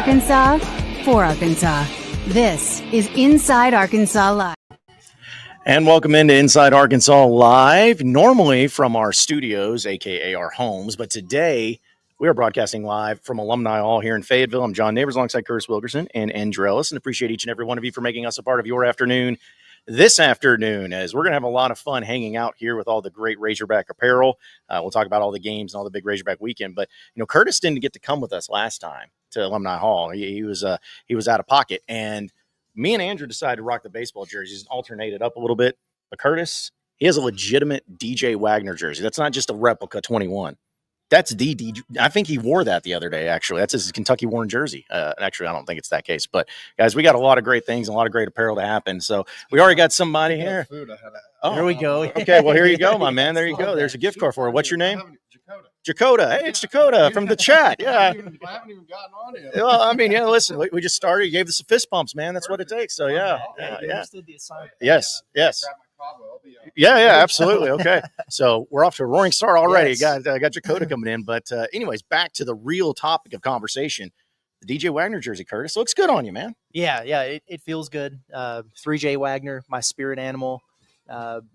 Arkansas, for Arkansas. This is Inside Arkansas Live. And welcome into Inside Arkansas Live, normally from our studios, a.k.a. our homes. But today, we are broadcasting live from Alumni Hall here in Fayetteville. I'm John Neighbors alongside Curtis Wilkerson and Andrellis, and appreciate each and every one of you for making us a part of your afternoon this afternoon, as we're going to have a lot of fun hanging out here with all the great Razorback apparel. We'll talk about all the games and all the big Razorback weekend. But, you know, Curtis didn't get to come with us last time to Alumni Hall. He was out of pocket. And me and Andrew decided to rock the baseball jerseys and alternate it up a little bit. But Curtis, he has a legitimate DJ Wagner jersey. That's not just a replica 21. That's the DJ. I think he wore that the other day, actually. That's his Kentucky worn jersey. Actually, I don't think it's that case. But, guys, we got a lot of great things and a lot of great apparel to happen. So we already got somebody here. Oh, here we go. Okay, well, here you go, my man. There you go. There's a gift card for it. What's your name? Dakota. Hey, it's Dakota from the chat. Yeah. I haven't even gotten on yet. Well, I mean, yeah, listen, we just started. You gave us some fist bumps, man. That's what it takes. So, yeah. Yes. Yeah, absolutely. Okay. So we're off to a roaring start already. Yes. Got Dakota coming in. But anyways, back to the real topic of conversation. The DJ Wagner jersey, Curtis. Looks good on you, man. Yeah, it feels good. 3J Wagner, my spirit animal.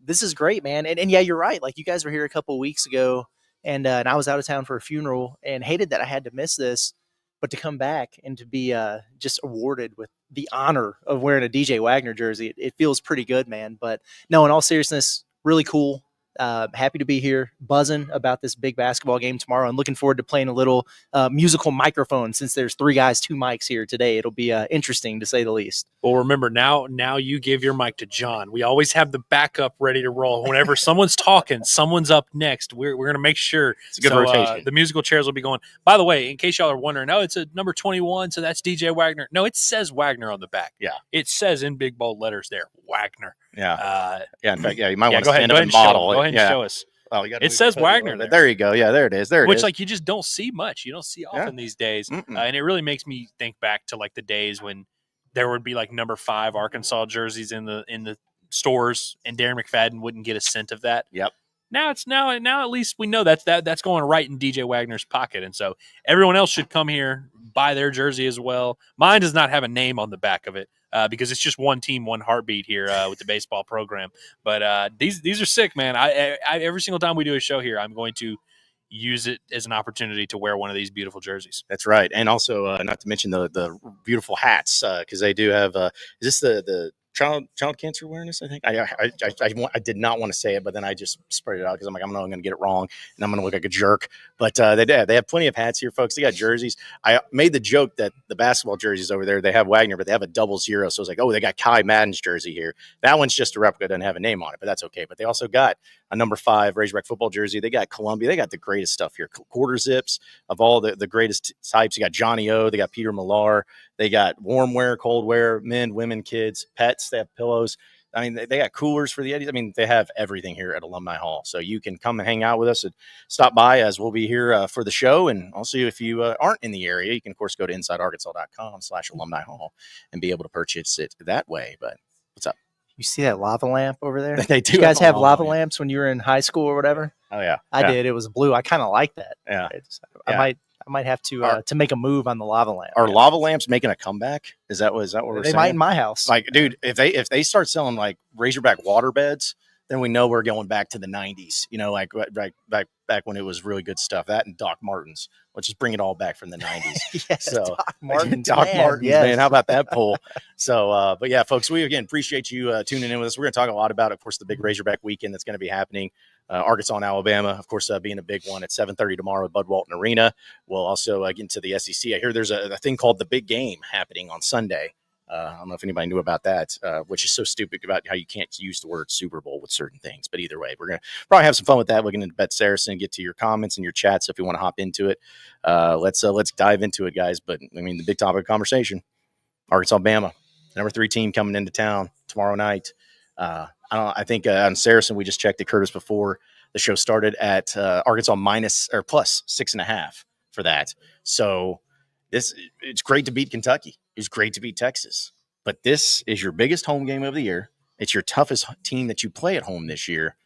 This is great, man. And yeah, you're right. Like, you guys were here a couple of weeks ago, and I was out of town for a funeral and hated that I had to miss this. But to come back and to be just awarded with the honor of wearing a DJ Wagner jersey, it feels pretty good, man. But no, in all seriousness, really cool. Happy to be here, buzzing about this big basketball game tomorrow, and looking forward to playing a little musical microphone. Since there's 3 guys, 2 mics here today, it'll be interesting to say the least. Well, remember, now you give your mic to John. We always have the backup ready to roll. Whenever someone's talking, someone's up next. We're going to make sure. It's a good rotation. The musical chairs will be going. By the way, in case y'all are wondering, it's a number 21, so that's DJ Wagner. No, it says Wagner on the back. Yeah. It says in big bold letters there, Wagner. Yeah. In fact, you might want to go stand ahead up and model it. Go ahead and show us. Oh, it says Wagner there. There you go. Yeah, there it is. Which, like, you just don't see much. You don't see often these days. And it really makes me think back to, like, the days when there would be, like, number 5 Arkansas jerseys in the stores, and Darren McFadden wouldn't get a cent of that. Yep. Now at least we know that's going right in DJ Wagner's pocket. And so everyone else should come here, buy their jersey as well. Mine does not have a name on the back of it. Because it's just one team, one heartbeat here with the baseball program. But these are sick, man. I every single time we do a show here, I'm going to use it as an opportunity to wear one of these beautiful jerseys. That's right. And also, not to mention the beautiful hats, because they do have is this the child cancer awareness? I think I did not want to say it, but then I just spread it out because I'm like, I'm not going to get it wrong and I'm going to look like a jerk. But they have plenty of hats here, folks. They got jerseys. I made the joke that the basketball jerseys over there, they have Wagner, but they have a 00. So I was like, oh, they got Kai Madden's jersey here. That one's just a replica, doesn't have a name on it, but that's okay. But they also got a number 5 Razorback football jersey. They got Columbia. They got the greatest stuff here. Quarter zips of all the greatest types. You got Johnny O. They got Peter Millar. They got warm wear, cold wear, men, women, kids, pets. They have pillows. I mean, they got coolers for the Eddies. I mean, they have everything here at Alumni Hall. So you can come and hang out with us and stop by, as we'll be here for the show. And also, if you aren't in the area, you can, of course, go to insidearkansas.com/alumni hall and be able to purchase it that way. But what's up? You see that lava lamp over there? They do. Did you guys have lava lamps when you were in high school or whatever? Oh, yeah. I did. It was blue. I kind of like that. Yeah. I might have to make a move on the lava lamp. Are lava lamps making a comeback? Is that what we're saying? They might in my house. Like, dude, if they start selling like Razorback water beds, then we know we're going back to the 90s. You know, like back when it was really good stuff. That and Doc Martens. Let's just bring it all back from the 90s. Yes, so Doc Martens, man. How about that poll? So, but yeah, folks, we again appreciate you tuning in with us. We're going to talk a lot about, of course, the big Razorback weekend that's going to be happening. Arkansas and Alabama, of course, being a big one at 7:30 tomorrow at Bud Walton Arena. We'll also get into the SEC. I hear there's a thing called the Big Game happening on Sunday. I don't know if anybody knew about that, which is so stupid about how you can't use the word Super Bowl with certain things. But either way, we're going to probably have some fun with that. Looking into Bet Saracen, get to your comments and your chats. So if you want to hop into it, let's dive into it, guys. But I mean, the big topic of conversation: Arkansas, Bama, number 3 team coming into town tomorrow night. I think on Saracen, we just checked it, Curtis, before the show started at Arkansas plus 6.5 for that. So it's great to beat Kentucky. It's great to beat Texas. But this is your biggest home game of the year. It's your toughest team that you play at home this year.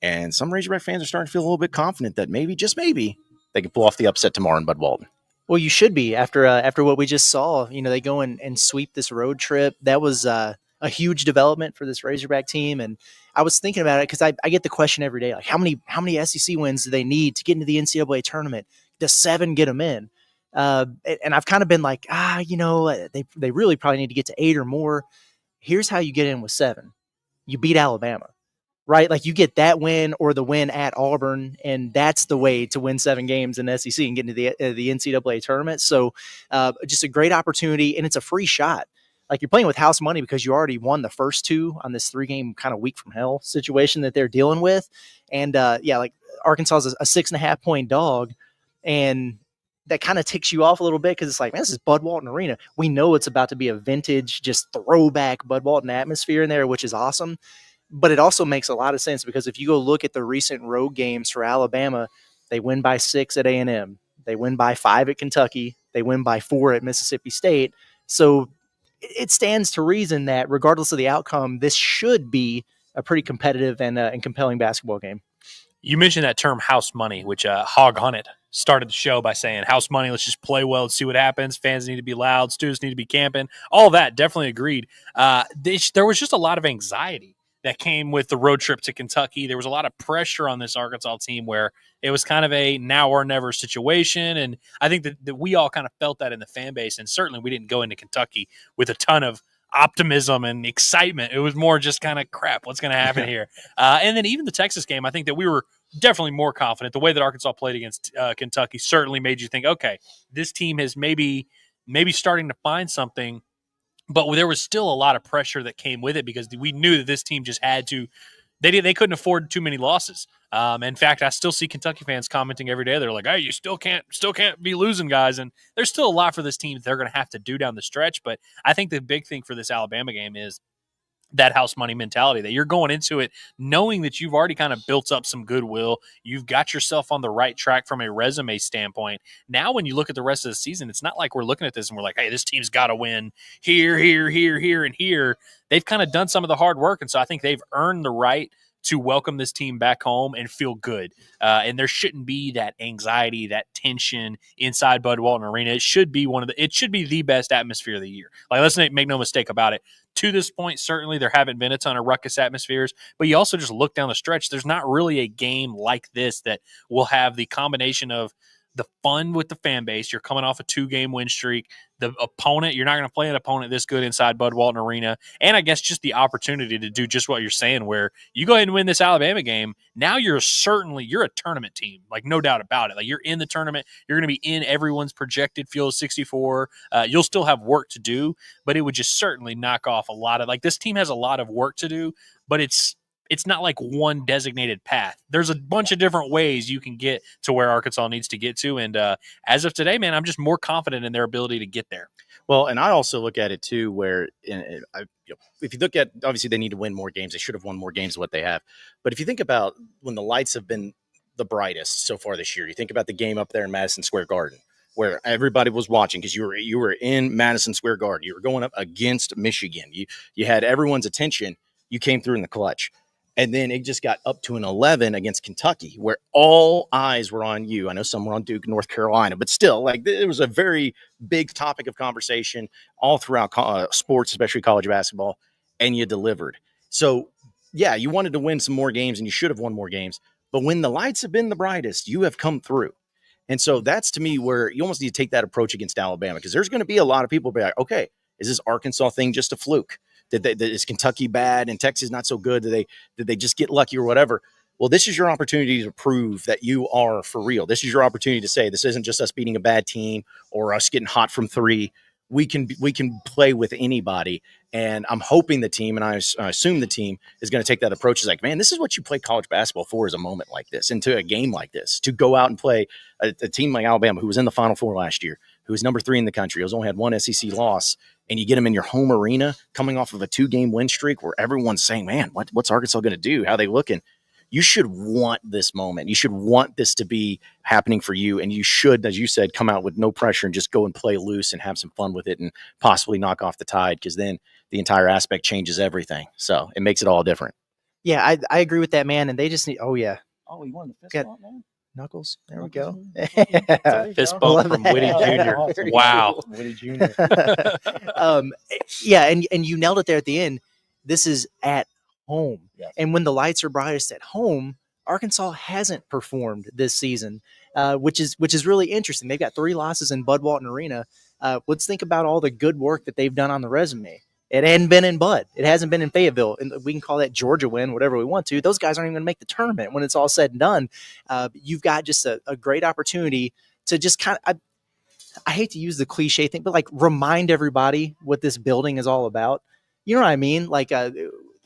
And some Razorback fans are starting to feel a little bit confident that maybe, just maybe, they can pull off the upset tomorrow in Bud Walton. Well, you should be after what we just saw. They go and sweep this road trip. That was a huge development for this Razorback team. And I was thinking about it because I get the question every day, like how many SEC wins do they need to get into the NCAA tournament? Does 7 get them in? And I've kind of been like, they really probably need to get to 8 or more. Here's how you get in with 7. You beat Alabama. Right? Like you get that win or the win at Auburn, and that's the way to win 7 games in the SEC and get into the NCAA tournament. So just a great opportunity, and it's a free shot. Like you're playing with house money because you already won the first 2 on this 3-game kind of week from hell situation that they're dealing with. And like Arkansas is a 6.5 point dog, and that kind of ticks you off a little bit because it's like, man, this is Bud Walton Arena. We know it's about to be a vintage, just throwback Bud Walton atmosphere in there, which is awesome. But it also makes a lot of sense because if you go look at the recent road games for Alabama, they win by 6 at A&M. They win by 5 at Kentucky. They win by 4 at Mississippi State. So it stands to reason that regardless of the outcome, this should be a pretty competitive and compelling basketball game. You mentioned that term house money, which Hog Hunted started the show by saying house money, let's just play well and see what happens. Fans need to be loud. Students need to be camping. All that, definitely agreed. There was just a lot of anxiety that came with the road trip to Kentucky. There was a lot of pressure on this Arkansas team where it was kind of a now or never situation. And I think that we all kind of felt that in the fan base. And certainly we didn't go into Kentucky with a ton of optimism and excitement. It was more just kind of crap. What's going to happen here? And then even the Texas game, I think that we were definitely more confident. The way that Arkansas played against Kentucky certainly made you think, okay, this team is maybe starting to find something. But there was still a lot of pressure that came with it because we knew that this team just had to. They couldn't afford too many losses. In fact, I still see Kentucky fans commenting every day. They're like, "Hey, you still can't be losing, guys." And there's still a lot for this team that they're going to have to do down the stretch. But I think the big thing for this Alabama game is that house money mentality that you're going into it knowing that you've already kind of built up some goodwill. You've got yourself on the right track from a resume standpoint. Now, when you look at the rest of the season, it's not like we're looking at this and we're like, hey, this team's got to win here, and here. They've kind of done some of the hard work. And so I think they've earned the right to welcome this team back home and feel good. And there shouldn't be that anxiety, that tension inside Bud Walton Arena. It should be the best atmosphere of the year. Like, let's make no mistake about it. To this point, certainly there haven't been a ton of ruckus atmospheres, but you also just look down the stretch. There's not really a game like this that will have the combination of the fun with the fan base. You're coming off a 2-game win streak. The opponent, you're not going to play an opponent this good inside Bud Walton Arena. And I guess just the opportunity to do just what you're saying, where you go ahead and win this Alabama game. Now you're a tournament team, like no doubt about it. Like you're in the tournament. You're going to be in everyone's projected field of 64. You'll still have work to do, but it would just certainly knock off a lot of, like, this team has a lot of work to do, but it's not like one designated path. There's a bunch of different ways you can get to where Arkansas needs to get to. And as of today, man, I'm just more confident in their ability to get there. Well, and I also look at it too, where if you look at, obviously they need to win more games. They should have won more games than what they have. But if you think about when the lights have been the brightest so far this year, you think about the game up there in Madison Square Garden, where everybody was watching because you were in Madison Square Garden. You were going up against Michigan. You had everyone's attention. You came through in the clutch. And then it just got up to an 11 against Kentucky, where all eyes were on you. I know some were on Duke, North Carolina, but still, like, it was a very big topic of conversation all throughout sports, especially college basketball, and you delivered. So, yeah, you wanted to win some more games, and you should have won more games. But when the lights have been the brightest, you have come through. And so that's, to me, where you almost need to take that approach against Alabama, because there's going to be a lot of people be like, okay, is this Arkansas thing just a fluke? Is Kentucky bad and Texas not so good? Did they just get lucky or whatever? Well, this is your opportunity to prove that you are for real. This is your opportunity to say this isn't just us beating a bad team or us getting hot from 3. We can play with anybody. And I'm hoping the team, and I assume the team is going to take that approach. Is like, man, this is what you play college basketball for, is a moment like this, into a game like this, to go out and play a team like Alabama, who was in the Final Four last year, who was number 3 in the country, who's only had 1 SEC loss, and you get them in your home arena coming off of a 2-game win streak where everyone's saying, man, what's Arkansas going to do? How are they looking? You should want this moment. You should want this to be happening for you. And you should, as you said, come out with no pressure and just go and play loose and have some fun with it and possibly knock off the Tide, because then the entire aspect changes everything. So it makes it all different. Yeah, I agree with that, man. And they just need, oh, yeah. Oh, you wanted the fist bump, man? Knuckles. There we go. Fist Love bump from that. Whitty Jr. Very Wow. cool. Woody Jr. Yeah, and you nailed it there at the end. This is at home. Yes. And when the lights are brightest at home, Arkansas hasn't performed this season, which is really interesting. They've got 3 losses in Bud Walton Arena. Let's think about all the good work that they've done on the resume. It hadn't been in Bud. It hasn't been in Fayetteville. And we can call that Georgia win, whatever we want to. Those guys aren't even going to make the tournament when it's all said and done. You've got just a great opportunity to just kind of, I hate to use the cliche thing, but like remind everybody what this building is all about. You know what I mean? Like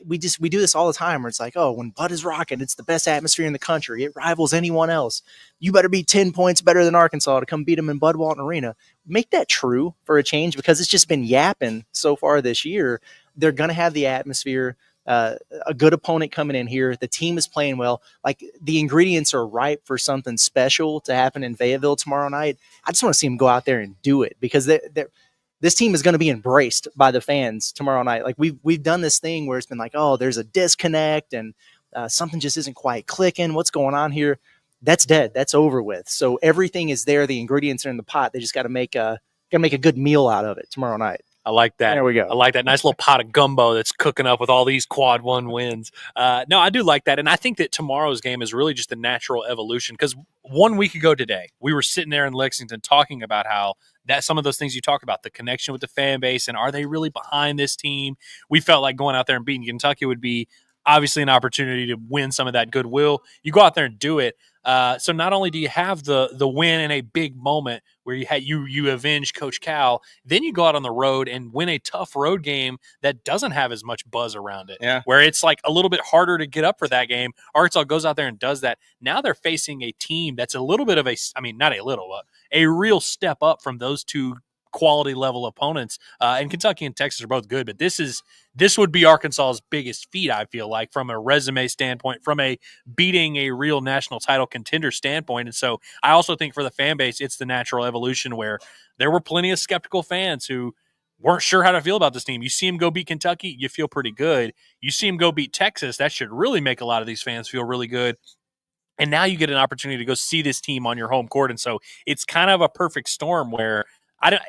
we do this all the time where it's like, oh, when Bud is rocking, it's the best atmosphere in the country. It rivals anyone else. You better be 10 points better than Arkansas to come beat them in Bud Walton Arena. Make that true for a change, because it's just been yapping so far this year. They're going to have the atmosphere, a good opponent coming in here. The team is playing well. Like, the ingredients are ripe for something special to happen in Fayetteville tomorrow night. I just want to see them go out there and do it, because this team is going to be embraced by the fans tomorrow night. Like, we've done this thing where it's been like, oh, there's a disconnect and something just isn't quite clicking. What's going on here? That's dead. That's over with. So everything is there. The ingredients are in the pot. They just got to make a good meal out of it tomorrow night. I like that. There we go. I like that nice little pot of gumbo that's cooking up with all these quad 1 wins. No, I do like that. And I think that tomorrow's game is really just a natural evolution, because 1 week ago today, we were sitting there in Lexington talking about how that some of those things you talk about, the connection with the fan base, and are they really behind this team? We felt like going out there and beating Kentucky would be obviously an opportunity to win some of that goodwill. You go out there and do it. So not only do you have the win in a big moment where you avenge Coach Cal, then you go out on the road and win a tough road game that doesn't have as much buzz around it. Yeah. Where it's like a little bit harder to get up for that game. Arkansas goes out there and does that. Now they're facing a team that's a little bit of not a little, but a real step up from those 2 quality level opponents. And Kentucky and Texas are both good, but this would be Arkansas's biggest feat, I feel like, from a resume standpoint, from a beating a real national title contender standpoint. And so I also think for the fan base, it's the natural evolution where there were plenty of skeptical fans who weren't sure how to feel about this team. You see him go beat Kentucky, you feel pretty good. You see him go beat Texas, that should really make a lot of these fans feel really good. And now you get an opportunity to go see this team on your home court. And so it's kind of a perfect storm where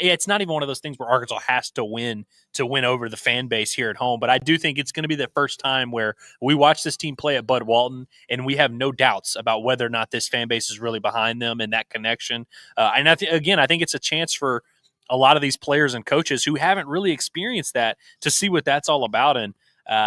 it's not even one of those things where Arkansas has to win over the fan base here at home. But I do think it's going to be the first time where we watch this team play at Bud Walton and we have no doubts about whether or not this fan base is really behind them and that connection. And I think it's a chance for a lot of these players and coaches who haven't really experienced that to see what that's all about. And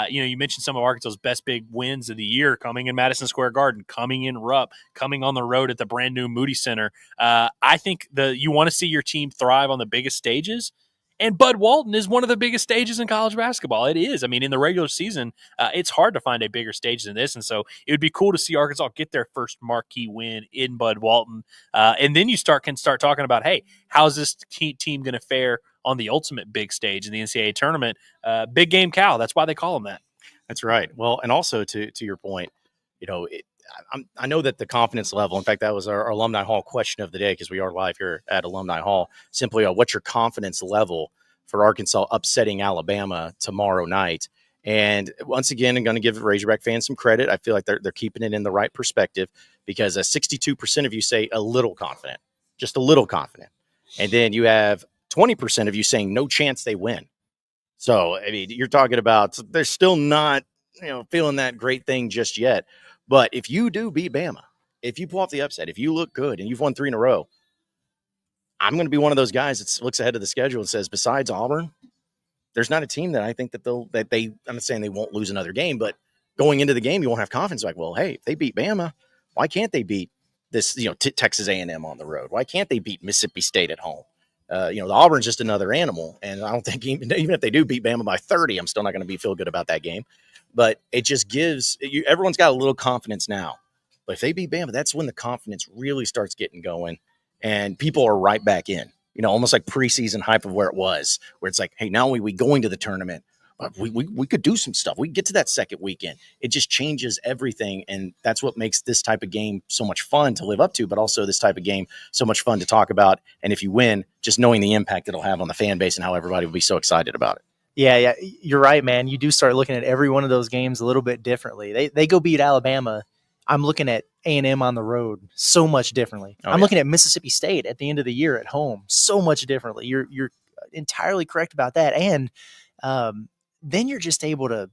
you mentioned some of Arkansas's best big wins of the year coming in Madison Square Garden, coming in Rupp, coming on the road at the brand new Moody Center. I think you want to see your team thrive on the biggest stages, and Bud Walton is one of the biggest stages in college basketball. It is. I mean, in the regular season, it's hard to find a bigger stage than this, and so it would be cool to see Arkansas get their first marquee win in Bud Walton, and then you can start talking about, hey, how's this team going to fare on the ultimate big stage in the NCAA tournament? Big Game Cal. That's why they call them that. That's right. Well, and also to your point, I know that the confidence level, in fact, that was our Alumni Hall question of the day, because we are live here at Alumni Hall, simply what's your confidence level for Arkansas upsetting Alabama tomorrow night? And once again, I'm going to give Razorback fans some credit. I feel like they're keeping it in the right perspective, because 62% of you say a little confident, just a little confident. And then you have 20% of you saying no chance they win. So, I mean, you're talking about they're still not, feeling that great thing just yet. But if you do beat Bama, if you pull off the upset, if you look good and you've won 3 in a row, I'm going to be one of those guys that looks ahead of the schedule and says, besides Auburn, there's not a team that I think that I'm not saying they won't lose another game, but going into the game, you won't have confidence. Like, well, hey, if they beat Bama, why can't they beat this, Texas A&M on the road? Why can't they beat Mississippi State at home? The Auburn's just another animal, and I don't think even if they do beat Bama by 30, I'm still not going to feel good about that game. But it just gives everyone's got a little confidence now. But if they beat Bama, that's when the confidence really starts getting going, and people are right back in. Almost like preseason hype of where it was, where it's like, hey, not only are we going to the tournament, but we could do some stuff. We could get to that second weekend. It just changes everything, and that's what makes this type of game so much fun to live up to, but also this type of game so much fun to talk about. And if you win, just knowing the impact it'll have on the fan base and how everybody will be so excited about it. Yeah, you're right, man. You do start looking at every one of those games a little bit differently. They go beat Alabama. I'm looking at A&M on the road so much differently. I'm looking at Mississippi State at the end of the year at home so much differently. You're entirely correct about that. And then you're just able to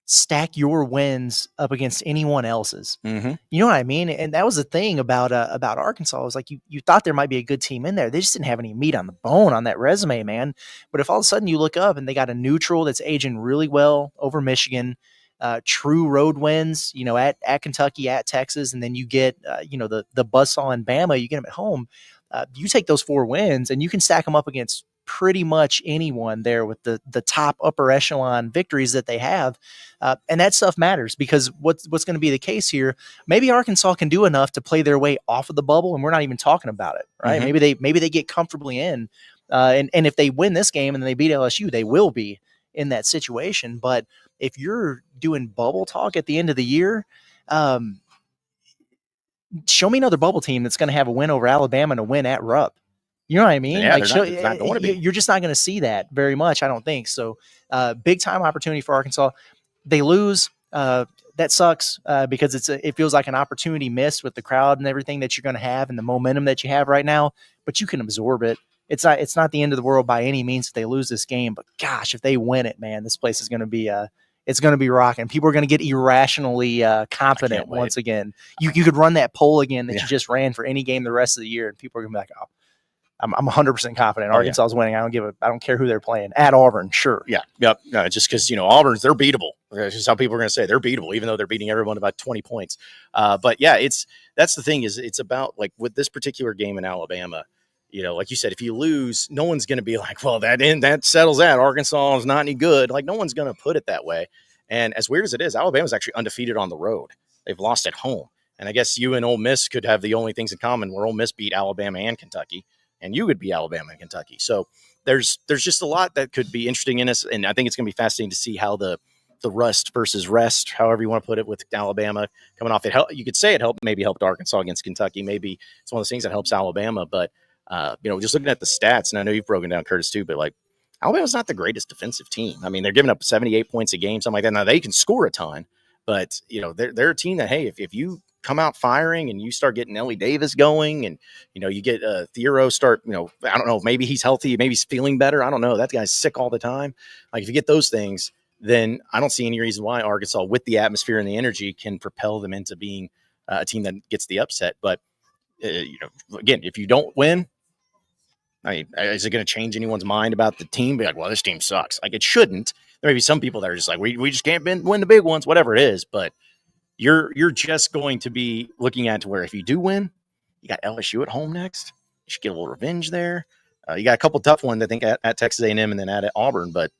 stack your wins up against anyone else's. Mm-hmm. You know what I mean? And that was the thing about Arkansas. It was like you thought there might be a good team in there. They just didn't have any meat on the bone on that resume, man. But if all of a sudden you look up and they got a neutral that's aging really well over Michigan, true road wins, at Kentucky, at Texas, and then you get the buzzsaw in Bama, you get them at home. You take those 4 wins and you can stack them up against pretty much anyone there with the top upper echelon victories that they have. And that stuff matters, because what's going to be the case here, maybe Arkansas can do enough to play their way off of the bubble, and we're not even talking about it, right? Mm-hmm. Maybe they get comfortably in, and if they win this game and they beat LSU, they will be in that situation. But if you're doing bubble talk at the end of the year, show me another bubble team that's going to have a win over Alabama and a win at Rupp. You know what I mean? Yeah, Like, it's not going to be. You're just not going to see that very much, I don't think. So big time opportunity for Arkansas. They lose. That sucks because it feels like an opportunity missed with the crowd and everything that you're going to have and the momentum that you have right now, but you can absorb it. It's not the end of the world by any means if they lose this game, but gosh, if they win it, man, this place is going to be it's going to be rocking. People are going to get irrationally confident once again. You could run that poll again that you just ran for any game the rest of the year, and people are going to be like, "Oh, I'm 100% confident Arkansas is winning. I don't care who they're playing at Auburn." Sure. Yeah. Yep. No, just because, Auburn's, they're beatable. That's just how people are going to say they're beatable, even though they're beating everyone about 20 points. But yeah, that's the thing, is it's about, like, with this particular game in Alabama, like you said, if you lose, no one's going to be like, well, that settles that. Arkansas is not any good. Like, no one's going to put it that way. And as weird as it is, Alabama's actually undefeated on the road. They've lost at home. And I guess you and Ole Miss could have the only things in common where Ole Miss beat Alabama and Kentucky, and you would be Alabama and Kentucky. So there's just a lot that could be interesting in us. And I think it's going to be fascinating to see how the rust versus rest, however you want to put it, with Alabama coming off. You could say it maybe helped Arkansas against Kentucky. Maybe it's one of those things that helps Alabama. But, just looking at the stats, and I know you've broken down, Curtis, too, but, like, Alabama's not the greatest defensive team. I mean, they're giving up 78 points a game, something like that. Now, they can score a ton, but, they're a team that, hey, if you come out firing and you start getting Ellie Davis going, and, you get Theoro start, I don't know, maybe he's healthy, maybe he's feeling better. I don't know. That guy's sick all the time. Like, if you get those things, then I don't see any reason why Arkansas, with the atmosphere and the energy, can propel them into being a team that gets the upset. But, again, if you don't win, I mean, is it going to change anyone's mind about the team? Be like, well, this team sucks. Like, it shouldn't. There may be some people that are just like, we just can't win the big ones, whatever it is. But you're just going to be looking at to where, if you do win, you got LSU at home next. You should get a little revenge there. You got a couple tough ones, I think, at Texas A&M and then at Auburn. But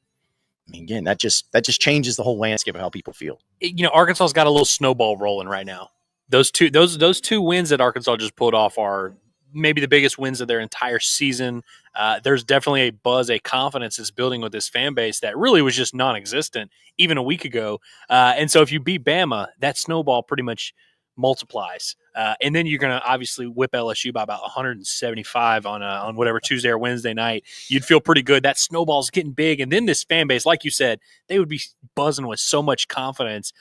I mean, again, that just changes the whole landscape of how people feel. Arkansas's got a little snowball rolling right now. Those two wins that Arkansas just pulled off are maybe the biggest wins of their entire season. There's definitely a buzz, a confidence that's building with this fan base that really was just non-existent even a week ago. And so if you beat Bama, that snowball pretty much multiplies. And then you're going to obviously whip LSU by about 175 on whatever Tuesday or Wednesday night. You'd feel pretty good. That snowball's getting big. And then this fan base, like you said, they would be buzzing with so much confidence.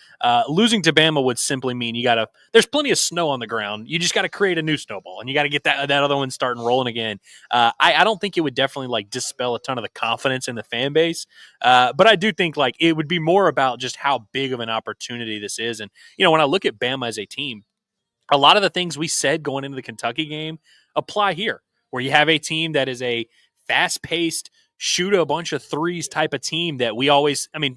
Losing to Bama would simply mean there's plenty of snow on the ground. You just got to create a new snowball, and you got to get that other one starting rolling again. I don't think it would definitely dispel a ton of the confidence in the fan base. But I do think it would be more about just how big of an opportunity this is. And, when I look at Bama as a team, a lot of the things we said going into the Kentucky game apply here, where you have a team that is a fast-paced, shoot a bunch of threes type of team that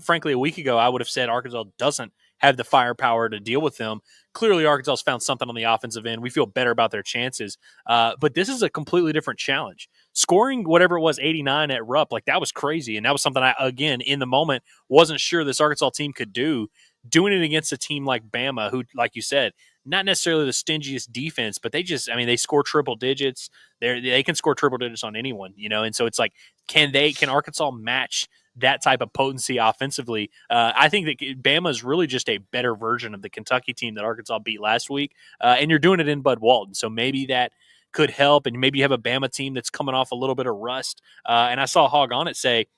frankly, a week ago, I would have said Arkansas doesn't have the firepower to deal with them. Clearly, Arkansas's found something on the offensive end. We feel better about their chances. But this is a completely different challenge. Scoring whatever it was, 89 at Rupp, that was crazy. And that was something I, again, in the moment, wasn't sure this Arkansas team could do. Doing it against a team like Bama, who, like you said, not necessarily the stingiest defense, but they score triple digits. They can score triple digits on anyone, and so it's like, can Arkansas match that type of potency offensively? I think that Bama is really just a better version of the Kentucky team that Arkansas beat last week, and you're doing it in Bud Walton, so maybe that could help, and maybe you have a Bama team that's coming off a little bit of rust. And I saw Hog on it say,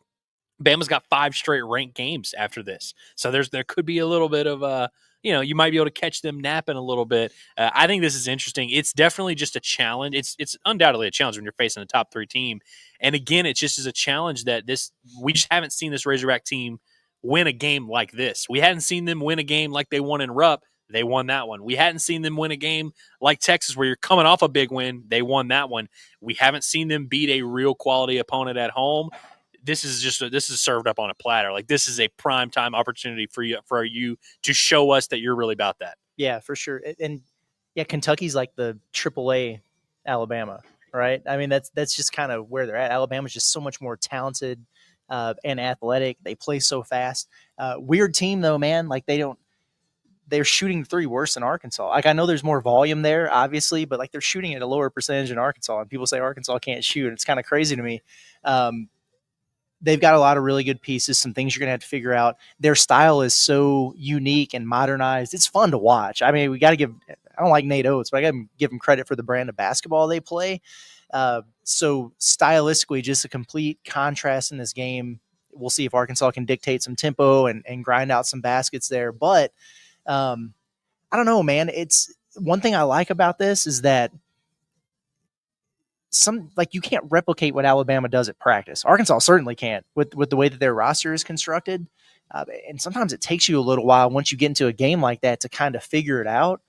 Bama's got 5 straight ranked games after this. So there could be a little bit of you might be able to catch them napping a little bit. I think this is interesting. It's definitely just a challenge. It's undoubtedly a challenge when you're facing a top 3 team. And again, it just is a challenge that we just haven't seen this Razorback team win a game like this. We hadn't seen them win a game like they won in Rupp. They won that one. We hadn't seen them win a game like Texas where you're coming off a big win. They won that one. We haven't seen them beat a real quality opponent at home. This is served up on a platter. Like, this is a prime time opportunity for you to show us that you're really about that. Yeah, for sure. And yeah, Kentucky's like the AAA Alabama, right? I mean, that's just kind of where they're at. Alabama's just so much more talented and athletic. They play so fast. Weird team though, man. Like, they're shooting 3 worse than Arkansas. Like, I know there's more volume there, obviously, but like, they're shooting at a lower percentage in Arkansas, and people say Arkansas can't shoot. It's kind of crazy to me. They've got a lot of really good pieces, some things you're going to have to figure out. Their style is so unique and modernized. It's fun to watch. I mean, I don't like Nate Oates, but I got to give him credit for the brand of basketball they play. So stylistically, just a complete contrast in this game. We'll see if Arkansas can dictate some tempo and grind out some baskets there. But I don't know, man. It's one thing I like about this is that you can't replicate what Alabama does at practice. Arkansas certainly can't with the way that their roster is constructed. And sometimes it takes you a little while once you get into a game like that to kind of figure it out.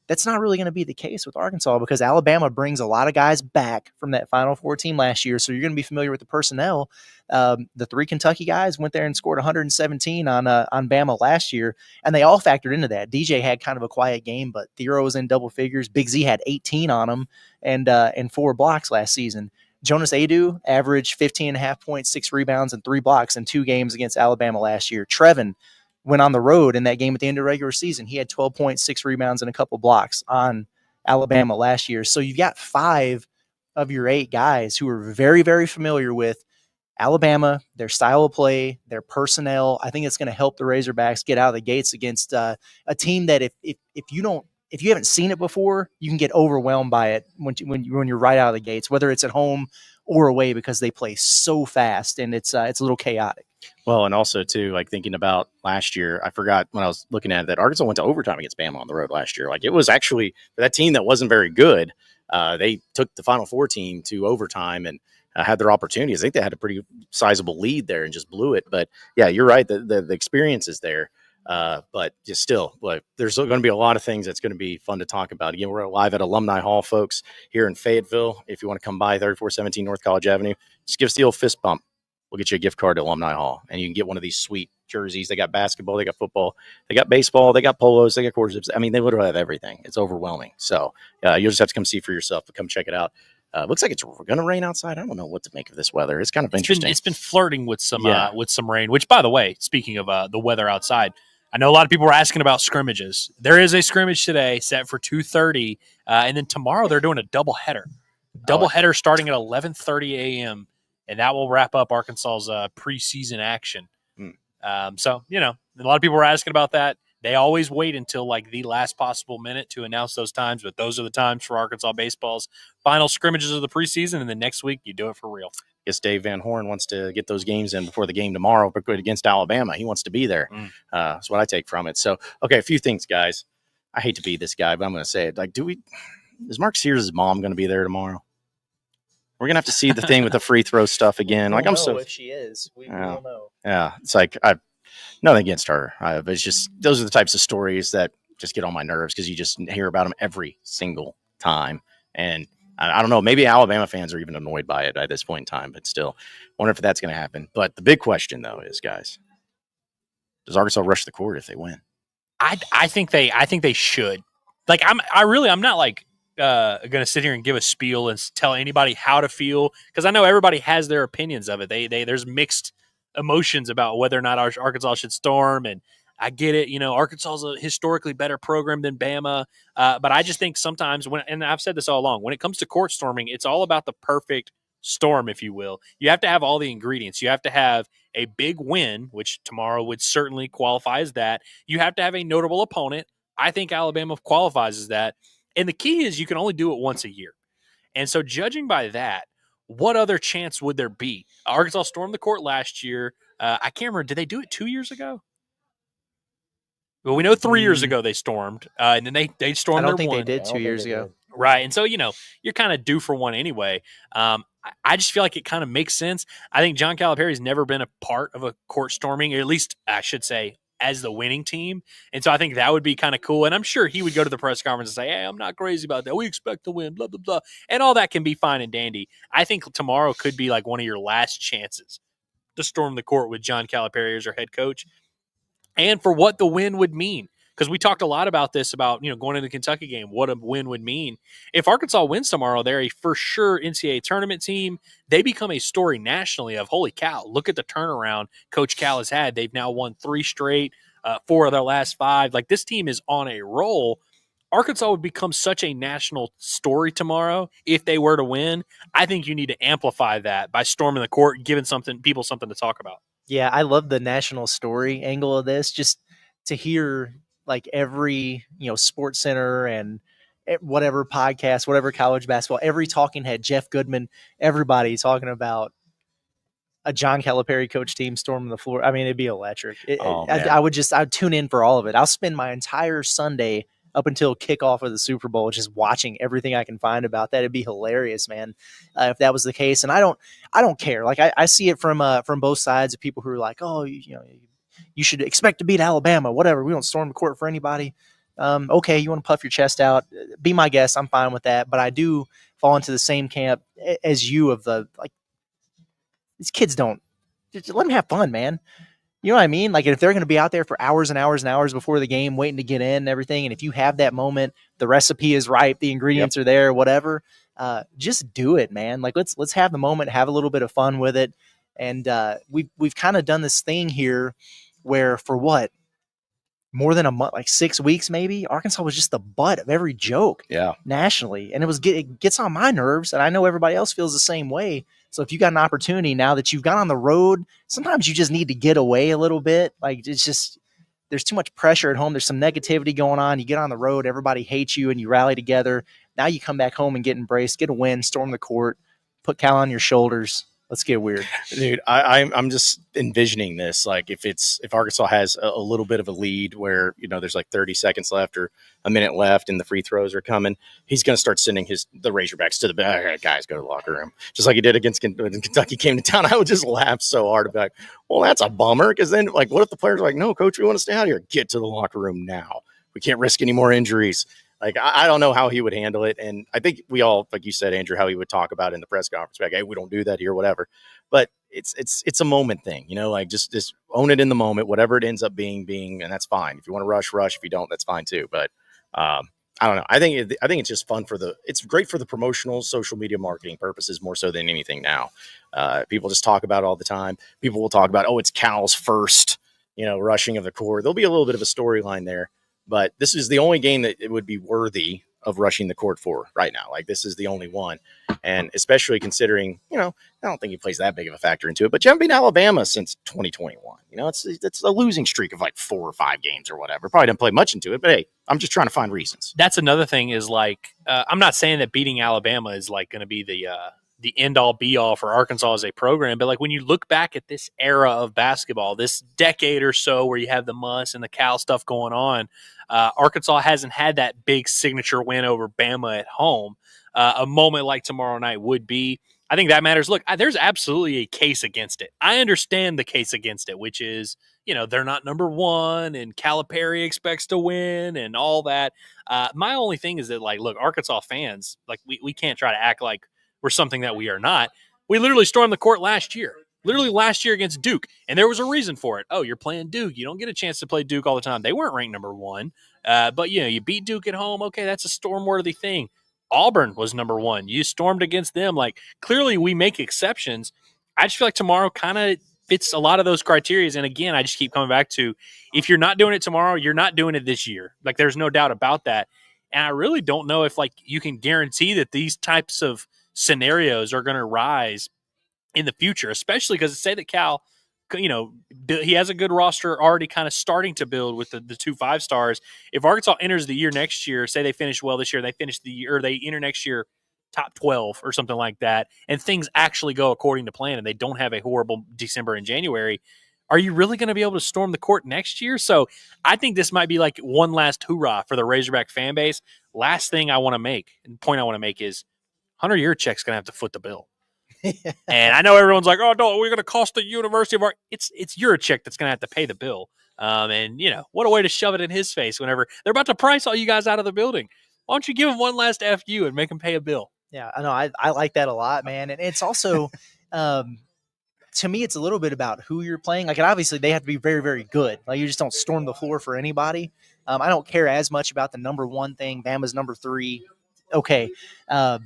That's not really going to be the case with Arkansas because Alabama brings a lot of guys back from that Final Four team last year. So you're going to be familiar with the personnel. The 3 Kentucky guys went there and scored 117 on Bama last year, and they all factored into that. DJ had kind of a quiet game, but Thero was in double figures. Big Z had 18 on him and 4 blocks last season. Jonas Adu averaged 15.5 points, 6 rebounds, and 3 blocks in 2 games against Alabama last year. Trevin went on the road in that game at the end of the regular season. He had 12 points, 6 rebounds, and a couple blocks on Alabama last year. So you've got 5 of your 8 guys who are very, very familiar with Alabama, their style of play, their personnel. I think it's going to help the Razorbacks get out of the gates against a team that if you haven't seen it before, you can get overwhelmed by it when you're right out of the gates, whether it's at home or away, because they play so fast and it's a little chaotic. Well, and also, too, like thinking about last year, I forgot when I was looking at it that Arkansas went to overtime against Bama on the road last year. Like, it was actually, for that team that wasn't very good, they took the Final Four team to overtime and had their opportunities. I think they had a pretty sizable lead there and just blew it. But, yeah, you're right. The experience is there. But just still, there's going to be a lot of things that's going to be fun to talk about. Again, we're live at Alumni Hall, folks, here in Fayetteville. If you want to come by 3417 North College Avenue, just give us the old fist bump. We'll get you a gift card to Alumni Hall, and you can get one of these sweet jerseys. They got basketball, they got football, they got baseball, they got polos, they got quarter zips. I mean, they literally have everything. It's overwhelming. So you'll just have to come see for yourself, but come check it out. Looks like it's going to rain outside. I don't know what to make of this weather. It's kind of interesting. It's been flirting with some rain, which, by the way, speaking of the weather outside, I know a lot of people were asking about scrimmages. There is a scrimmage today set for 2:30, and then tomorrow they're doing a doubleheader. Doubleheader starting at 11:30 a.m., and that will wrap up Arkansas's preseason action. So, a lot of people were asking about that. They always wait until like the last possible minute to announce those times, but those are the times for Arkansas baseball's final scrimmages of the preseason, and then next week you do it for real. I guess Dave Van Horn wants to get those games in before the game tomorrow, but against Alabama. He wants to be there. That's what I take from it. So, okay, a few things, guys. I hate to be this guy, but I'm going to say it. Like, is Mark Sears' mom going to be there tomorrow? We're going to have to see the thing with the free throw stuff again. Like, I'm so if she is, we don't know. Yeah, it's like nothing against her, but it's just those are the types of stories that just get on my nerves because you just hear about them every single time. And I don't know, maybe Alabama fans are even annoyed by it at this point in time, but still, wonder if that's going to happen. But the big question, though, is, guys, does Arkansas rush the court if they win? I think they should. Like, I'm not like going to sit here and give a spiel and tell anybody how to feel because I know everybody has their opinions of it. There's mixed emotions about whether or not Arkansas should storm, and I get it. Arkansas is a historically better program than Bama, but I just think sometimes and I've said this all along, when it comes to court storming, it's all about the perfect storm, if you will. You have to have all the ingredients. You have to have a big win, which tomorrow would certainly qualify as that. You have to have a notable opponent. I think Alabama qualifies as that. And the key is you can only do it once a year. And so judging by that, what other chance would there be? Arkansas stormed the court last year. I can't remember. Did they do it 2 years ago? Well, we know 3 years ago they stormed, and then they stormed. I don't their think one. they did 2 years ago. Right. And so, you're kind of due for one anyway. I just feel like it kind of makes sense. I think John Calipari's never been a part of a court storming, or at least I should say, as the winning team. And so I think that would be kind of cool. And I'm sure he would go to the press conference and say, hey, I'm not crazy about that. We expect to win, blah, blah, blah. And all that can be fine and dandy. I think tomorrow could be like one of your last chances to storm the court with John Calipari as your head coach, and for what the win would mean. Because we talked a lot about this, about going into the Kentucky game, what a win would mean. If Arkansas wins tomorrow, they're a for sure NCAA tournament team. They become a story nationally of, holy cow, look at the turnaround Coach Cal has had. They've now won 3 straight, 4 of their last 5. Like, this team is on a roll. Arkansas would become such a national story tomorrow if they were to win. I think you need to amplify that by storming the court and giving people something to talk about. Yeah, I love the national story angle of this. Just to hear like every, Sports Center and whatever podcast, whatever college basketball, every talking head, Jeff Goodman, everybody talking about a John Calipari coach team storming the floor. I mean, it'd be electric. I'd tune in for all of it. I'll spend my entire Sunday up until kickoff of the Super Bowl just watching everything I can find about that. It'd be hilarious, man, if that was the case. And I don't care. Like, I see it from both sides of people who are like, oh, you should expect to beat Alabama, whatever. We don't storm the court for anybody. Okay, you want to puff your chest out, be my guest. I'm fine with that. But I do fall into the same camp as you of the, like, these kids don't just let them have fun, man. You know what I mean? Like, if they're going to be out there for hours and hours and hours before the game, waiting to get in and everything, and if you have that moment, the recipe is ripe, the ingredients are there, whatever, just do it, man. Like, let's have the moment, have a little bit of fun with it. And we've kind of done this thing here where, for what, more than a month, like 6 weeks maybe, Arkansas was just the butt of every joke nationally. And it gets on my nerves, and I know everybody else feels the same way. So if you got an opportunity now that you've gone on the road, sometimes you just need to get away a little bit. Like, it's just, there's too much pressure at home. There's some negativity going on. You get on the road, everybody hates you, and you rally together. Now you come back home and get embraced, get a win, storm the court, put Cal on your shoulders. Let's get weird. Dude, I'm just envisioning this. Like, if Arkansas has a little bit of a lead where, there's like 30 seconds left or a minute left and the free throws are coming, he's going to start sending the Razorbacks to the back. All right, guys, go to the locker room. Just like he did against when Kentucky came to town. I would just laugh so hard. I'd be like, well, that's a bummer. Because then, like, what if the players are like, no, coach, we want to stay out here. Get to the locker room now. We can't risk any more injuries. Like, I don't know how he would handle it. And I think we all, like you said, Andrew, how he would talk about it in the press conference, like, hey, we don't do that here, whatever. But it's a moment thing, like just own it in the moment, whatever it ends up being, and that's fine. If you want to rush. If you don't, that's fine too. But I don't know. I think it's just fun it's great for the promotional social media marketing purposes more so than anything now. People just talk about it all the time. People will talk about, oh, it's Cal's first, rushing of the court. There'll be a little bit of a storyline there. But this is the only game that it would be worthy of rushing the court for right now. Like, this is the only one. And especially considering, I don't think he plays that big of a factor into it, but you haven't beaten Alabama since 2021. It's a losing streak of like 4 or 5 games or whatever. Probably didn't play much into it, but hey, I'm just trying to find reasons. That's another thing is like, I'm not saying that beating Alabama is like going to be the end all be all for Arkansas as a program. But like, when you look back at this era of basketball, this decade or so where you have the Muss and the Cal stuff going on, Arkansas hasn't had that big signature win over Bama at home. A moment like tomorrow night would be. I think that matters. Look, there's absolutely a case against it. I understand the case against it, which is, they're not number one and Calipari expects to win and all that. My only thing is that, like, look, Arkansas fans, like, we can't try to act like we're something that we are not. We literally stormed the court last year against Duke, and there was a reason for it. Oh, you're playing Duke. You don't get a chance to play Duke all the time. They weren't ranked number 1, but you beat Duke at home. Okay, that's a storm-worthy thing. Auburn was number 1. You stormed against them. Like, clearly we make exceptions. I just feel like tomorrow kind of fits a lot of those criteria. And again, I just keep coming back to, if you're not doing it tomorrow, you're not doing it this year. Like, there's no doubt about that. And I really don't know if, like, you can guarantee that these types of scenarios are going to rise in the future, especially because say that Cal, he has a good roster already kind of starting to build with the 2 5-stars. If Arkansas enters the year next year, say they finish well this year, they enter next year top 12 or something like that, and things actually go according to plan and they don't have a horrible December and January, are you really going to be able to storm the court next year? So I think this might be like one last hoorah for the Razorback fan base. Last thing I want to make, and point I want to make is Hunter Yurachek's going to have to foot the bill. And I know everyone's like, oh, no, we're going to cost the University of Art. It's Yurachek that's going to have to pay the bill. And, what a way to shove it in his face whenever they're about to price all you guys out of the building. Why don't you give him one last FU and make him pay a bill? Yeah, I know. I like that a lot, man. And it's also, to me, it's a little bit about who you're playing. Like, and obviously, they have to be very, very good. Like, you just don't storm the floor for anybody. I don't care as much about the number one thing. Bama's number 3. Okay. But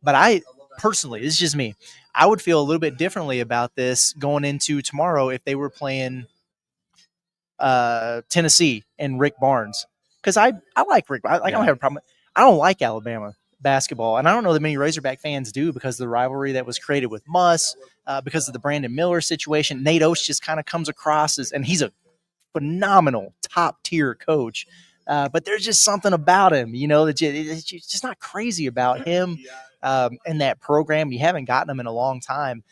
I personally, this is just me, I would feel a little bit differently about this going into tomorrow if they were playing Tennessee and Rick Barnes. Because I like Rick. I don't have a problem. I don't like Alabama basketball, and I don't know that many Razorback fans do because of the rivalry that was created with Muss, because of the Brandon Miller situation. Nate Oates just kind of comes across and he's a phenomenal top-tier coach. But there's just something about him, that it's just not crazy about him and that program. You haven't gotten him in a long time.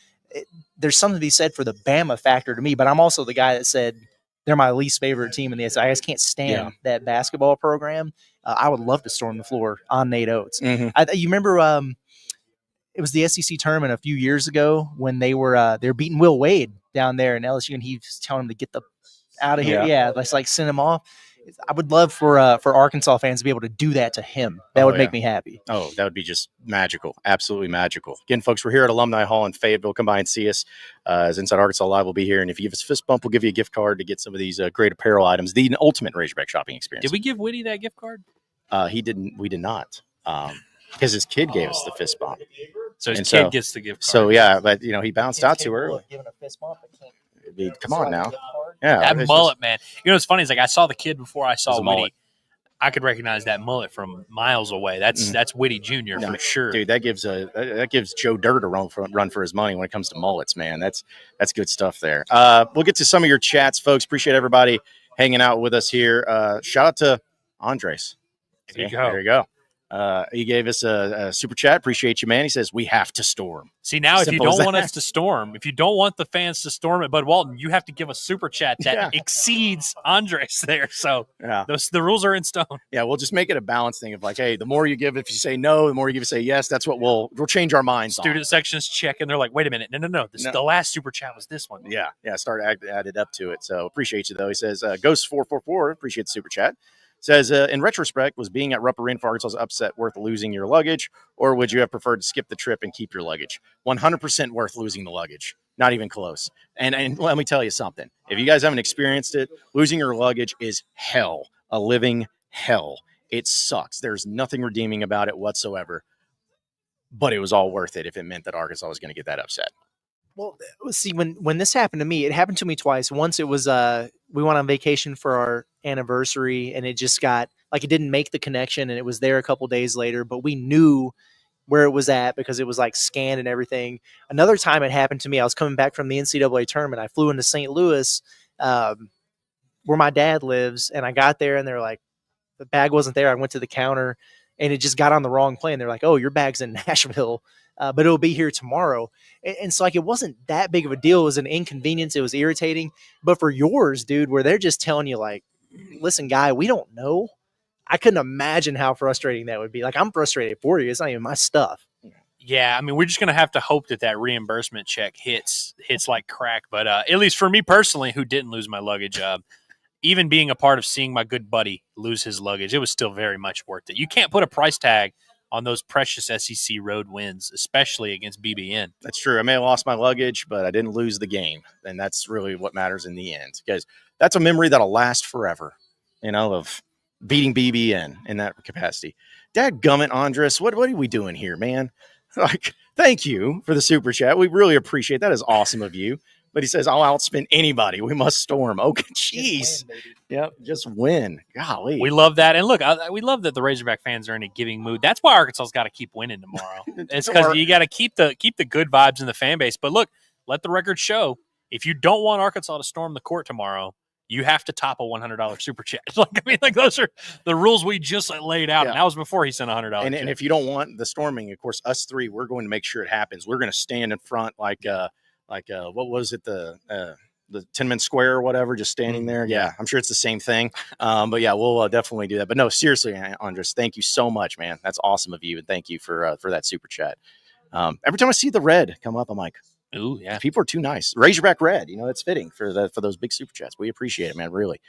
There's something to be said for the Bama factor to me, but I'm also the guy that said they're my least favorite team in the SEC. I just can't stand that basketball program. I would love to storm the floor on Nate Oates. Mm-hmm. You remember it was the SEC tournament a few years ago when they were beating Will Wade down there in LSU, and he was telling him to get the out of here. Yeah, let's send him off. I would love for Arkansas fans to be able to do that to him. That would make me happy. Oh, that would be just magical. Absolutely magical. Again, folks, we're here at Alumni Hall in Fayetteville. Come by and see us. As Inside Arkansas Live will be here. And if you give us a fist bump, we'll give you a gift card to get some of these great apparel items. The ultimate Razorback shopping experience. Did we give Whitty that gift card? He didn't. We did not. Because his kid gave us the fist bump. So his kid gets the gift card. So, yeah, but, he bounced out too early. Giving a fist bump, Come on now. Yeah, that mullet, man. What's funny is I saw the kid before I saw Whitty. Mullet. I could recognize that mullet from miles away. That's Whitty Jr. for sure. Dude, that gives Joe Dirt a run for his money when it comes to mullets, man. That's good stuff there. We'll get to some of your chats, folks. Appreciate everybody hanging out with us here. Shout out to Andres. There you go. He gave us a super chat. Appreciate you, man. He says, we have to storm. See, now Simple if you don't as want that. us to storm, if you don't want the fans to storm at Bud Walton, you have to give a super chat that exceeds Andres there. So the rules are in stone. Yeah, we'll just make it a balance thing of like, hey, the more you give, if you say no, the more you give, say yes, that's what we'll change our minds on. Student sections check, and they're like, wait a minute. No. The last super chat was this one. Yeah, start added up to it. So appreciate you, though. He says, Ghost444, appreciate the super chat. Says, in retrospect, was being at Rupp Arena for Arkansas's upset worth losing your luggage, or would you have preferred to skip the trip and keep your luggage? 100% worth losing the luggage. Not even close. And let me tell you something. If you guys haven't experienced it, losing your luggage is hell, a living hell. It sucks. There's nothing redeeming about it whatsoever. But it was all worth it if it meant that Arkansas was going to get that upset. Well, see, when this happened to me, it happened to me twice. Once it was we went on vacation for our anniversary, and it just got it didn't make the connection, and it was there a couple days later, but we knew where it was at because it was scanned and everything. Another time it happened to me, I was coming back from the NCAA tournament. I flew into St. Louis, where my dad lives, and I got there, and they're like, the bag wasn't there. I went to the counter, and it just got on the wrong plane. They're like, oh, your bag's in Nashville. But it'll be here tomorrow. And so it wasn't that big of a deal. It was an inconvenience. It was irritating. But for yours, dude, where they're just telling you listen, guy, we don't know. I couldn't imagine how frustrating that would be. I'm frustrated for you. It's not even my stuff. Yeah, we're just going to have to hope that reimbursement check hits like crack. But at least for me personally, who didn't lose my luggage, even being a part of seeing my good buddy lose his luggage, it was still very much worth it. You can't put a price tag on those precious SEC road wins, especially against BBN. That's true. I may have lost my luggage, but I didn't lose the game. And that's really what matters in the end, because that's a memory that'll last forever, of beating BBN in that capacity. Dadgummit, Andres, what are we doing here, man? Thank you for the super chat. We really appreciate that. Is awesome of you. But he says, I'll outspend anybody. We must storm. Okay, jeez. Yep, just win. Golly. We love that. And look, we love that the Razorback fans are in a giving mood. That's why Arkansas's got to keep winning tomorrow. It's because you got to keep the good vibes in the fan base. But look, let the record show, if you don't want Arkansas to storm the court tomorrow, you have to top a $100 super chat. Those are the rules we just laid out. Yeah. And that was before he sent a $100 and if you don't want the storming, of course, us three, we're going to make sure it happens. We're going to stand in front what was it? The the Tiananmen Square or whatever, just standing there. Yeah, I'm sure it's the same thing. But yeah, we'll definitely do that. But no, seriously, Andres, thank you so much, man. That's awesome of you, and thank you for that super chat. Every time I see the red come up, I'm like, ooh, yeah. People are too nice. Razorback red, it's fitting for those big super chats. We appreciate it, man. Really.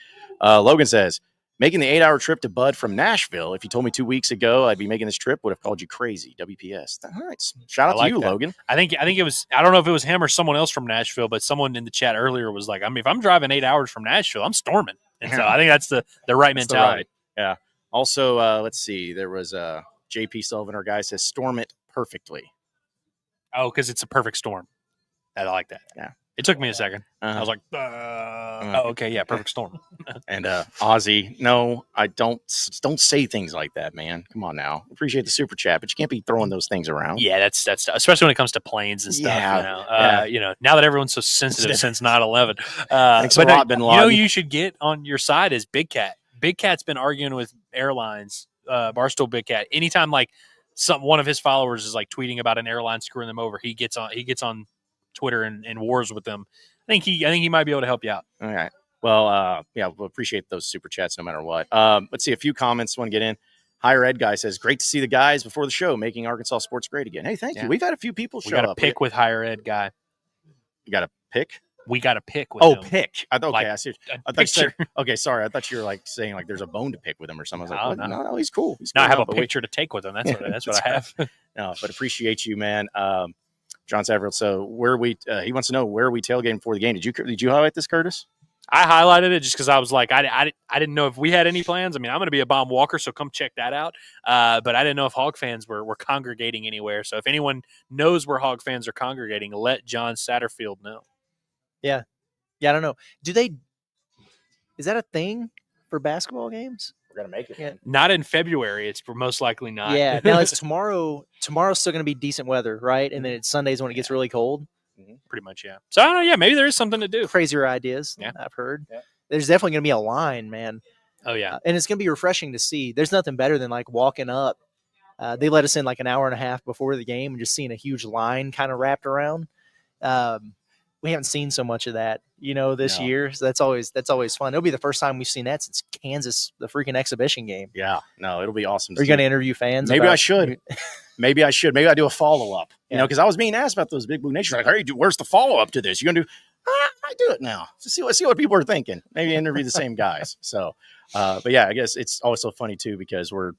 Logan says, making the 8-hour trip to Bud from Nashville. If you told me 2 weeks ago I'd be making this trip, would have called you crazy. WPS. All right. Shout out to you, that. Logan. I think it was, I don't know if it was him or someone else from Nashville, but someone in the chat earlier was like, I mean, if I'm driving 8 hours from Nashville, I'm storming. And so I think that's the right mentality. Yeah. Also, let's see. There was JP Sullivan, our guy, says, storm it perfectly. Oh, because it's a perfect storm. I like that. Yeah. It took me a second. Uh-huh. I was like, oh, okay, yeah, perfect storm. And Ozzy, no, I don't say things like that, man. Come on now. Appreciate the super chat, but you can't be throwing those things around. Yeah, that's especially when it comes to planes and stuff. Yeah. Now that everyone's so sensitive since 9/11. Thanks a lot, Bin Laden. You know, you should get on your side is Big Cat. Big Cat's been arguing with airlines. Barstool Big Cat. Anytime like one of his followers is like tweeting about an airline screwing them over, he gets on Twitter and wars with them. I think he might be able to help you out. All right. Well, we'll appreciate those super chats no matter what. Let's see a few comments. Want to get in? Higher Ed guy says, great to see the guys before the show making Arkansas sports great again. Hey, thank you. We've had a few people show up. We got a pick with Higher Ed guy. You got a pick? We got a pick with him. Pick. I thought you said, okay, sorry. I thought you were like saying like there's a bone to pick with him or something. I was like, no, he's cool. I have a picture to take with him. That's what I have. No, but appreciate you, man. John Saverill. So he wants to know where we tailgating before the game. Did you highlight this, Curtis? I highlighted it just because I was like, I didn't know if we had any plans. I mean, I'm going to be a bomb walker, so come check that out. But I didn't know if Hog fans were congregating anywhere. So if anyone knows where Hog fans are congregating, let John Satterfield know. Yeah, I don't know. Is that a thing for basketball games? We're gonna make it. Yeah. Not in February. It's most likely not. Yeah. Now it's tomorrow. Tomorrow's still going to be decent weather, right? And then it's Sundays when it gets really cold. Pretty much, yeah. So I don't know. Yeah, maybe there is something to do. Crazier ideas. Yeah. I've heard. Yeah. There's definitely going to be a line, man. Oh yeah. And it's going to be refreshing to see. There's nothing better than like walking up. They let us in like an hour and a half before the game and just seeing a huge line kind of wrapped around. We haven't seen so much of that, this year. So that's always fun. It'll be the first time we've seen that since Kansas, the freaking exhibition game. Yeah, no, it'll be awesome. Are you going to interview fans? Maybe I should. Maybe I do a follow up. Because I was being asked about those Big Blue Nation. Like, hey, where's the follow up to this? You're gonna do? I do it now. So see what people are thinking. Maybe interview the same guys. So, but yeah, I guess it's always so funny too because we're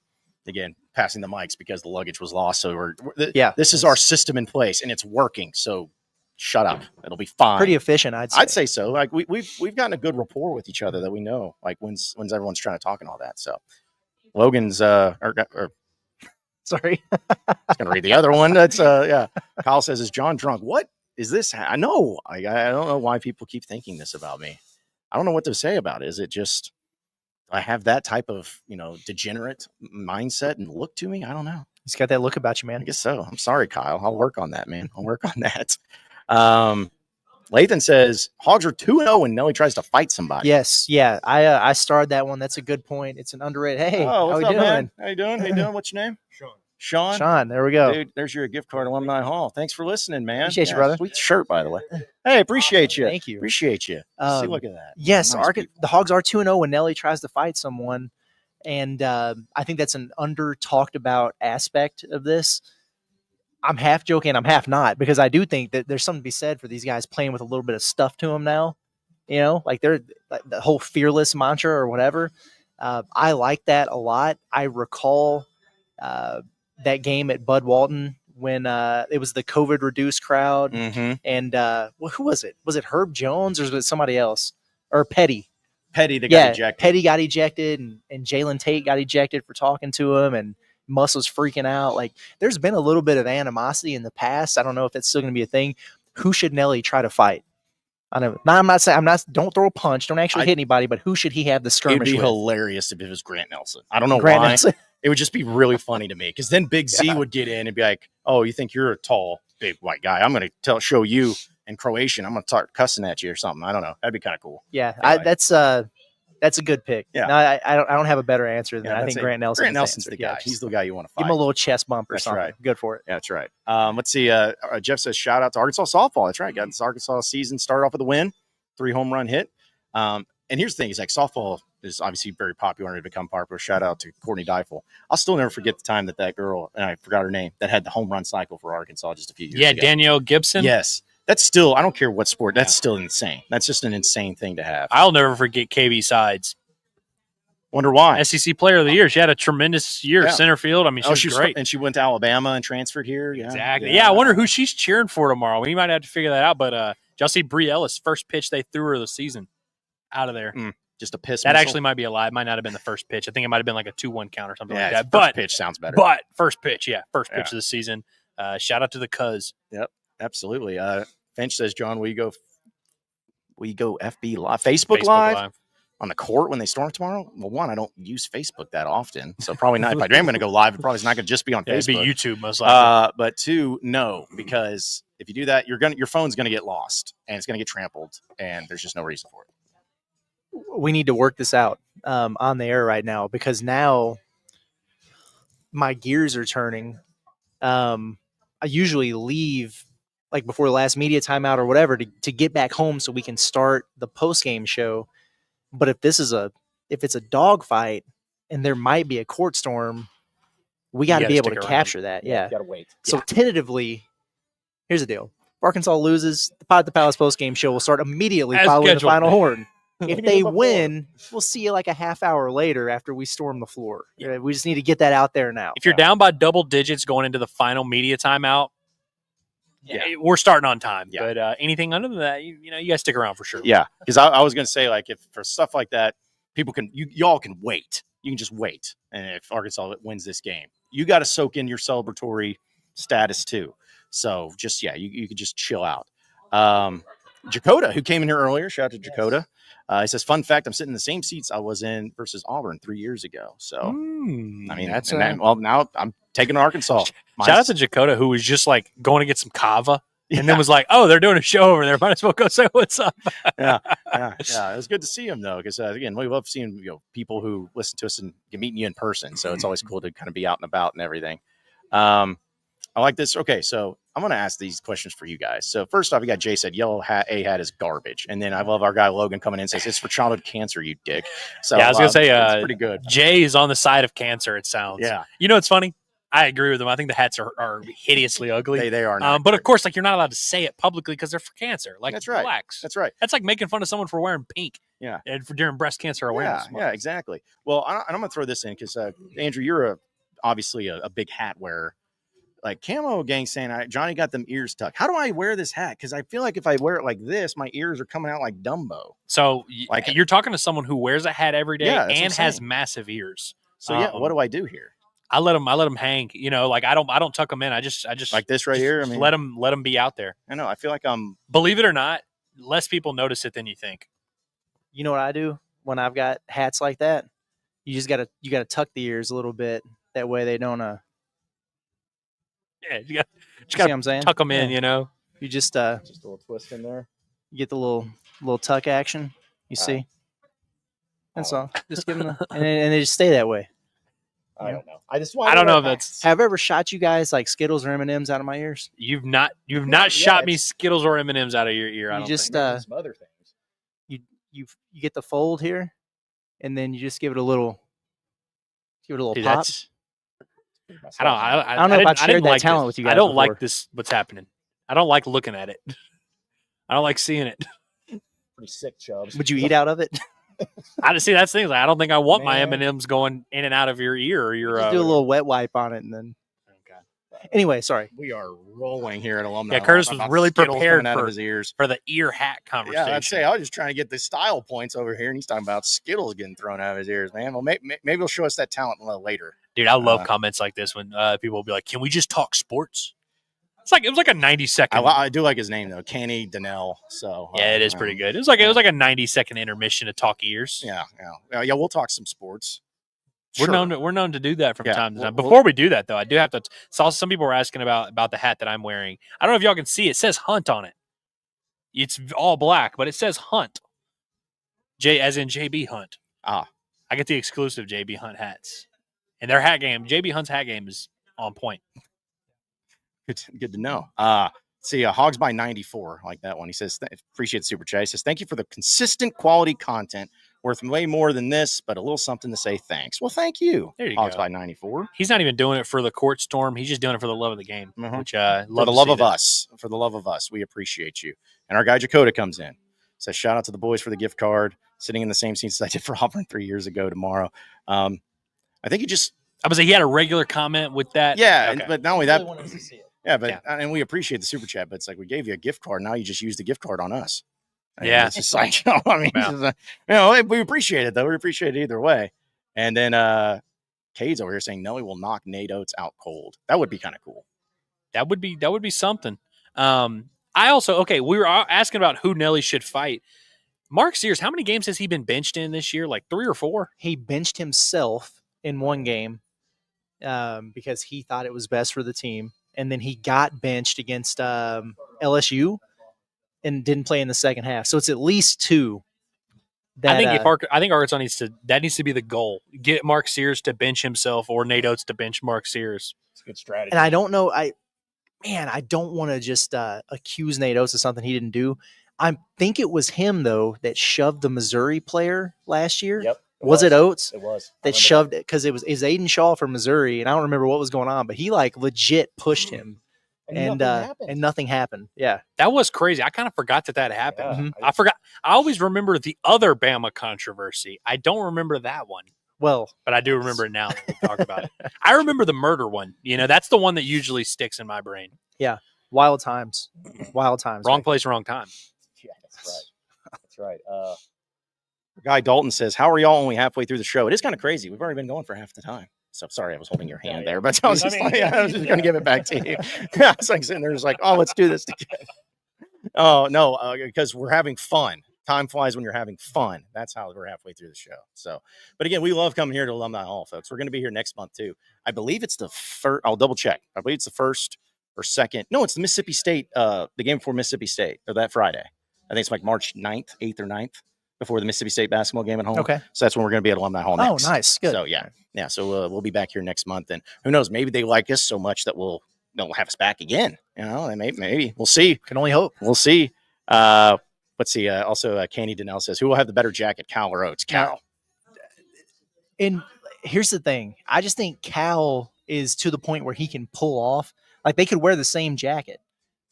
again passing the mics because the luggage was lost. So this is our system in place and it's working. So. Shut up. It'll be fine. Pretty efficient, I'd say so. Like we've gotten a good rapport with each other that we know. Like when's everyone's trying to talk and all that. So Logan's sorry, I was gonna read the other one. That's Kyle says, is John drunk? What is this? I know. I don't know why people keep thinking this about me. I don't know what to say about it. Is it just I have that type of degenerate mindset and look to me? I don't know. He's got that look about you, man. I guess so. I'm sorry, Kyle. I'll work on that, man. I'll work on that. Lathan says Hogs are 2-0 when Nelly tries to fight somebody. Yes, yeah. I starred that one. That's a good point. It's an underrated. Hey, how we doing? Man? How you doing? What's your name? Sean. There we go. Dude, there's your gift card, Alumni Hall. Thanks for listening, man. Appreciate you, brother. Sweet shirt, by the way. Hey, appreciate you. Thank you. Appreciate you. See, look at that. Yes, nice the Hogs are 2-0 when Nelly tries to fight someone, and I think that's an under talked about aspect of this. I'm half joking, I'm half not, because I do think that there's something to be said for these guys playing with a little bit of stuff to them now. Like they're like the whole fearless mantra or whatever. I like that a lot. I recall that game at Bud Walton when it was the COVID reduced crowd, and who was it? Was it Herb Jones or was it somebody else? Or Petty? Petty that got ejected. Petty got ejected, and Jalen Tate got ejected for talking to him, and Muss was freaking out. Like, there's been a little bit of animosity in the past. I don't know if that's still going to be a thing. Who should Nelly try to fight? I know. I'm not saying don't throw a punch. Don't actually hit anybody. But who should he have the skirmish? It'd be with? hilarious if it was Grant Nelson. I don't know why. Nelson. It would just be really funny to me because then Big Z would get in and be like, "Oh, you think you're a tall, big white guy? I'm going to show you in Croatian. I'm going to start cussing at you or something. I don't know. That'd be kind of cool. Yeah, anyway. That's a good pick. Yeah, no, I don't have a better answer than that. I think Grant Nelson. Grant Nelson's the guy. Yeah, he's the guy you want to fight. Give him a little chest bump or that's something. Right. Good for it. Yeah, that's right. Let's see. Jeff says, shout out to Arkansas softball. That's right. Got this Arkansas season started off with a win. 3 home run hit. And here's the thing: is like softball is obviously very popular and it become popular. Shout out to Courtney Deifel. I'll still never forget the time that girl, and I forgot her name, that had the home run cycle for Arkansas just a few years ago. Danielle Gibson. Yes. That's still, I don't care what sport, that's still insane. That's just an insane thing to have. I'll never forget KB Sides. Wonder why. SEC Player of the Year. She had a tremendous year center field. I mean, she was great. And she went to Alabama and transferred here. Yeah. Exactly. Yeah, I wonder who she's cheering for tomorrow. We might have to figure that out. But did y'all see Brie Ellis' first pitch they threw her the season out of there? Just a piss That missile. actually might be a lie. It might not have been the first pitch. I think it might have been like a 2-1 count or something like that. But pitch sounds better. But first pitch, first pitch of the season. Shout out to the Cuz. Yep, absolutely. Finch says, John, will you go FB Live, Facebook Live on the court when they storm tomorrow? Well, one, I don't use Facebook that often, so probably not. If I am going to go live, it probably is not going to just be on Facebook. It'd be YouTube most likely. But 2, no, because if you do that, your phone's going to get lost and it's going to get trampled, and there's just no reason for it. We need to work this out on the air right now, because now my gears are turning. I usually leave like before the last media timeout or whatever to get back home so we can start the post-game show. But if it's a dog fight and there might be a court storm, we got to be able to capture that. Yeah. Got to wait. So tentatively, here's the deal. If Arkansas loses, the Pod the Palace post-game show will start immediately following the final horn. If they win, we'll see you like a half hour later after we storm the floor. Yeah. We just need to get that out there now. If you're down by double digits going into the final media timeout, we're starting on time. Yeah. But anything under that, you guys stick around for sure. Yeah, because I was going to say, like, if for stuff like that, people can, y'all can wait. You can just wait. And if Arkansas wins this game, you got to soak in your celebratory status too. So just, you could just chill out. Jakota, who came in here earlier, shout out to Jakota. He says, fun fact, I'm sitting in the same seats I was in versus Auburn 3 years ago. So, I mean, now I'm taking Arkansas. Shout out to Jakota, who was just like going to get some kava and then was like, oh, they're doing a show over there. Might as well go say what's up. Yeah. It was good to see him, though, because, again, we love seeing people who listen to us and meeting you in person. So it's always cool to kind of be out and about and everything. I like this. Okay, so I'm going to ask these questions for you guys. So first off, you got Jay said yellow hat, A hat is garbage. And then I love our guy Logan coming in and says it's for childhood cancer, you dick. So I was going to say it's pretty good. Jay is on the side of cancer, it sounds. Yeah. You know, it's funny. I agree with him. I think the hats are hideously ugly. They are not. But of course, like, you're not allowed to say it publicly because they're for cancer. Like, that's right. Relax. That's right. That's like making fun of someone for wearing pink. Yeah. And during breast cancer awareness. Yeah, exactly. Well, I'm going to throw this in because, Andrew, you're obviously a big hat wearer. Like Camo Gang saying, Johnny got them ears tucked. How do I wear this hat? Because I feel like if I wear it like this, my ears are coming out like Dumbo. So like you're talking to someone who wears a hat every day and has massive ears. So what do I do here? I let them hang. You know, like I don't tuck them in. I just like this right here. I mean, let them be out there. I know. I feel like believe it or not, less people notice it than you think. You know what I do when I've got hats like that? You gotta tuck the ears a little bit. That way they don't Yeah, you got see what I'm saying? Tuck them in, you know. You just a little twist in there. You get the little tuck action. You see? That's all. Just give them and they just stay that way. I don't know. I don't know if that's. Have I ever shot you guys like Skittles or M&Ms out of my ears? You've not shot me Skittles or M&Ms out of your ear. I don't just think. some other things. You get the fold here, and then you just give it a little pop. I don't know if I've shared that talent with you guys. I don't before. like this. What's happening? I don't like looking at it. I don't like seeing it. Pretty sick, Chubbs. Would you eat out of it? I see that's things. Like, I don't think I want my M&Ms going in and out of your ear or your. Just do a little wet wipe on it and then. Okay. Anyway, sorry. We are rolling here at Alumni. Yeah, Curtis was really prepared out of his ears for the ear hat conversation. Yeah, I'd say I was just trying to get the style points over here, and he's talking about Skittles getting thrown out of his ears, man. Well, maybe he'll show us that talent a little later. Dude, I love comments like this when people will be like, "Can we just talk sports?" It was like a 90-second. I do like his name though, Kenny Donnell. So yeah, it is pretty good. It was like a 90-second intermission to talk ears. Yeah. We'll talk some sports. We're known to do that from time to time. Before we do that though, I do have to. Saw some people were asking about the hat that I'm wearing. I don't know if y'all can see. It says Hunt on it. It's all black, but it says Hunt. J as in JB Hunt. I get the exclusive JB Hunt hats, and their hat game. JB Hunt's hat game is on point. Good to know. See, Hogs by 94, like that one. He says, appreciate the super chat. He says, thank you for the consistent quality content. Worth way more than this, but a little something to say thanks. Well, thank you. There you Hogs go. by 94. He's not even doing it for the court storm. He's just doing it for the love of the game, which For the love of us. For the love of us. We appreciate you. And our guy Jacoda comes in. Says, shout out to the boys for the gift card. Sitting in the same seats I did for Auburn 3 years ago tomorrow. I think he just. I was like, he had a regular comment with that. Yeah, Okay. but not only that. Really wanted to see it. Yeah, but and we appreciate the super chat, but it's like we gave you a gift card. Now you just use the gift card on us. Yeah. It's just like, I mean, we appreciate it though. We appreciate it either way. And then Cade's over here saying Nelly will knock Nate Oates out cold. That would be kind of cool. That would be something. I also, we were asking about who Nelly should fight. Mark Sears, how many games has he been benched in this year? Like 3 or 4? He benched himself in one game because he thought it was best for the team. And then he got benched against LSU and didn't play in the second half. So it's at least 2. I think Arkansas needs to be the goal. Get Mark Sears to bench himself or Nate Oates to bench Mark Sears. It's a good strategy. And I don't know. I don't want to just accuse Nate Oates of something he didn't do. I think it was him, though, that shoved the Missouri player last year. Yep. Was it Oates? It was. That shoved it because it was Aiden Shaw from Missouri, and I don't remember what was going on, but he like legit pushed him, and nothing happened. Yeah, that was crazy. I kind of forgot that happened. Yeah. I forgot. I always remember the other Bama controversy. I don't remember that one. Well, but I do remember it now that we talk about it. I remember the murder one. That's the one that usually sticks in my brain. Yeah, wild times. Wrong place, wrong time. Yeah, that's right. Guy Dalton says, how are y'all only halfway through the show? It is kind of crazy. We've already been going for half the time. So sorry, I was holding your hand there, but I was just going to give it back to you. I was like sitting there, just like, oh, let's do this together. Oh, no, because we're having fun. Time flies when you're having fun. That's how we're halfway through the show. So, but again, we love coming here to Alumni Hall, folks. We're going to be here next month too. I believe it's the first. I'll double check. I believe it's the first or second. No, it's the Mississippi State, the game before Mississippi State, or that Friday. I think it's like March 9th, 8th or 9th. Before the Mississippi State basketball game at home. Okay. So that's when we're going to be at Alumni Hall next. Oh, nice. Good. So, yeah. So we'll be back here next month. And who knows, maybe they like us so much that they'll have us back again. And maybe. We'll see. Can only hope. We'll see. Let's see. Also, Candy Donnell says, who will have the better jacket, Cal or Oates? Cal. And here's the thing. I just think Cal is to the point where he can pull off. Like, they could wear the same jacket,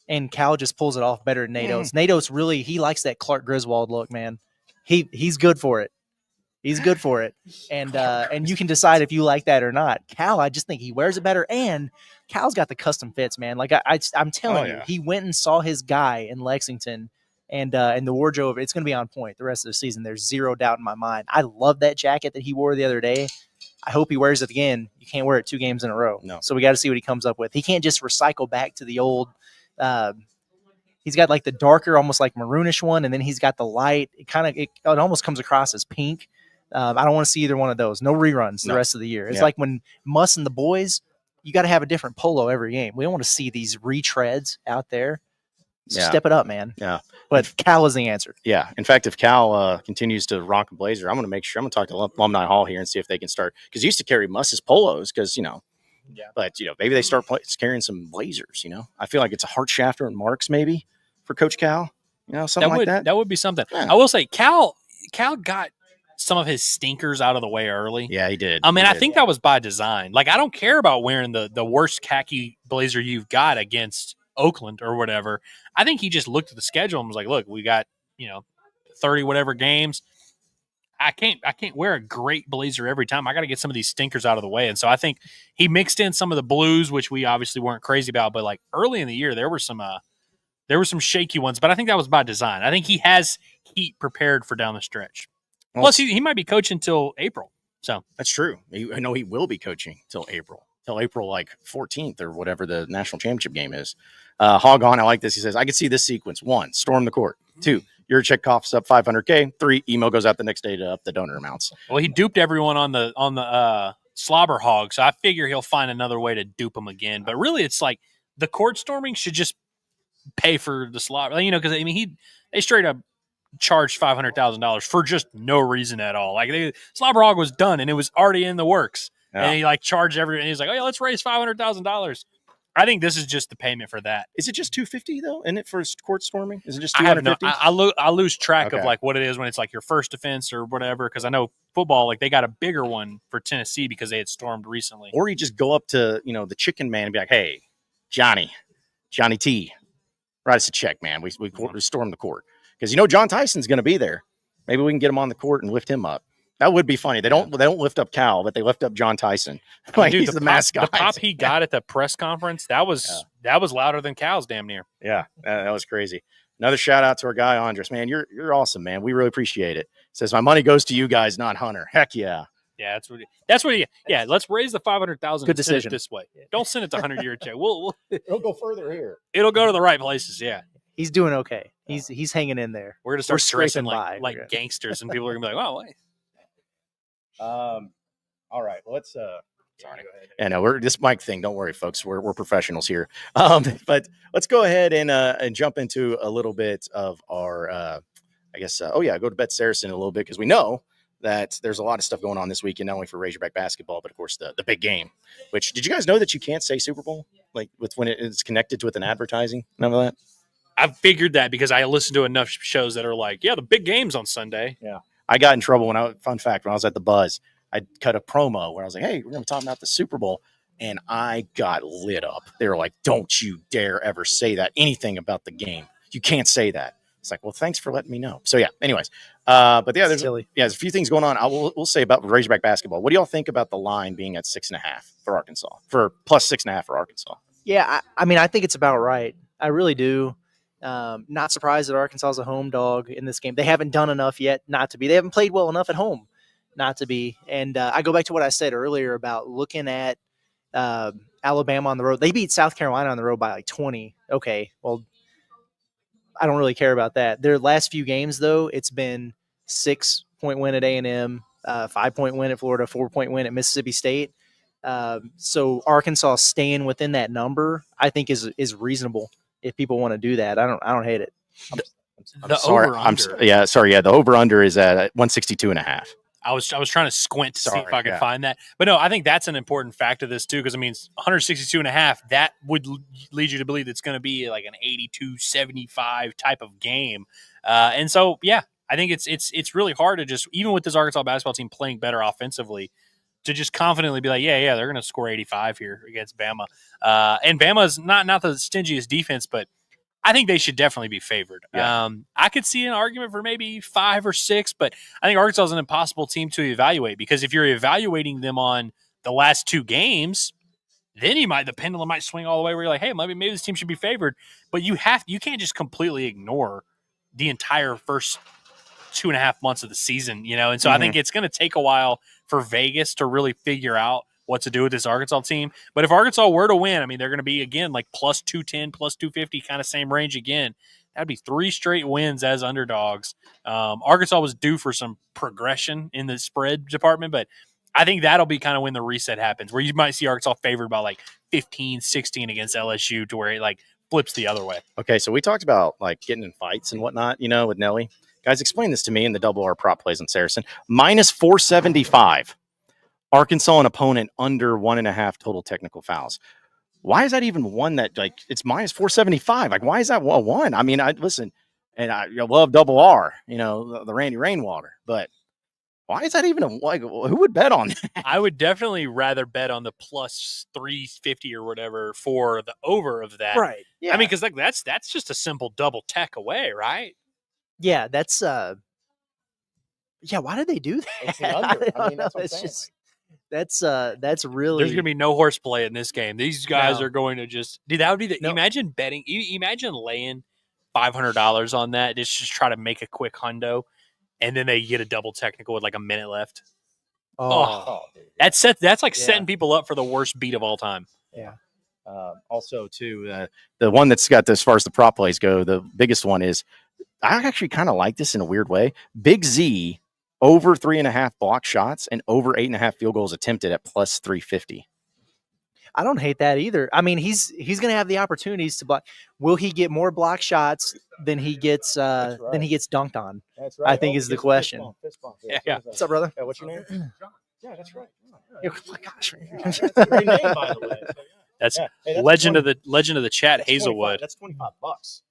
and Cal just pulls it off better than Nate Oates. Nate Oates really, he likes that Clark Griswold look, man. He's good for it. He's good for it. And you can decide if you like that or not. Cal, I just think he wears it better. And Cal's got the custom fits, man. Like I'm telling you, he went and saw his guy in Lexington, and the wardrobe, it's going to be on point the rest of the season. There's zero doubt in my mind. I love that jacket that he wore the other day. I hope he wears it again. You can't wear it 2 games in a row. No. So we got to see what he comes up with. He can't just recycle back to the old he's got like the darker, almost like maroonish one, and then he's got the light. It almost comes across as pink. I don't want to see either one of those. No reruns the rest of the year. It's like when Muss and the boys, you got to have a different polo every game. We don't want to see these retreads out there. Step it up, man. Yeah. But Cal is the answer. Yeah. In fact, if Cal continues to rock a blazer, I'm going to make sure I'm going to talk to Alumni Hall here and see if they can start, because he used to carry Muss's polos because, but, maybe they start carrying some blazers, I feel like it's a heart shafter and marks maybe for Coach Cal, something like that. That would be something. Yeah. I will say Cal got some of his stinkers out of the way early. Yeah, he did. I think that was by design. Like, I don't care about wearing the worst khaki blazer you've got against Oakland or whatever. I think he just looked at the schedule and was like, look, we got, 30 whatever games. I can't wear a great blazer every time. I got to get some of these stinkers out of the way. And so I think he mixed in some of the blues, which we obviously weren't crazy about, but like early in the year, there were some shaky ones, but I think that was by design. I think he has heat prepared for down the stretch. Well, plus he might be coaching till April. So that's true. I know he will be coaching till April like 14th or whatever the national championship game is. Hog on. I like this. He says, I can see this sequence. 1, storm the court. 2, Yurchek coughs up $500K. 3, emo goes out the next day to up the donor amounts. Well, he duped everyone on the slobber hog, so I figure he'll find another way to dupe them again. But really, it's like the court storming should just pay for the slobber, because they straight up charged $500,000 for just no reason at all. Like slobber hog was done and it was already in the works, and he like charged everyone. And he's like, oh yeah, let's raise $500,000. I think this is just the payment for that. Is it just $250 though? Isn't it for court storming? Is it just I have no. $250? I lose track of Okay. like what it is when it's like your first offense or whatever. Because I know football, like they got a bigger one for Tennessee because they had stormed recently. Or you just go up to the chicken man and be like, "Hey, Johnny T, write us a check, man. We stormed the court because John Tyson's going to be there. Maybe we can get him on the court and lift him up. That would be funny. They don't lift up Cal, but they lift up John Tyson. Like Dude, he's the mascot. The pop he got at the press conference that was louder than Cal's damn near. Yeah, that was crazy. Another shout out to our guy Andres. Man, you're awesome, man. We really appreciate it. Says my money goes to you guys, not Hunter. Heck yeah. Yeah, yeah. Let's raise the 500,000. Good decision. This way. Don't send it to 100-year check. It'll go further here. It'll go to the right places. Yeah. He's doing okay. He's hanging in there. We're gonna start dressing scraping by. like gangsters, and people are gonna be like, "Oh, wait." All right. Let's sorry. And we're this mic thing. Don't worry, folks. We're professionals here. But let's go ahead and jump into a little bit of our I guess go to Bet Saracen a little bit because we know that there's a lot of stuff going on this weekend, not only for Razorback basketball, but of course the big game. Which did you guys know that you can't say Super Bowl like when it's connected with an advertising? None of that. I figured that because I listened to enough shows that are like, yeah, the big game's on Sunday. Yeah. I got in trouble when I was at the Buzz. I cut a promo where I was like, hey, we're going to be talking about the Super Bowl. And I got lit up. They were like, don't you dare ever say that, anything about the game. You can't say that. It's like, well, thanks for letting me know. So, yeah, anyways. But, yeah, there's a few things going on. We'll say about Razorback basketball. What do y'all think about the line being at 6.5 for Arkansas, for plus 6.5 for Arkansas? Yeah, I mean, I think it's about right. I really do. Not surprised that Arkansas is a home dog in this game. They haven't done enough yet not to be. They haven't played well enough at home not to be. And I go back to what I said earlier about looking at Alabama on the road. They beat South Carolina on the road by like 20. Okay, well, I don't really care about that. Their last few games, though, it's been 6-point win at A&M, 5-point win at Florida, 4-point win at Mississippi State. So Arkansas staying within that number, I think is reasonable. If people want to do that, I don't hate it. The over-under. The over-under is at 162.5. I was trying to squint to see if I could find that. But no, I think that's an important fact of this too, because I mean 162.5, that would lead you to believe it's going to be like an 82-75 type of game. And so yeah, I think it's really hard to just, even with this Arkansas basketball team playing better offensively, to just confidently be like, yeah, they're going to score 85 here against Bama. And Bama's not the stingiest defense, but I think they should definitely be favored. Yeah. I could see an argument for maybe 5 or 6, but I think Arkansas is an impossible team to evaluate because if you're evaluating them on the last 2 games, then the pendulum might swing all the way where you're like, hey, maybe this team should be favored. But you can't just completely ignore the entire first 2.5 months of the season, And so I think it's going to take a while for Vegas to really figure out what to do with this Arkansas team. But if Arkansas were to win, I mean, they're going to be, again, like plus 210, plus 250, kind of same range again. That'd be 3 straight wins as underdogs. Arkansas was due for some progression in the spread department, but I think that'll be kind of when the reset happens, where you might see Arkansas favored by like 15, 16 against LSU to where it like flips the other way. Okay, so we talked about like getting in fights and whatnot, with Nelly. Guys, explain this to me in the double R prop plays on Saracen. Minus 475. Arkansas, an opponent under 1.5 total technical fouls. Why is that even one that like it's minus 475? Like, why is that one? I mean, I listen, and I love double R, the Randy Rainwater, but why is that even who would bet on that? I would definitely rather bet on the plus 350 or whatever for the over of that. Right. Yeah. I mean, because like that's just a simple double tech away, right? Yeah, that's why did they do that? It's the under. I mean, that's what I'm it's saying. just that's really There's gonna be no horseplay in this game. These guys are going to just that would be imagine betting, imagine laying $500 on that, just try to make a quick hundo, and then they get a double technical with like a minute left. That's like setting people up for the worst beat of all time. Yeah. Also, too, the one that's got as far as the prop plays go, the biggest one is I actually kind of like this in a weird way. Big Z over 3.5 block shots and over 8.5 field goals attempted at plus 350. I don't hate that either. I mean, he's going to have the opportunities to block. Will he get more block shots than he gets dunked on? That's right. I think is the question. Fist bump. Yeah. What's up, brother? What's your name? Yeah, that's right. Oh my gosh. That's a great name, by the way. That's Hey, legend of the chat, that's Hazelwood. 25 That's $25.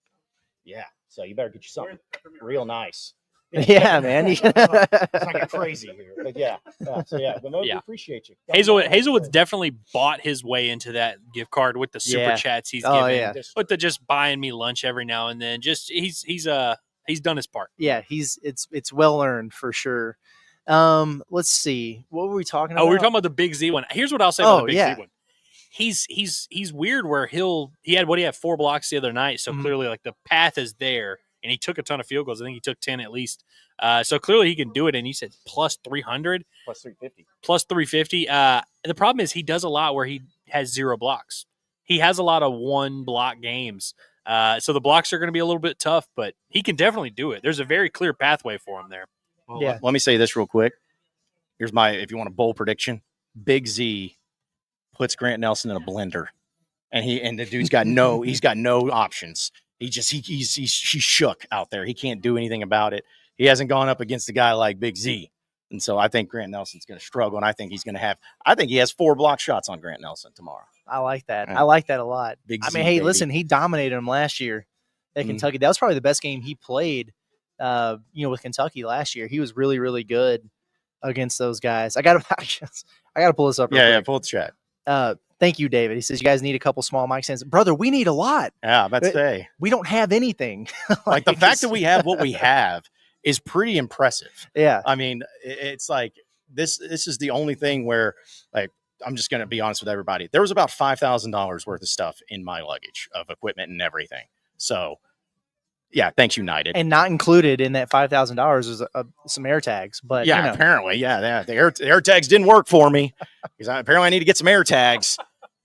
Yeah. So you better get you something real nice. Yeah, man. It's not get crazy here, but yeah. So but no, we Yeah. appreciate you. Hazelwood's definitely bought his way into that gift card with the super Yeah. chats he's Oh, giving, yeah. with the just buying me lunch every now and then. Just he's done his part. Yeah, it's well earned for sure. Let's see. What were we talking about? Oh, we were talking about the Big Z one. Here's what I'll say about the Big yeah. Z one. He's weird where he had 4 blocks the other night, so clearly like the path is there, and he took a ton of field goals. I think he took 10 at least. So clearly he can do it. And you said plus 300, plus 350. Plus 350. The problem is he does a lot where he has 0 blocks. He has a lot of 1 block games. So the blocks are going to be a little bit tough, but he can definitely do it. There's a very clear pathway for him there. Well, let me say this real quick. Here's if you want a bold prediction, Big Z puts Grant Nelson in a blender, and the dude's got no options. He's shook out there. He can't do anything about it. He hasn't gone up against a guy like Big Z. And so I think Grant Nelson's going to struggle, and I think he has 4 block shots on Grant Nelson tomorrow. I like that. Yeah. I like that a lot. Big I Z, mean, hey, baby. listen, he dominated him last year at Kentucky. That was probably the best game he played, with Kentucky last year. He was really, really good against those guys. I got to pull this up. Yeah, pull the chat. Thank you, David. He says, you guys need a couple small mic stands. Brother, we need a lot. Yeah, I'd say. We don't have anything. Like the fact that we have what we have is pretty impressive. Yeah. I mean, it's like this is the only thing where, like, I'm just going to be honest with everybody. There was about $5,000 worth of stuff in my luggage of equipment and everything. So, yeah, thanks, United. And not included in that $5,000 is some air tags. But yeah, apparently, the air tags didn't work for me because apparently I need to get some air tags.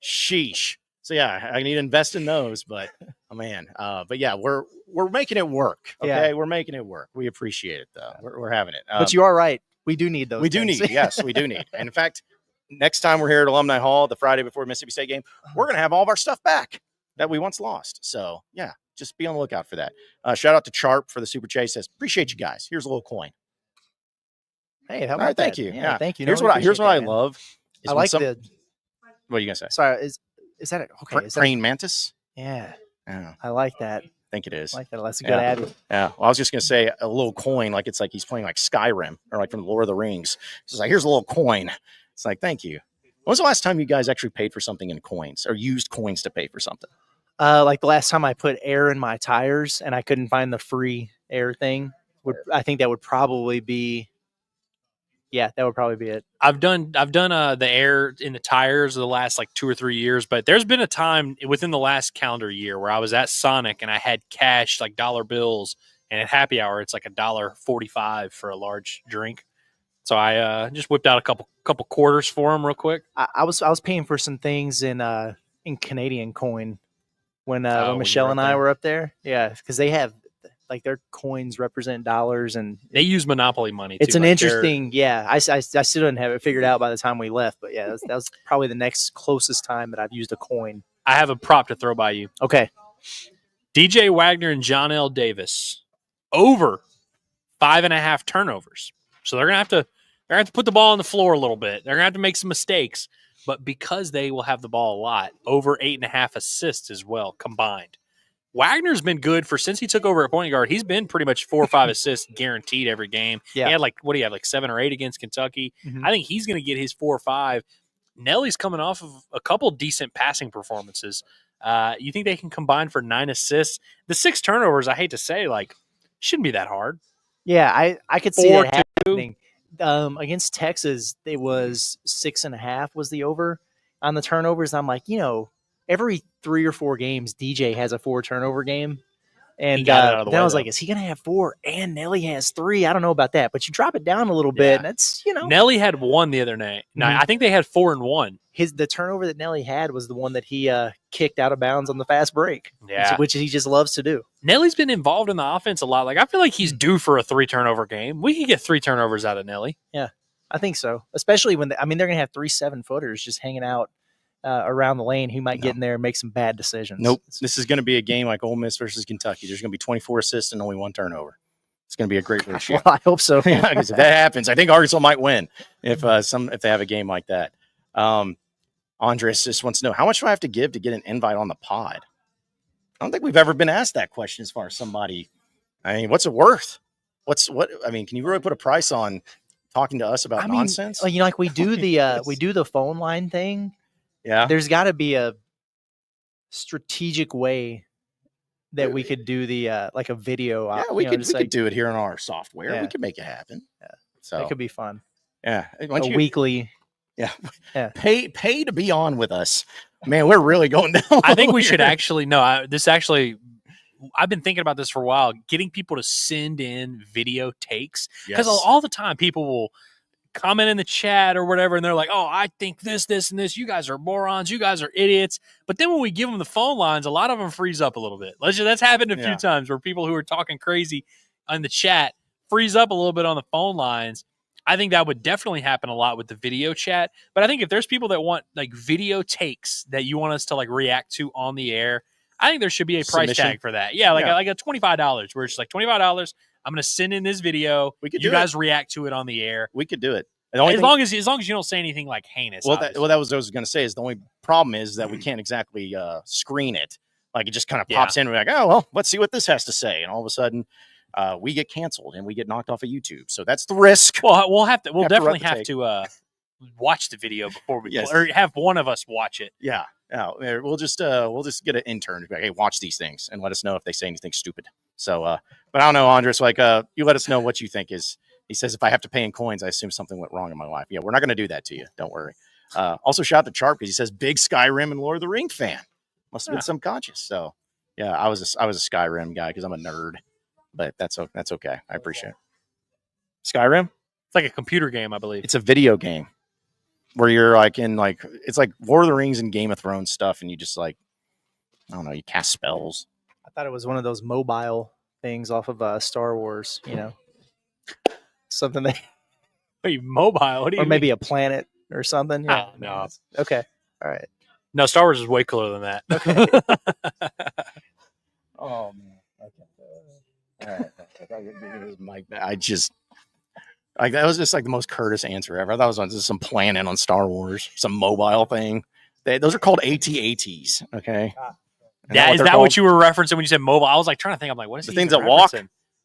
Sheesh. So yeah, I need to invest in those. But but yeah, we're making it work. Okay, we're making it work. We appreciate it though. We're having it. But you are right. We do need those. Yes, we do need. And in fact, next time we're here at Alumni Hall, the Friday before Mississippi State game, we're going to have all of our stuff back that we once lost. So yeah, just be on the lookout for that. Shout out to Charp for the super chase. Says appreciate you guys. Here's a little coin. Hey, how about that? Thank you. Yeah, thank you. Here's what I love. I like the. What are you gonna say? Sorry, is that it? Okay, praying mantis? Yeah, yeah, I like that. I think it is. I like that. That's a good ad. Yeah. Well, I was just gonna say a little coin, like it's like he's playing like Skyrim or like from Lord of the Rings. It's like here's a little coin. It's like thank you. When was the last time you guys actually paid for something in coins or used coins to pay for something? Like the last time I put air in my tires and I couldn't find the free air thing. I think that would probably be. Yeah, that would probably be it. I've done the air in the tires the last like 2 or 3 years, but there's been a time within the last calendar year where I was at Sonic and I had cash like dollar bills, and at happy hour it's like $1.45 for a large drink. So I just whipped out a couple quarters for him real quick. I was paying for some things in Canadian coin when Michelle and I were up there. Yeah, because they have. Like their coins represent dollars, and they use Monopoly money. It's too. an Like interesting, I still didn't have it figured out by the time we left, but yeah, that was probably the next closest time that I've used a coin. I have a prop to throw by you. Okay, DJ Wagner and John L. Davis over 5.5 turnovers. So they're gonna have to put the ball on the floor a little bit. They're gonna have to make some mistakes, but because they will have the ball a lot, over 8.5 assists as well combined. Wagner's been good since he took over at point guard. He's been pretty much 4 or 5 assists guaranteed every game. Yeah. He had like 7 or 8 against Kentucky. Mm-hmm. I think he's going to get his 4 or 5. Nelly's coming off of a couple decent passing performances. You think they can combine for 9 assists? The 6 turnovers, I hate to say, like, shouldn't be that hard. Yeah, I could see that happening. Against Texas, it was 6.5 was the over on the turnovers. I'm like, every 3 or 4 games, DJ has a 4 turnover game. And then I was like, is he going to have 4 and Nelly has 3? I don't know about that. But you drop it down a little bit. And that's, Nelly had 1 the other night. No, I think they had 4 and 1. The turnover that Nelly had was the one that he kicked out of bounds on the fast break. Yeah. Which he just loves to do. Nelly's been involved in the offense a lot. Like, I feel like he's due for a 3 turnover game. We could get 3 turnovers out of Nelly. Yeah, I think so. Especially when, they're going to have 3 7-footers just hanging out around the lane who might get in there and make some bad decisions. Nope. This is going to be a game like Ole Miss versus Kentucky. There's going to be 24 assists and only 1 turnover. It's going to be a great ratio. Well, I hope so. Yeah, because if that happens, I think Arkansas might win if they have a game like that. Andres just wants to know, how much do I have to give to get an invite on the pod? I don't think we've ever been asked that question as far as somebody. I mean, what's it worth? I mean, can you really put a price on talking to us about nonsense? Like, like we do the phone line thing. Yeah. There's got to be a strategic way that we could do the like a video. Yeah, we could do it here in our software. Yeah. We could make it happen. Yeah. So it could be fun. Yeah. Weekly. Yeah. Yeah. Pay to be on with us. Man, we're really going down. I think we should actually I've been thinking about this for a while, getting people to send in video takes, because all the time people will comment in the chat or whatever, and they're like, oh, I think this, and this. You guys are morons. You guys are idiots. But then when we give them the phone lines, a lot of them freeze up a little bit. That's happened a few times where people who are talking crazy on the chat freeze up a little bit on the phone lines. I think that would definitely happen a lot with the video chat. But I think if there's people that want like video takes that you want us to like react to on the air, I think there should be a price tag for that. Yeah, like a $25 where it's like $25. I'm going to send in this video. You guys react to it on the air. We could do it. As long as you don't say anything like heinous. Well, that was what I was going to say. Is the only problem is that we can't exactly screen it. Like it just kind of pops in. We're like, oh well, let's see what this has to say, and all of a sudden, we get canceled and we get knocked off of YouTube. So that's the risk. Well, we'll definitely have to watch the video before we or have one of us watch it. Yeah. We'll just get an intern to be like, hey, watch these things and let us know if they say anything stupid. So, but I don't know, Andres. Like, you let us know what you think is. He says if I have to pay in coins, I assume something went wrong in my life. Yeah, we're not going to do that to you. Don't worry. Also, shout out to Sharp because he says big Skyrim and Lord of the Ring fan. Must have been subconscious. So, yeah, I was a Skyrim guy because I'm a nerd. But that's okay. I appreciate it. Skyrim? It's like a computer game, I believe. It's a video game where you're like it's like Lord of the Rings and Game of Thrones stuff, and you just like, I don't know, you cast spells. I thought it was one of those mobile things off of Star Wars, something that. Wait, mobile? What do you mean? Maybe a planet or something. Yeah. Oh, no. Okay. All right. No, Star Wars is way cooler than that. Okay. Oh man. Okay. All right. That was just like the most Curtis answer ever. I thought it was on just some planet on Star Wars, some mobile thing. Those are called AT-ATs. Okay. Yeah, is that what you were referencing when you said mobile? I was like trying to think. I'm like, what is the he things even that walk?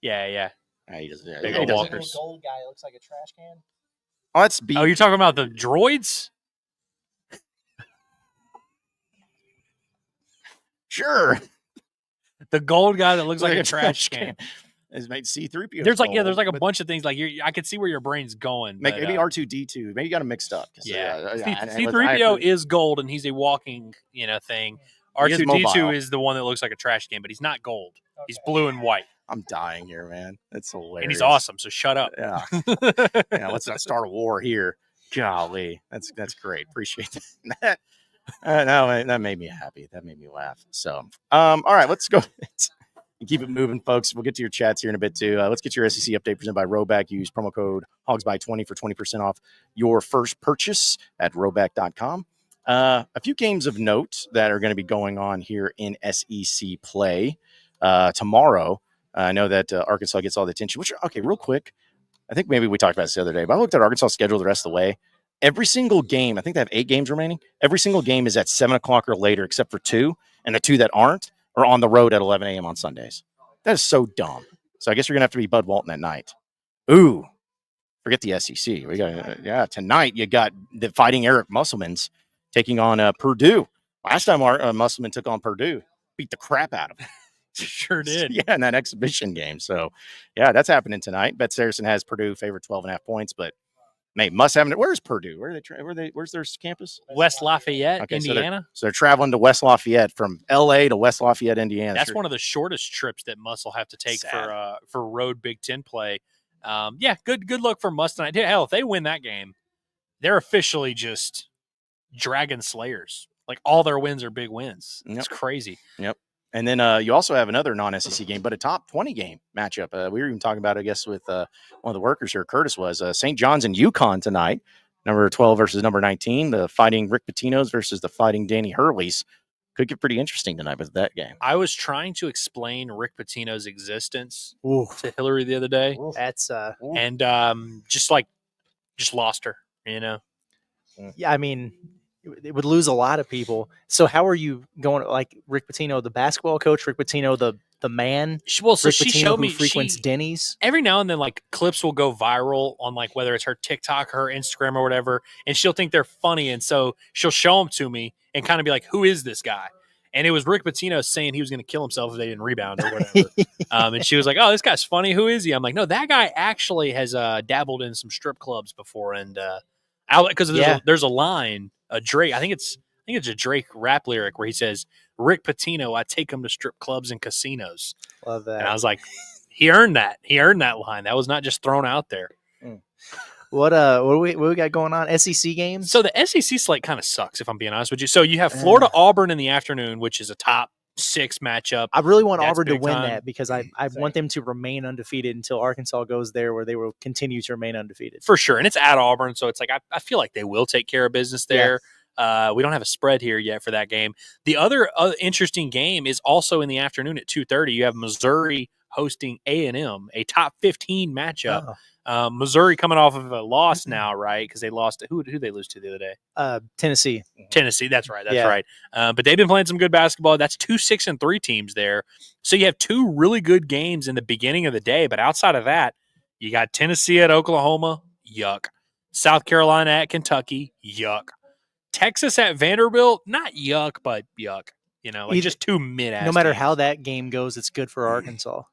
Yeah. Big old walkers. Gold guy looks like a trash can. Oh, that's B. Oh, you're talking about the droids? Sure. The gold guy that looks like a trash can. Is made C-3PO. There's like a bunch of things. Like I could see where your brain's going. Maybe R2-D2. Maybe you got them mixed up. C-3PO is gold, and he's a walking, thing. R2-D2 is the one that looks like a trash can, but he's not gold. Okay. He's blue and white. I'm dying here, man. That's hilarious. And he's awesome. So shut up. Yeah. Let's not start a war here. Golly, that's great. Appreciate that. No, that made me happy. That made me laugh. So, all right, let's go. Keep it moving, folks. We'll get to your chats here in a bit, too. Let's get your SEC update presented by Rhoback. Use promo code HOGSBY20 for 20% off your first purchase at Rhoback.com. A few games of note that are going to be going on here in SEC play tomorrow. I know that Arkansas gets all the attention. Okay, real quick. I think maybe we talked about this the other day, but I looked at Arkansas' schedule the rest of the way. Every single game, I think they have 8 games remaining. Every single game is at 7 o'clock or later, except for 2. And the 2 that aren't are on the road at 11 a.m. on Sundays. That is so dumb. So I guess you're going to have to be Bud Walton at night. Ooh, forget the SEC. We got tonight you got the Fighting Eric Musselmans taking on Purdue. Last time our Musselman took on Purdue, beat the crap out of them. Sure did. Yeah, in that exhibition game. So, yeah, that's happening tonight. Bet Saracen has Purdue favored 12.5 points, but must have. Where's Purdue? Where's their campus? West Lafayette, Indiana. So they're traveling to West Lafayette from L.A. to West Lafayette, Indiana. That's one of the shortest trips that Muss will have to take for road Big Ten play. Good luck for Muss tonight. Hell, if they win that game, they're officially just Dragon Slayers. Like all their wins are big wins. It's crazy. Yep. And then you also have another non-SEC game, but a top 20 game matchup. We were even talking about, I guess, with one of the workers here, Curtis was St. John's and UConn tonight, number 12 versus number 19, the Fighting Rick Pitino's versus the Fighting Danny Hurley's. Could get pretty interesting tonight with that game. I was trying to explain Rick Pitino's existence to Hillary the other day. That's and just lost her, Yeah, I mean, it would lose a lot of people. So how are you going? Like Rick Pitino, the basketball coach, Rick Pitino, the man. Well, so Rick she Pitino, showed who me frequents Denny's. Every now and then, like clips will go viral on like whether it's her TikTok, her Instagram, or whatever, and she'll think they're funny, and so she'll show them to me and kind of be like, "Who is this guy?" And it was Rick Pitino saying he was going to kill himself if they didn't rebound or whatever. And she was like, "Oh, this guy's funny. Who is he?" I'm like, "No, that guy actually has dabbled in some strip clubs before, and because there's a line, a Drake. I think it's a Drake rap lyric where he says, "Rick Pitino, I take him to strip clubs and casinos." Love that. And I was like, he earned that. He earned that line. That was not just thrown out there. What do we got going on? SEC games? So the SEC slate kind of sucks, if I'm being honest with you. So you have Florida Auburn in the afternoon, which is a top 6 matchup. I really want Auburn to big win time. that because I want them to remain undefeated until Arkansas goes there, where they will continue to remain undefeated. For sure. And it's at Auburn, so it's like I feel like they will take care of business there. We don't have a spread here yet for that game. The other interesting game is also in the afternoon at 2:30. You have Missouri hosting A&M, a top 15 matchup. Missouri coming off of a loss now, right? Because they lost. Who they lose to the other day? Tennessee. Tennessee. That's right. That's right. But they've been playing some good basketball. That's 2 6-3 teams there. So you have 2 really good games in the beginning of the day. But outside of that, you got Tennessee at Oklahoma. Yuck. South Carolina at Kentucky. Yuck. Texas at Vanderbilt. Not yuck, but yuck. Just 2 mid-ass. No matter games. how that game goes, it's good for Arkansas.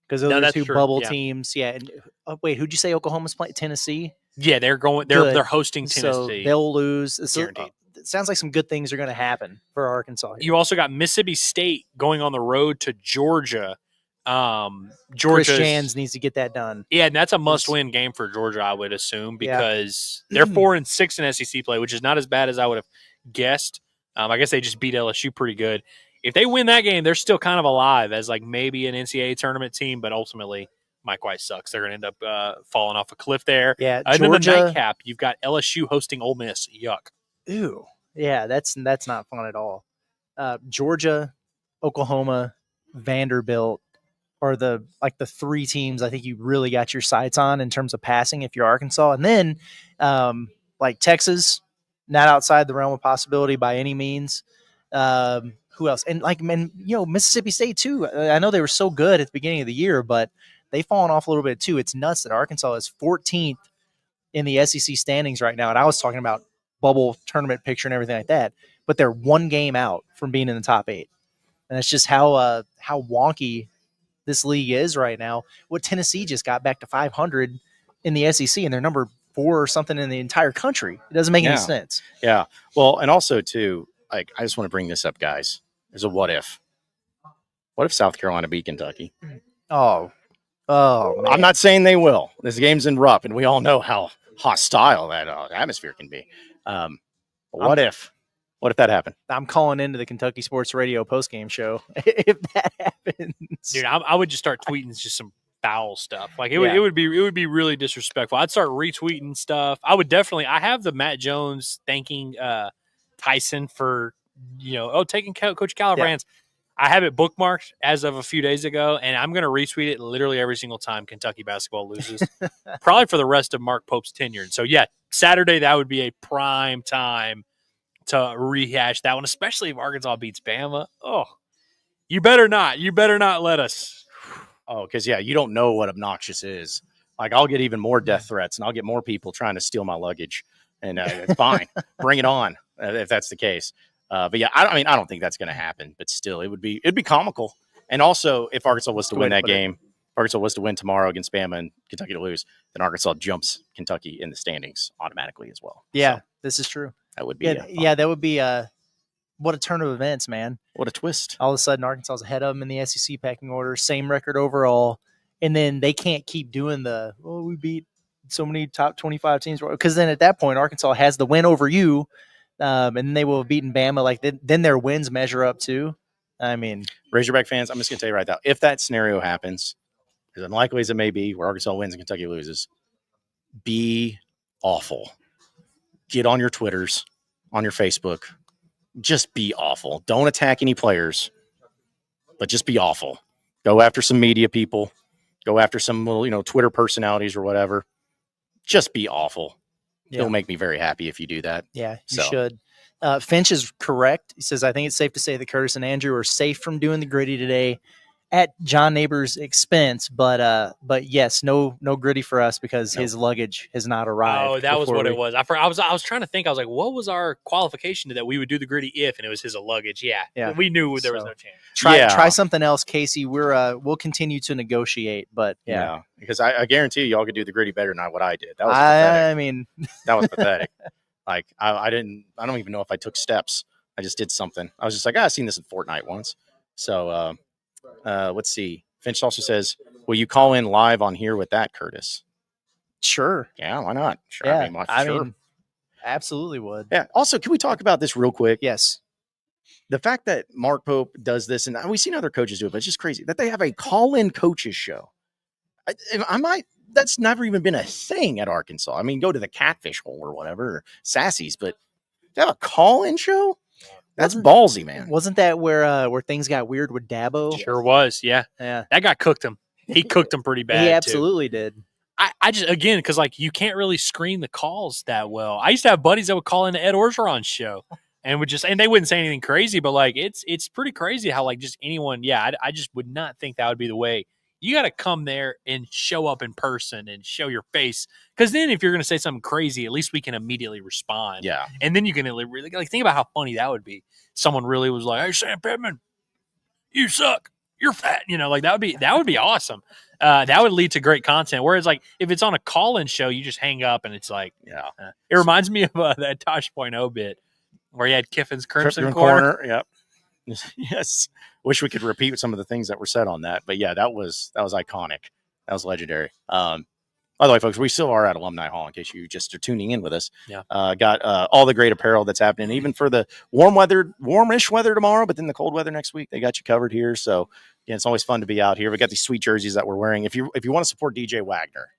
Because those are that's 2 true. bubble Yeah. teams. Yeah. And wait, who'd you say Oklahoma's playing? Tennessee? Yeah, they're going. Good. They're hosting So Tennessee. they'll lose. So, Guaranteed. it sounds like some good things are going to happen for Arkansas. Here. You also got Mississippi State going on the road to Georgia. Chris Georgia Jans needs to get that done. Yeah, and that's a must-win game for Georgia, I would assume, because Yeah. they're 4-6 in SEC play, which is not as bad as I would have guessed. I guess they just beat LSU pretty good. If they win that game, they're still kind of alive as like maybe an NCAA tournament team, but ultimately might quite sucks. They're going to end up falling off a cliff there. Yeah, And then the Georgia. nightcap, you've got LSU hosting Ole Miss. Yuck. Ew. Yeah, that's not fun at all. Georgia, Oklahoma, Vanderbilt are the 3 teams I think you really got your sights on in terms of passing if you're Arkansas. And then Texas, not outside the realm of possibility by any means. Who else? And Mississippi State too. I know they were so good at the beginning of the year, but they've fallen off a little bit too. It's nuts that Arkansas is 14th in the SEC standings right now. And I was talking about bubble tournament picture and everything like that, but they're 1 game out from being in the top 8. And that's just how wonky this league is right now. What Tennessee just got back to 500 in the SEC, and they're number 4 or something in the entire country. It doesn't make any sense. Yeah. Well, and also too, I just want to bring this up, guys. There's a what if. What if South Carolina beat Kentucky? Oh, man. I'm not saying they will. This game's in Rupp, and we all know how hostile that atmosphere can be. But what if that happened? I'm calling into the Kentucky Sports Radio postgame show if that happens. Dude, I would just start tweeting just some foul stuff. Like it would be really disrespectful. I'd start retweeting stuff. I would definitely. I have the Matt Jones thanking Tyson for taking Coach Calibran's. I have it bookmarked as of a few days ago, and I'm going to retweet it literally every single time Kentucky basketball loses, probably for the rest of Mark Pope's tenure. And so, yeah, Saturday, that would be a prime time to rehash that one, especially if Arkansas beats Bama. Oh, you better not. You better not let us. Oh, because, you don't know what obnoxious is. Like, I'll get even more death threats, and I'll get more people trying to steal my luggage. And it's fine. Bring it on if that's the case. But yeah, I don't think that's going to happen. But still, it'd be comical. And also, if Arkansas was to win that game, if Arkansas was to win tomorrow against Bama and Kentucky to lose, then Arkansas jumps Kentucky in the standings automatically as well. Yeah, so this is true. that would be that would be what a turn of events, man. what a twist. All of a sudden, Arkansas's ahead of them in the SEC pecking order, same record overall, and then they can't keep doing we beat so many top 25 teams, because then at that point, Arkansas has the win over you. And they will have beaten Bama. Then their wins measure up too. I mean, Razorback fans, I'm just going to tell you right now, if that scenario happens, as unlikely as it may be, where Arkansas wins and Kentucky loses, be awful. Get on your Twitters, on your Facebook. Just be awful. Don't attack any players, but just be awful. Go after some media people. Go after some little, Twitter personalities or whatever. Just be awful. Yeah. It'll make me very happy if you do that. Yeah, you So. should. Finch is correct. He says, I think it's safe to say that Curtis and Andrew are safe from doing the gritty today at John Neighbor's expense. But yes, no gritty for us because his luggage has not arrived. Oh, that was what it was. I was trying to think. I was like, what was our qualification to that we would do the gritty if, and it was his luggage. Yeah. We knew there was no chance. Try something else, Casey. We'll continue to negotiate, but because I guarantee you, y'all could do the gritty better than what I did. That was I mean, that was pathetic. Like I don't even know if I took steps. I just did something. I was just like, I've seen this in Fortnite once. So let's see. Finch also says, will you call in live on here with that, Curtis? Sure. Yeah, why not? Sure. Yeah, I mean, absolutely would. Yeah. Also, can we talk about this real quick? Yes. The fact that Mark Pope does this, and we've seen other coaches do it, but it's just crazy that they have a call-in coaches show. That's never even been a thing at Arkansas. I mean, go to the Catfish Hole or whatever, or Sassy's, but to have a call-in show? That's ballsy, man. Wasn't that where things got weird with Dabo? Sure was, yeah. That guy cooked him. He cooked him pretty bad. He absolutely did. I just, again, because like you can't really screen the calls that well. I used to have buddies that would call into Ed Orgeron's show and they wouldn't say anything crazy, but like it's pretty crazy how like just anyone, I just would not think that would be the way. You got to come there and show up in person and show your face. Because then if you're going to say something crazy, at least we can immediately respond. Yeah. And then you can really, like, think about how funny that would be. Someone really was like, hey, Sam Pittman, you suck. You're fat. You know, like that would be awesome. That would lead to great content. Whereas like if it's on a call-in show, you just hang up and it's like, it reminds me of that Tosh.0 bit where you had Kiffin's Crimson Corner. Yep. Yes. Wish we could repeat some of the things that were said on that, but yeah, that was iconic. That was legendary. By the way, folks, we still are at Alumni Hall in case you just are tuning in with us. Yeah. Got all the great apparel that's happening, even for the warmish weather tomorrow, but then the cold weather next week. They got you covered here. So yeah, it's always fun to be out here. We got these sweet jerseys that we're wearing. If you want to support DJ Wagner,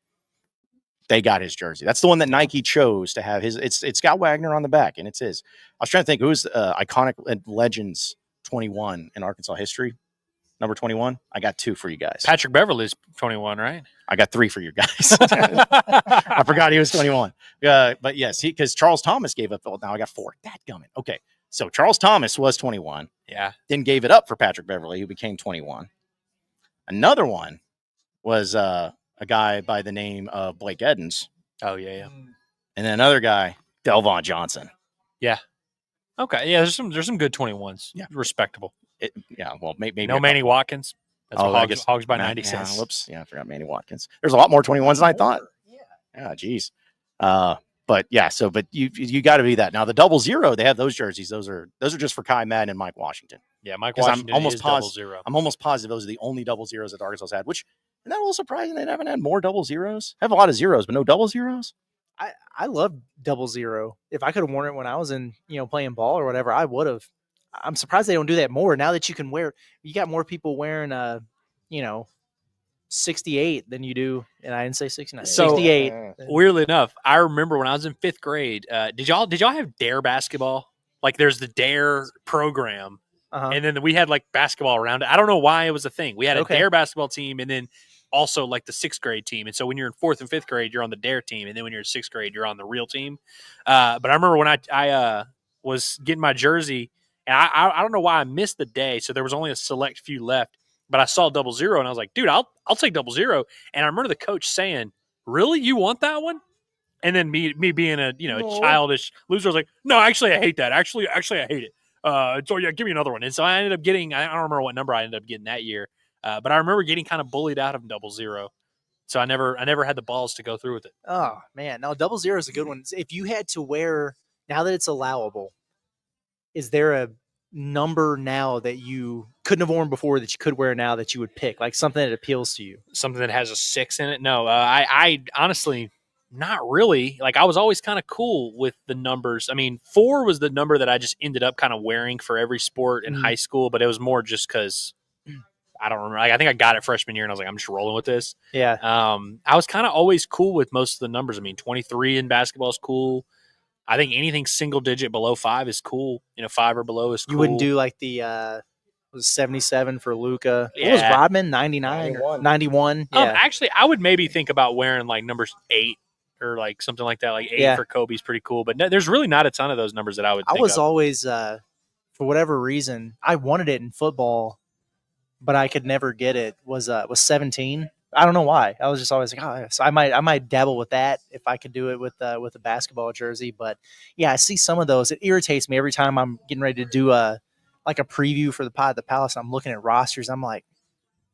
they got his jersey. That's the one that Nike chose to have his. It's got Wagner on the back, and it's his. I was trying to think who's iconic legends 21 in Arkansas history. Number 21. I got 2 for you guys. Patrick Beverly's 21, right? I got 3 for you guys. I forgot he was 21. But yes, because Charles Thomas gave up. Now I got 4. Dadgummit. Okay. So Charles Thomas was 21. Yeah. Then gave it up for Patrick Beverly, who became 21. Another one was a guy by the name of Blake Edens. Oh, yeah. And then another guy, Delvon Johnson. Yeah. Okay. Yeah, there's some good 21s. Yeah. Respectable. Well, maybe no Manny Watkins. That's Hogs by 90 cents. Whoops. Yeah, I forgot Manny Watkins. There's a lot more 21s than I thought. Yeah, geez. But yeah, but you got to be that. Now the 00, they have those jerseys. Those are just for Kai Madden and Mike Washington. Yeah, Mike Washington is 00. I'm almost positive those are the only 00s that Arkansas had, which isn't that a little surprising they haven't had more 00s? Have a lot of zeros, but no 00s. I love 00. If I could have worn it when I was in, playing ball or whatever, I would have. I'm surprised they don't do that more now that you got more people wearing 68 than you do. And I didn't say 69. So, 68. Weirdly enough, I remember when I was in 5th grade, did y'all have Dare basketball? Like there's the Dare program. And then we had like basketball around it. I don't know why it was a thing. We had a Dare basketball team and then also like the 6th grade team. And so when you're in 4th and 5th grade, you're on the Dare team. And then when you're in 6th grade, you're on the real team. But I remember when I was getting my jersey, and I don't know why I missed the day. So there was only a select few left, but I saw 00 and I was like, dude, I'll take 00. And I remember the coach saying, really, you want that one? And then me being a childish loser, I was like, no, actually I hate that. Actually I hate it. So yeah, give me another one. And so I ended up getting, I don't remember what number I ended up getting that year. But I remember getting kind of bullied out of 00. So I never had the balls to go through with it. Oh man. Now 00 is a good one. If you had to wear, now that it's allowable, is there a number now that you couldn't have worn before that you could wear now that you would pick? Like something that appeals to you? Something that has a 6 in it? No, I honestly, not really. Like I was always kind of cool with the numbers. I mean, 4 was the number that I just ended up kind of wearing for every sport in high school, but it was more just because I don't remember. Like, I think I got it freshman year and I was like, I'm just rolling with this. Yeah. I was kind of always cool with most of the numbers. I mean, 23 in basketball is cool. I think anything single digit below 5 is cool. 5 or below is cool. You wouldn't do like the was 77 for Luka. Yeah. What was Rodman? 99 or 91. Yeah. Actually, I would maybe think about wearing like numbers 8 or like something like that. Like 8 Yeah. for Kobe's pretty cool, but there's really not a ton of those numbers that I would. I think was of. always, for whatever reason, I wanted it in football, but I could never get it. Was 17. I don't know why. I was just always like, oh, so I might dabble with that if I could do it with a basketball jersey. But yeah, I see some of those. It irritates me every time I'm getting ready to do a preview for the Pod at the Palace. I'm looking at rosters. I'm like,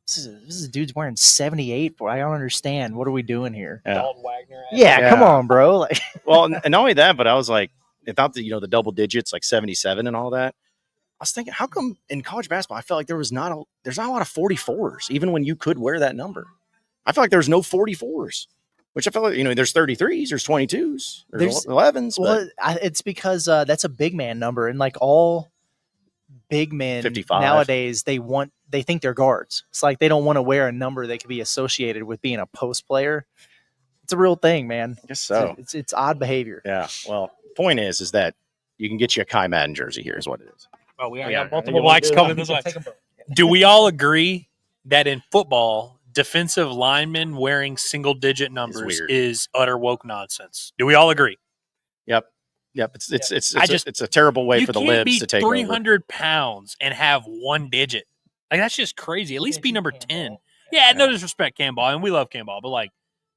this is a dude's wearing 78. Boy, I don't understand. What are we doing here? Yeah. Dalton Wagner. Yeah, come on, bro. Like, Well, and not only that, but I was like, without the the double digits like 77 and all that. I was thinking, how come in college basketball I felt like there's not a lot of 44s, even when you could wear that number. I feel like there's no 44s, which I feel like there's 33s, there's 22s, there's 11s. Well, it's because that's a big man number, and like all big men 55. nowadays, they think they're guards. It's like they don't want to wear a number that could be associated with being a post player. It's a real thing, man. I guess so. It's odd behavior. Yeah. Well, point is that you can get you a Kai Madden jersey here is what it is. Oh, we Yeah, got multiple you wanna mics do coming that? this way. Do we all agree that in football, defensive linemen wearing single-digit numbers weird. is utter woke nonsense? Do we all agree? Yep. It's a terrible way for the libs to take over. 300 pounds and have one digit. Like, that's just crazy. At least be number 10. Yeah, no disrespect, Cam Ball, and we love Cam Ball, but like,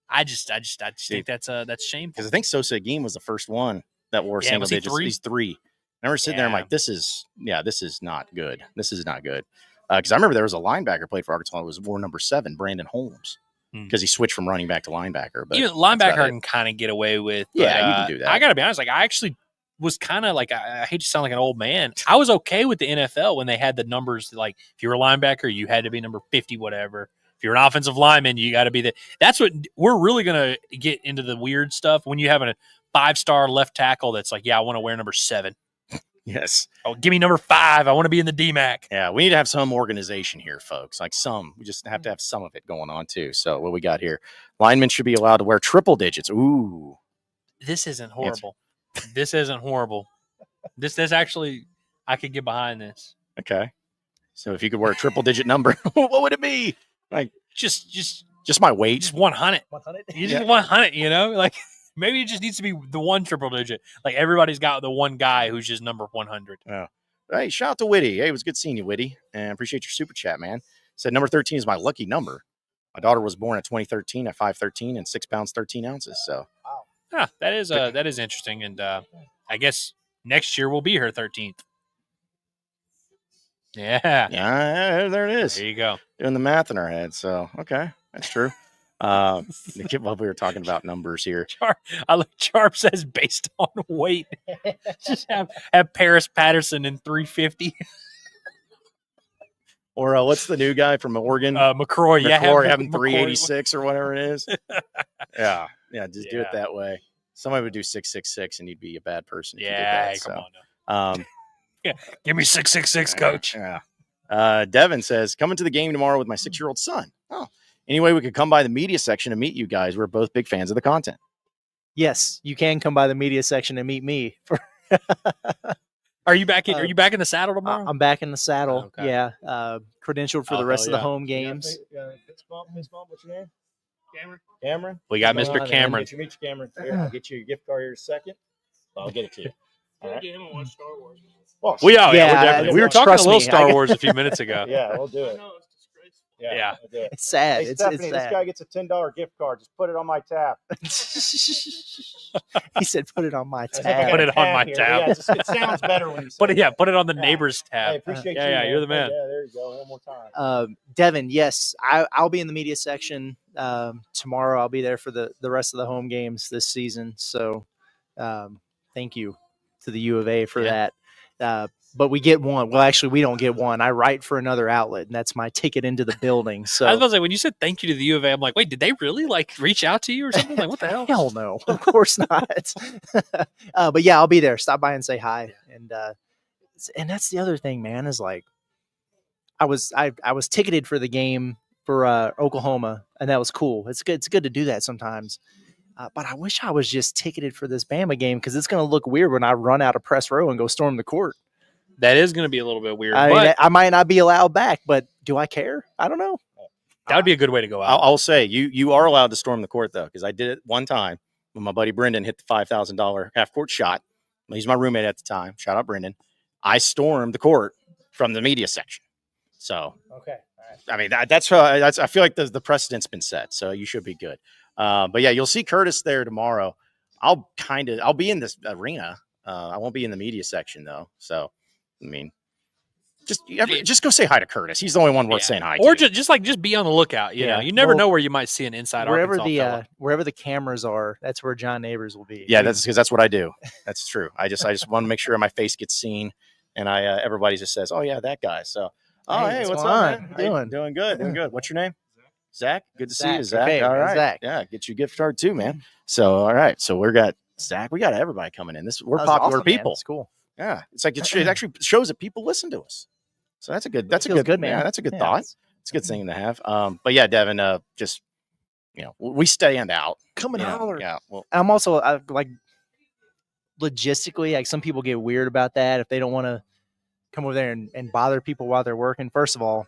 I just think that's shameful. Because I think Sosa Agim was the first one that wore single was he digits. three? He's 3. I remember sitting there, I'm like, this is not good. This is not good. Because I remember there was a linebacker played for Arkansas who was wore number 7, Brandon Holmes, because he switched from running back to linebacker. But even linebacker I can kind of get away with. But, you can do that. I got to be honest. Like, I actually was kind of like, I hate to sound like an old man. I was okay with the NFL when they had the numbers. Like, if you were a linebacker, you had to be number 50, whatever. If you're an offensive lineman, you got to be that's what we're really going to get into the weird stuff when you have a 5-star left tackle that's like, yeah, I want to wear number 7. Yes. Oh, give me number 5. I want to be in the DMAC. Yeah, we need to have some organization here, folks. Like we just have to have some of it going on too. So what we got here? Linemen should be allowed to wear triple digits. Ooh. This isn't horrible. This isn't horrible. This actually, I could get behind this. Okay. So if you could wear a triple digit number, what would it be? Like Just my weight. Just 100. 100? You just 100, like maybe it just needs to be the one triple digit. Like everybody's got the one guy who's just number 100. Yeah. Hey, shout out to Whitty. Hey, it was good seeing you, Whitty. And appreciate your super chat, man. Said number 13 is my lucky number. My daughter was born in 2013 at 5'13" and 6 pounds 13 ounces. So that is interesting. And I guess next year will be her 13th. Yeah. Yeah, there it is. There you go. Doing the math in our head. So okay, that's true. We were talking about numbers here. Charp says based on weight. Just have Paris Patterson in 350. Or what's the new guy from Oregon? McCroy. Yeah, having 386 or whatever it is. Yeah. Just do it that way. Somebody would do 666 and you'd be a bad person. Yeah, come on now. Yeah, give me 666, coach. Yeah. Devin says, coming to the game tomorrow with my 6-year-old son. Oh, anyway, we could come by the media section and meet you guys. We're both big fans of the content. Yes, you can come by the media section and meet me. Are you back in the saddle tomorrow? I'm back in the saddle. Okay. Yeah. Credentialed for the rest of the home games. Fist bump, what's your name? Cameron. We got Mr. Cameron. Get you Cameron. Here, I'll get you your gift card here in a second. I'll get it to you. All right. Get him to watch Star Wars. We Yeah, we're definitely. We were talking a trust little me, Star Wars a few minutes ago. Yeah, we'll do I it. know, it's disgraceful. Yeah. we'll do it. It's sad. Hey, It's Stephanie, sad. this guy gets a $10 gift card. Just put it on my tab. He said, "Put it on my tab." Put it on my here. tab. Yeah, it sounds better when you say Put it on the Yeah. neighbor's Hey, tab. appreciate you. Yeah, you're the man. Yeah, there you go. One more time. Devin, yes, I'll be in the media section tomorrow. I'll be there for the rest of the home games this season. So, thank you to the U of A for that. But we get one. Well, actually, we don't get one. I write for another outlet, and that's my ticket into the building. So I was about to say, when you said thank you to the U of A, I'm like, wait, did they really reach out to you or something? Like, what the hell? Hell no, of course not. But yeah, I'll be there. Stop by and say hi. And that's the other thing, man, is like I was ticketed for the game for Oklahoma, and that was cool. It's good to do that sometimes. But I wish I was just ticketed for this Bama game, because it's going to look weird when I run out of press row and go storm the court. That is going to be a little bit weird. I mean, I might not be allowed back, but do I care? I don't know. That would be a good way to go out. I'll say you are allowed to storm the court though, because I did it one time when my buddy Brendan hit the $5,000 half-court shot. He's my roommate at the time. Shout out Brendan. I stormed the court from the media section. So, Okay. I mean, that's I feel like the precedent's been set, so you should be good. But yeah, you'll see Curtis there tomorrow. I'll be in this arena. I won't be in the media section though. So, I mean, just go say hi to Curtis. He's the only one worth saying hi to. Or just be on the lookout. You know, you never know where you might see an inside Arkansas fella. Wherever the cameras are, that's where John Neighbors will be. Yeah, that's because that's what I do. That's true. I just want to make sure my face gets seen, and everybody just says, "Oh yeah, that guy." So, hey, what's up, man? Doing good. Doing good. What's your name? Zach. Good to see you, Zach. Okay, all right. Zach. Yeah, get you a gift card too, man. So, all right. So we got Zach. We got everybody coming in. We're popular awesome, people. It's cool. Yeah, it's like it actually shows that people listen to us. So that's a good. That's a good, man. Yeah, that's a good thought. It's a good thing to have. But yeah, Devin, just we stand out. Come and holler. Yeah. Well, I'm also like logistically, like some people get weird about that if they don't want to come over there and bother people while they're working. First of all,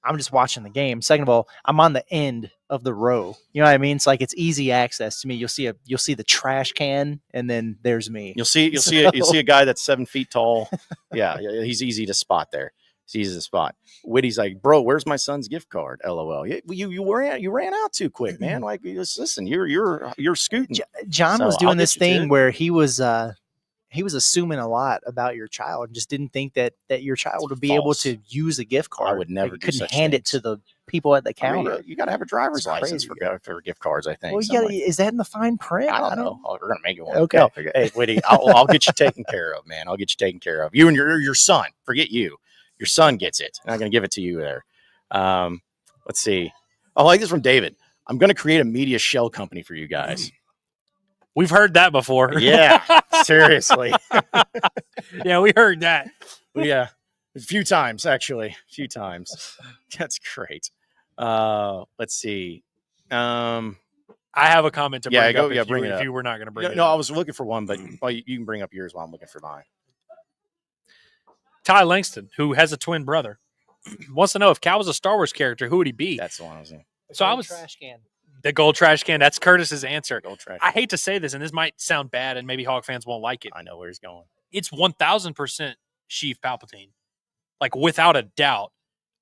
I'm just watching the game. Second of all, I'm on the end of the row. You know what I mean? It's like it's easy access to me. You'll see the trash can, and then there's me. You'll see a guy that's 7 feet tall. Yeah, he's easy to spot there. It's easy to spot. Whitty's like, bro, where's my son's gift card? LOL. You ran out too quick, man. Like, listen, you're scooting. John was doing this thing where he was assuming a lot about your child and just didn't think that your child would be able to use a gift card. I would never couldn't hand it to the people at the counter. I mean, you got to have a driver's license for gift cards, I think. Well, is that in the fine print? I don't know. We're gonna make it one. Okay. Hey, Whitty, I'll get you taken care of, man. I'll get you taken care of. You and your son. Forget you. Your son gets it. I'm not going to give it to you there. Let's see. I like this from David. I'm going to create a media shell company for you guys. We've heard that before. Yeah, seriously. Yeah, we heard that. Yeah, a few times, actually. A few times. That's great. Let's see. I have a comment to bring up if you were not going to bring it up. No, I was looking for one, but you can bring up yours while I'm looking for mine. Ty Langston, who has a twin brother, wants to know if Cal was a Star Wars character, who would he be? That's the one I was in. Trash can. The gold trash can. That's Curtis's answer. Gold trash. I hate to say this, and this might sound bad, and maybe Hog fans won't like it. I know where he's going. It's 1,000% Sheev Palpatine, like without a doubt.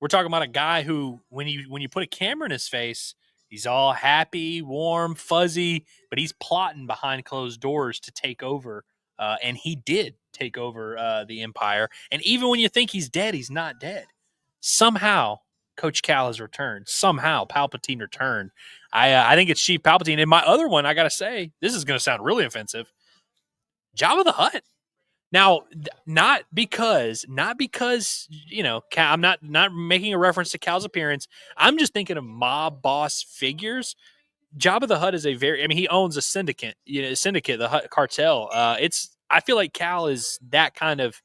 We're talking about a guy who, when you put a camera in his face, he's all happy, warm, fuzzy, but he's plotting behind closed doors to take over. And he did take over the Empire. And even when you think he's dead, he's not dead. Somehow, Coach Cal has returned. Somehow, Palpatine returned. I think it's Sheev Palpatine. And my other one, I got to say, this is going to sound really offensive, Jabba the Hutt. Now, not because Cal, I'm not making a reference to Cal's appearance. I'm just thinking of mob boss figures. Jabba the Hutt is he owns a syndicate, the Hutt cartel. I feel like Cal is that kind of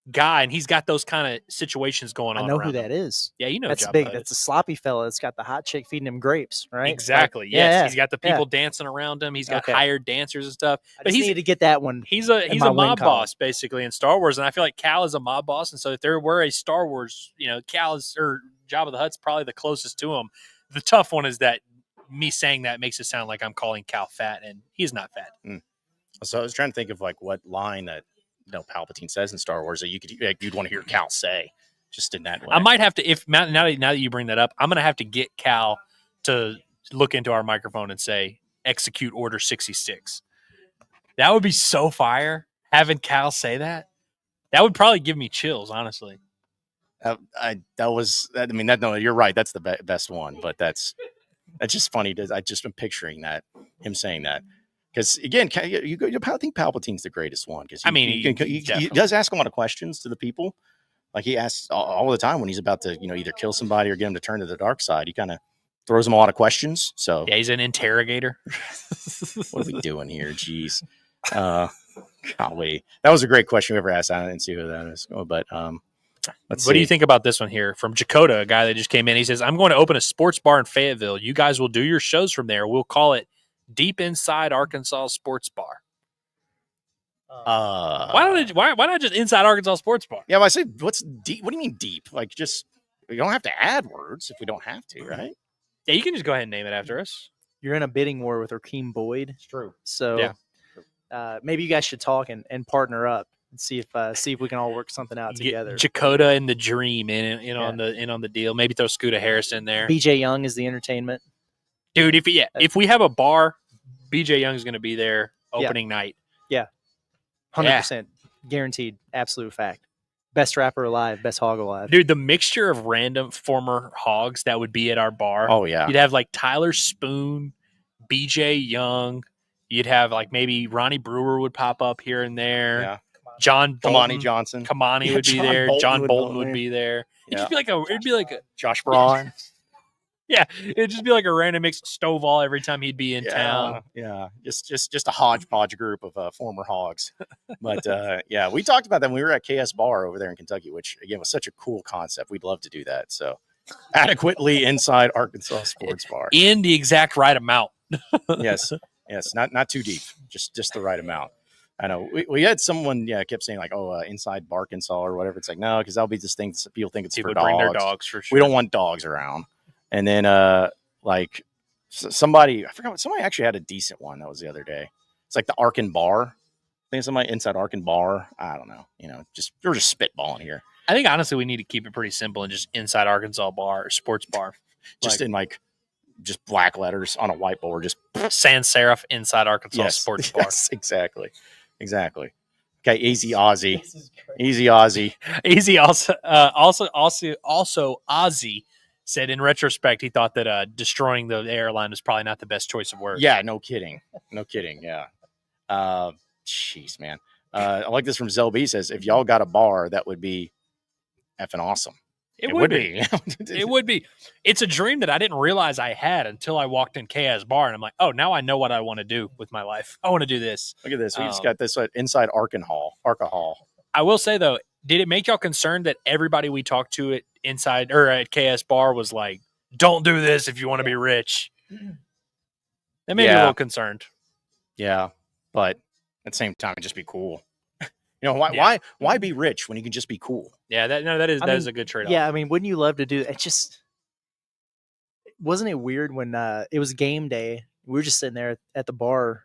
guy, and he's got those kind of situations going on. I know who that is. Yeah, that's Jabba big. Hutt. That's a sloppy fella. It's got the hot chick feeding him grapes, right? Exactly. Like, yes, he's got the people dancing around him. He's got hired dancers and stuff. But he need to get that one. He's a mob boss basically in Star Wars, and I feel like Cal is a mob boss. And so if there were a Star Wars, Cal or Jabba the Hutt's probably the closest to him. The tough one is that me saying that makes it sound like I'm calling Cal fat, and he's not fat. So I was trying to think of like what line that Palpatine says in Star Wars that you'd want to hear Cal say, just in that way. I might have to now that you bring that up, I'm gonna have to get Cal to look into our microphone and say execute Order 66. That would be so fire. Having Cal say that would probably give me chills, honestly. You're right. That's the best one, but that's just funny. I just been picturing him saying that. Because again, I think Palpatine's the greatest one. Because he does ask a lot of questions to the people. Like he asks all the time when he's about to, either kill somebody or get him to turn to the dark side. He kind of throws them a lot of questions. So yeah, he's an interrogator. What are we doing here? Jeez, golly, that was a great question. Whoever asked, I didn't see who that is. But let's see. What do you think about this one here from Jakota, a guy that just came in? He says, "I'm going to open a sports bar in Fayetteville. You guys will do your shows from there. We'll call it Deep Inside Arkansas Sports Bar." Why not just Inside Arkansas Sports Bar? Yeah, but I said, what's deep? What do you mean deep? Like, just we don't have to add words if we don't have to, right? Yeah, you can just go ahead and name it after us. you're in a bidding war with Rakeem Boyd. It's true. So Yeah. maybe you guys should talk and partner up and see if we can all work something out together. Jakota and the Dream in on the deal. Maybe throw Scooter Harris in there. BJ Young is the entertainment. Dude, if we have a bar, BJ Young's going to be there opening night. 100% guaranteed, absolute fact. Best rapper alive, best hog alive. Dude, the mixture of random former Hogs that would be at our bar. Oh yeah. You'd have like Tyler Spoon, BJ Young. You'd have like maybe Ronnie Brewer would pop up here and there. Yeah. John Bolton, Kamani Johnson. Kamani would be John there. Bolton John would Bolton go would there. be there. Yeah. It'd be like a Josh Braun. yeah, it'd just be like a random mixed Stovall every time he'd be in town. Yeah, just a hodgepodge group of former Hogs. But yeah, we talked about that when we were at KS Bar over there in Kentucky, which again was such a cool concept. We'd love to do that. So adequately inside Arkansas sports bar. In the exact right amount. yes, not too deep, just the right amount. I know we had someone kept saying like, oh, inside Arkansas or whatever. It's like no, because that'll be this thing people think it's People for dogs. bring their dogs for sure. We don't want dogs around. And then like somebody actually had a decent one that was the other day. It's like the Arkin Bar. I think somebody inside Arkin Bar. I don't know. We're just spitballing here. I think honestly we need to keep it pretty simple and just inside Arkansas bar or sports bar. Just just black letters on a whiteboard. Just sans serif inside Arkansas sports bar. Yes, exactly. Okay, easy Aussie. Easy Aussie. Easy also Ozzy said in retrospect he thought that destroying the airline was probably not the best choice of words. Yeah, no kidding. Yeah. Jeez, man. I like this from Zelby. He says, if y'all got a bar, that would be effing awesome. It would be. It would be. It's a dream that I didn't realize I had until I walked in KS Bar, and I'm like, oh, now I know what I want to do with my life. I want to do this. Look at this. We just got this inside Arca Hall. I will say, though, did it make y'all concerned that everybody we talked to at inside or at KS Bar was like, don't do this if you want to be rich? That made me a little concerned. Yeah, but at the same time, it'd just be cool. Why be rich when you can just be cool? Yeah, that is a good trade-off. Yeah, I mean, wouldn't you love to do it? Wasn't it weird when it was game day? We were just sitting there at the bar.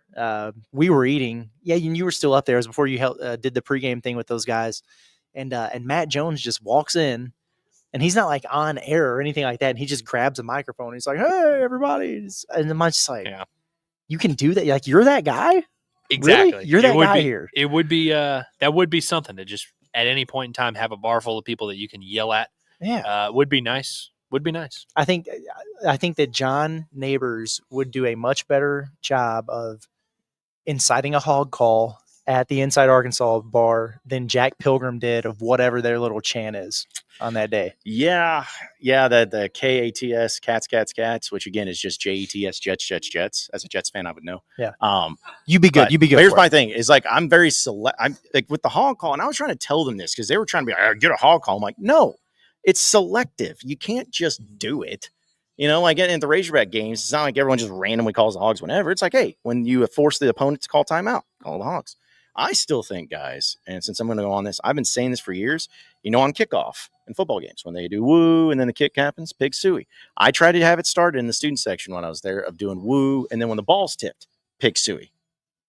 We were eating. Yeah, you were still up there. It was before you did the pregame thing with those guys. And Matt Jones just walks in, and he's not like on air or anything like that. And he just grabs a microphone. And he's like, "Hey, everybody!" And then mine's just like, "You can do that? Like you're that guy? Exactly. Really? You're that guy here." It would be that would be something to just at any point in time have a bar full of people that you can yell at. Yeah, would be nice. Would be nice. I think that John Neighbors would do a much better job of inciting a hog call at the Inside Arkansas bar than Jack Pilgrim did of whatever their little chant is on that day. Yeah. The KATS cats, which again is just JETS Jets. As a Jets fan, I would know. Yeah. You be good. Here's my thing: is like I'm very select. I'm like with the hog call, and I was trying to tell them this because they were trying to be like, get a hog call. I'm like, no, it's selective. You can't just do it. Like in the Razorback games, it's not like everyone just randomly calls the Hogs whenever. It's like, hey, when you force the opponent to call timeout, call the Hogs. I still think, guys, and since I'm going to go on this, I've been saying this for years, on kickoff in football games, when they do woo and then the kick happens, pig suey. I tried to have it started in the student section when I was there of doing woo, and then when the ball's tipped, pig suey.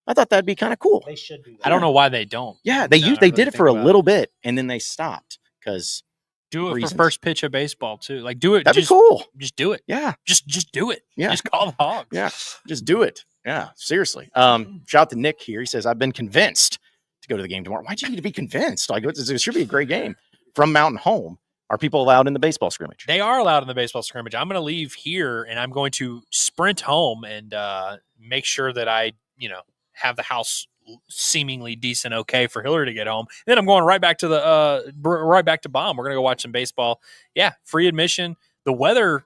I thought that'd be kind of cool. They should do that. I don't know why they don't. Yeah, they did it for a little bit, and then they stopped because do it for first pitch of baseball too. Like do it. That'd be cool. Just do it. Yeah. Just do it. Yeah. Just call the Hogs. Yeah. Just do it. Yeah. Seriously. Shout out to Nick here. He says, I've been convinced to go to the game tomorrow. Why'd you need to be convinced? Like it should be a great game. From Mountain Home. Are people allowed in the baseball scrimmage? They are allowed in the baseball scrimmage. I'm going to leave here and I'm going to sprint home and make sure that I, have the house seemingly decent, okay for Hillary to get home. Then I'm going right back to Baum. We're going to go watch some baseball. Yeah, free admission. The weather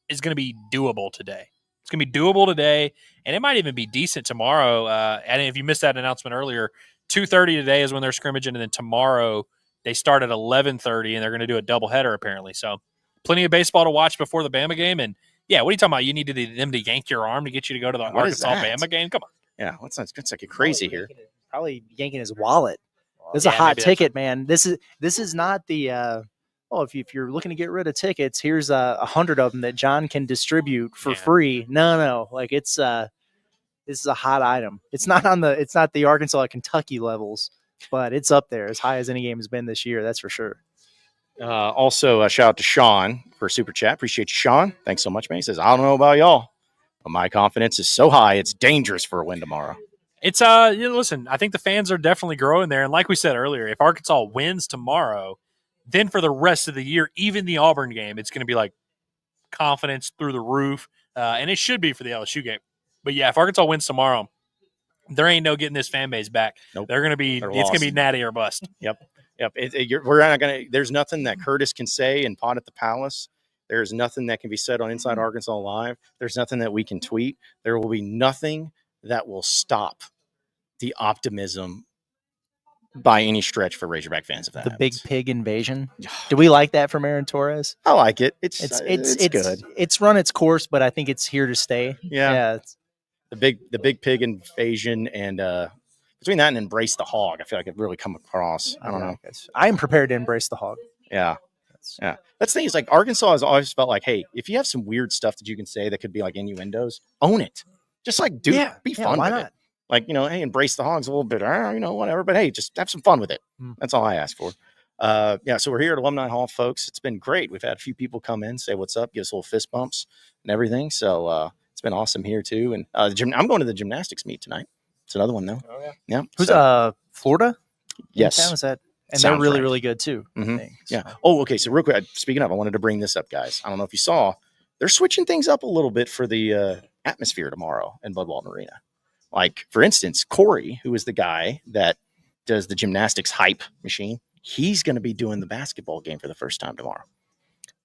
is going to be doable today. It's going to be doable today, and it might even be decent tomorrow. And if you missed that announcement earlier, 2:30 today is when they're scrimmaging, and then tomorrow they start at 11:30, and they're going to do a doubleheader apparently. So plenty of baseball to watch before the Bama game. And yeah, what are you talking about? You needed them to yank your arm to get you to go to the Arkansas-Bama game? Come on. Yeah, let's not get crazy here. Probably yanking his wallet. This is a hot ticket, man. This is not the oh, if you're looking to get rid of tickets, here's 100 of them that John can distribute for Yeah. free. No, like this is a hot item. It's not the Arkansas Kentucky levels, but it's up there as high as any game has been this year. That's for sure. Also, a shout out to Sean for super chat. Appreciate you, Sean. Thanks so much, man. He says, I don't know about y'all, but my confidence is so high it's dangerous for a win tomorrow. It's listen, I think the fans are definitely growing there, and like we said earlier, if Arkansas wins tomorrow, then for the rest of the year, even the Auburn game, it's going to be like confidence through the roof, and it should be for the LSU game. But yeah, if Arkansas wins tomorrow, there ain't no getting this fan base back. Nope. They're going to be. It's going to be natty or bust. Yep. We're not going to. There's nothing that Curtis can say in Pot at the Palace. There's nothing that can be said on Inside Arkansas Live. There's nothing that we can tweet. There will be nothing that will stop the optimism by any stretch for Razorback fans. If that The big happens. pig invasion. Do we like that from Aaron Torres? I like it. It's It's good. It's run its course, but I think it's here to stay. Yeah. It's, The big pig invasion and between that and embrace the hog, I feel like it really come across. I don't know. I am prepared to embrace the hog. Yeah. Yeah. That's the thing is like Arkansas has always felt like, hey, if you have some weird stuff that you can say that could be like innuendos, own it. Just like be fun why with not? it. Like, hey, embrace the hogs a little bit, whatever. But hey, just have some fun with it. That's all I ask for. So we're here at Alumni Hall, folks. It's been great. We've had a few people come in, say what's up, give us little fist bumps and everything. So it's been awesome here too. And I'm going to the gymnastics meet tonight. It's another one though. Oh, yeah. Yeah. Who's Yes. Florida? Is that? And Sounds they're really, right. really good too. I Mhm. think. Yeah. So. Oh, okay. So real quick, speaking of, I wanted to bring this up, guys. I don't know if you saw, they're switching things up a little bit for the atmosphere tomorrow in Bud Walton Arena. Like, for instance, Corey, who is the guy that does the gymnastics hype machine, he's going to be doing the basketball game for the first time tomorrow.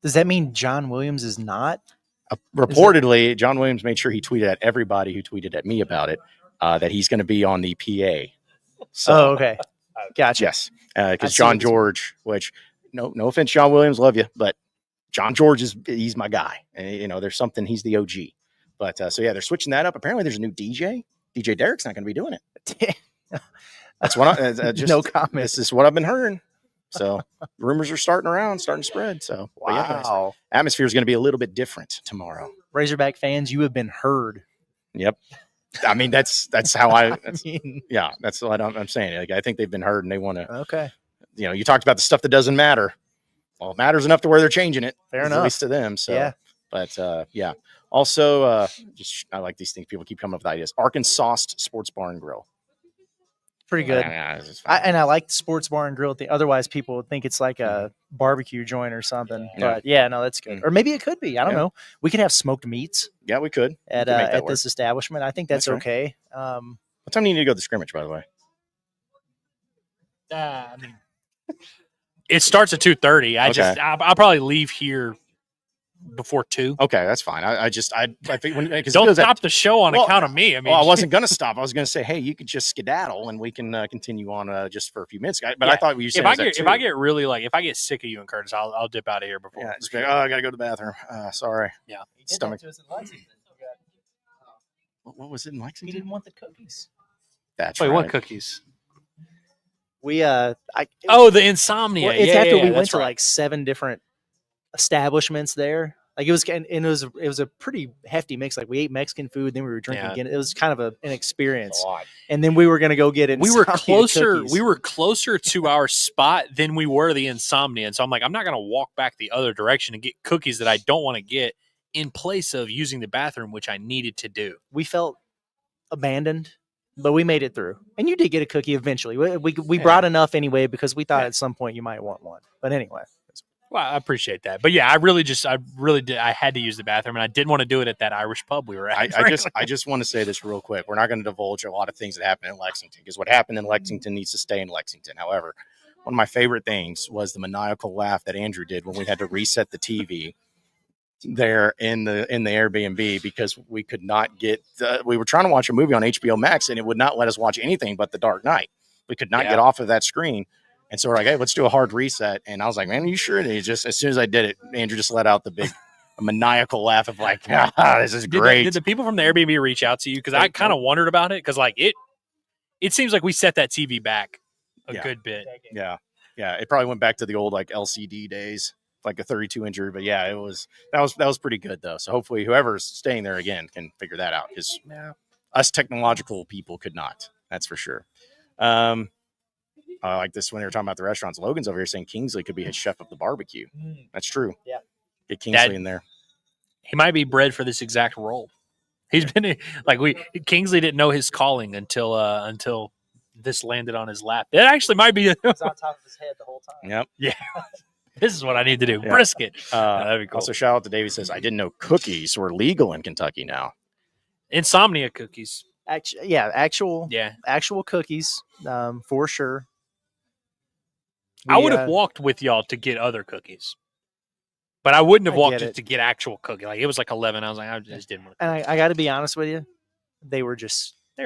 Does that mean John Williams is not? Reportedly, John Williams made sure he tweeted at everybody who tweeted at me about it that he's going to be on the PA. So, Okay. Gotcha. yes, I because see John what he's- George, which no offense, John Williams, love you, but John George he's my guy. And, there's something, he's the OG. But so yeah, they're switching that up. Apparently, there's a new DJ. DJ Derek's not going to be doing it. That's what I just No comment. This is what I've been hearing. So rumors are starting to spread. So but yeah, guys, Wow. atmosphere is going to be a little bit different tomorrow. Razorback fans, you have been heard. Yep. I mean, that's how I mean, that's what I'm saying. Like, I think they've been heard and they want to, okay. you talked about the stuff that doesn't matter. Well, it matters enough to where they're changing it. Fair at enough. least to them. So, Yeah. but yeah. Also, I like these things. People keep coming up with ideas. Arkansas Sports Bar and Grill. Pretty good. Yeah, this is fine. I like the sports bar and grill thing. Otherwise, people would think it's like a barbecue joint or something. Yeah. But yeah, no, that's good. Mm. Or maybe it could be. I don't Yeah. know. We could have smoked meats Yeah, we could. at We could make that at work. this establishment. I think that's That's okay. What time do you need to go to the scrimmage, by the way? I mean, it starts at 2:30. I'll probably leave here before 2. Okay, that's fine. I think because Don't stop the show on account of me. I mean, Well, I wasn't going to stop. I was going to say, hey, you could just skedaddle and we can continue on just for a few minutes. But Yeah. I thought you said if I get really if I get sick of you and Curtis, I'll dip out of here before. just be like, I got to go to the bathroom. Sorry. Yeah. Stomach. What was it in He Lexington? didn't want the cookies. That's Wait, right. what cookies? We Oh, the insomnia. well, it's yeah, after yeah, we went that's to right. like 7 different establishments there. Like it was a pretty hefty mix. Like we ate Mexican food, then we were drinking Yeah. again. It was kind of an experience. God. And then we were gonna go get it. We were closer to our spot than we were the insomnia. And so I'm like, I'm not going to walk back the other direction and get cookies that I don't want to get in place of using the bathroom, which I needed to do. We felt abandoned, but we made it through. And you did get a cookie eventually. We brought enough anyway because we thought at some point you might want one. But anyway, Well, I appreciate that. But yeah, I had to use the bathroom and I didn't want to do it at that Irish pub we were at. I just want to say this real quick. We're not going to divulge a lot of things that happened in Lexington because what happened in Lexington needs to stay in Lexington. However, one of my favorite things was the maniacal laugh that Andrew did when we had to reset the TV there in the Airbnb because we could not get we were trying to watch a movie on HBO Max and it would not let us watch anything but The Dark Knight. We could not get off of that screen. And so we're like, hey, let's do a hard reset. And I was like, man, are you sure? And he just, as soon as I did it, Andrew just let out the big maniacal laugh of like, this is great. Did the people from the Airbnb reach out to you? Because I kind of wondered about it. Because like it seems like we set that TV back a good bit. Yeah. Yeah, it probably went back to the old like LCD days, like a 32 injury. But yeah, that was pretty good though. So hopefully whoever's staying there again can figure that out because us technological people could not. That's for sure. I like this when they were talking about the restaurants. Logan's over here saying Kingsley could be his chef of the barbecue. That's true. Yeah. Get Kingsley in there. He might be bred for this exact role. He's been Kingsley didn't know his calling until this landed on his lap. It actually might be. It's on top of his head the whole time. Yep. Yeah. This is what I need to do. Yeah. Brisket. That'd be cool. Also, shout out to Davey says, I didn't know cookies were legal in Kentucky now. Insomnia cookies. Actual cookies, for sure. I would have walked with y'all to get other cookies, but I wouldn't have walked just to get actual cookie. Like it was like 11. I was like, I just didn't want to. And I got to be honest with you, they were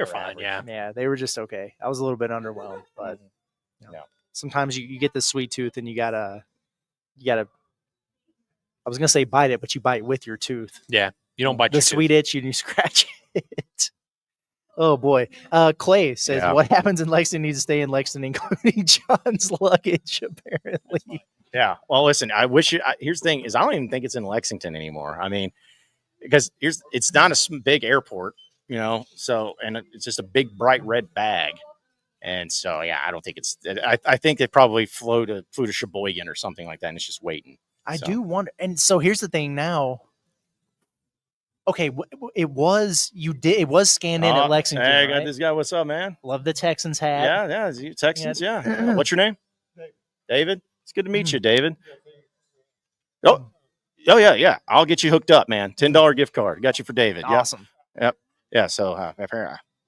fine. Yeah, they were just okay. I was a little bit underwhelmed, but sometimes you get the sweet tooth and you gotta. I was gonna say bite it, but you bite with your tooth. Yeah, you don't bite the your sweet tooth. itch and you scratch it. Oh boy. Clay says what happens in Lexington needs to stay in Lexington, including John's luggage, apparently. Yeah. Well, listen, here's the thing is I don't even think it's in Lexington anymore. I mean, because it's not a big airport, so, and it's just a big bright red bag. And so, yeah, I don't think I think they probably flew to Sheboygan or something like that. And it's just waiting. I do wonder. And so here's the thing now. Okay, it was scanned in at Lexington. Hey, I got this guy. What's up, man? Love the Texans hat. Yeah, Texans. Yeah. What's your name? David. It's good to meet you, David. Oh, yeah. I'll get you hooked up, man. $10 gift card. Got you for David. Awesome. Yep. Yeah. So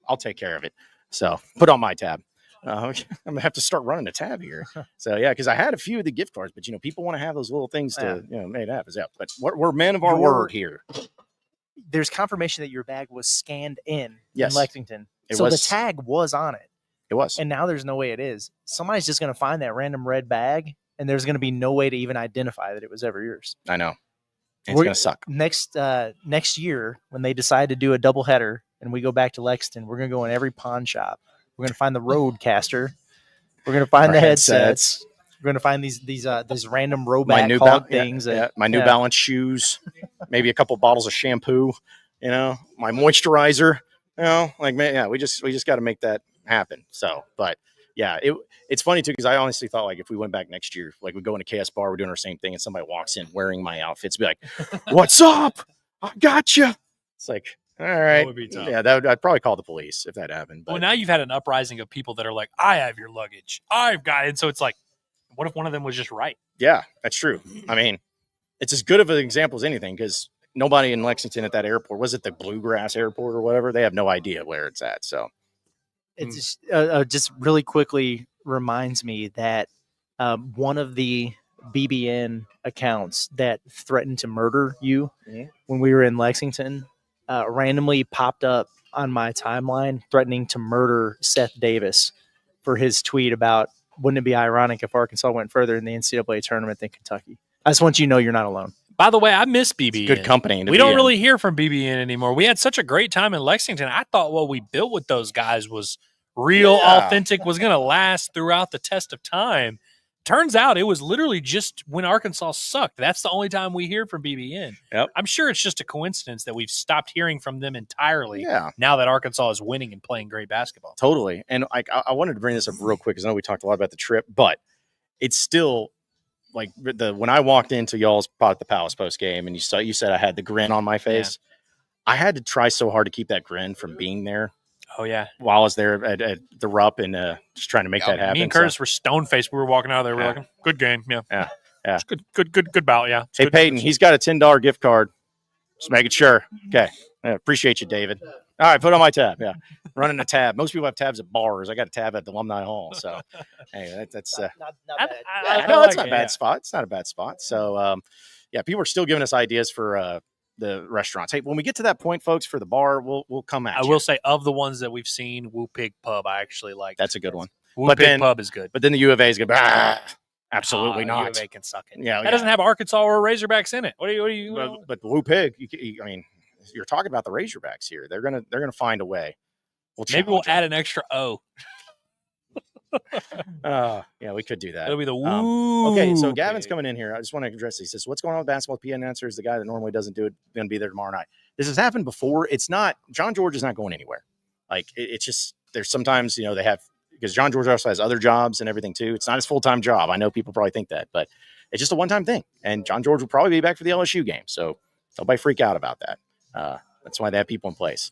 I'll take care of it. So put on my tab. I'm gonna have to start running a tab here. So yeah, because I had a few of the gift cards, but people want to have those little things to made happen. Yeah. But we're men of our word here. There's confirmation that your bag was scanned in Lexington. The tag was on it. It was. And now there's no way it is. Somebody's just going to find that random red bag, and there's going to be no way to even identify that it was ever yours. I know. It's going to suck. Next year, when they decide to do a doubleheader and we go back to Lexington, we're going to go in every pawn shop. We're going to find the Roadcaster. We're going to find the headsets. We're going to find these random Rhoback hog things. My New Balance shoes, maybe a couple bottles of shampoo, my moisturizer, we just got to make that happen. So, but yeah, it's funny too, because I honestly thought like if we went back next year, like we go into KS Bar, we're doing our same thing, and somebody walks in wearing my outfits, be like, "What's up? I got you." It's like, all right, that would be tough. Yeah, I'd probably call the police if that happened. But. Well, now you've had an uprising of people that are like, "I have your luggage, I've got it." So it's like, what if one of them was just right? Yeah, that's true. I mean, it's as good of an example as anything because nobody in Lexington at that airport, was it the Bluegrass Airport or whatever? They have no idea where it's at. So it's just really quickly reminds me that one of the BBN accounts that threatened to murder you when we were in Lexington randomly popped up on my timeline threatening to murder Seth Davis for his tweet about, wouldn't it be ironic if Arkansas went further in the NCAA tournament than Kentucky? I just want you to know you're not alone. By the way, I miss BBN. Good company. We don't really hear from BBN anymore. We had such a great time in Lexington. I thought what we built with those guys was real, authentic, was going to last throughout the test of time. Turns out it was literally just when Arkansas sucked. That's the only time we hear from BBN. Yep. I'm sure it's just a coincidence that we've stopped hearing from them entirely now that Arkansas is winning and playing great basketball. Totally. And I wanted to bring this up real quick because I know we talked a lot about the trip, but it's still like when I walked into y'all's at the Palace post game and you said I had the grin on my face. Yeah. I had to try so hard to keep that grin from being there. Oh, yeah. While I was there at the Rupp and just trying to make that happen. Me and Curtis were stone-faced. We were walking out of there. We were like, good game. Yeah. It's good bout. Yeah. Hey, Peyton, he's got a $10 gift card. Just making sure. Okay. Appreciate you, David. All right. Put on my tab. Yeah. Running a tab. Most people have tabs at bars. I got a tab at the Alumni Hall. So, hey, that's not bad. It's not a bad spot. It's not a bad spot. So, people are still giving us ideas for the restaurants. Hey, when we get to that point, folks, for the bar, we'll come at you. I will say, of the ones that we've seen, Woo Pig Pub, I actually like. That's a good one. Woo Pig Pub is good. But then the U of A is good. Absolutely not. U of A can suck it. Yeah, that doesn't have Arkansas or Razorbacks in it. What do you? But the Woo Pig, you're talking about the Razorbacks here. They're gonna find a way. Maybe we'll add an extra O. Yeah, we could do that. It'll be the woo. Okay, so Gavin's coming in here. I just want to address this. He says, what's going on with basketball? PA announcer is the guy that normally doesn't do it, going to be there tomorrow night. This has happened before. It's not, John George is not going anywhere. Like, it's just, there's sometimes, they have, because John George also has other jobs and everything too. It's not his full-time job. I know people probably think that, but it's just a one-time thing. And John George will probably be back for the LSU game. So nobody freak out about that. That's why they have people in place.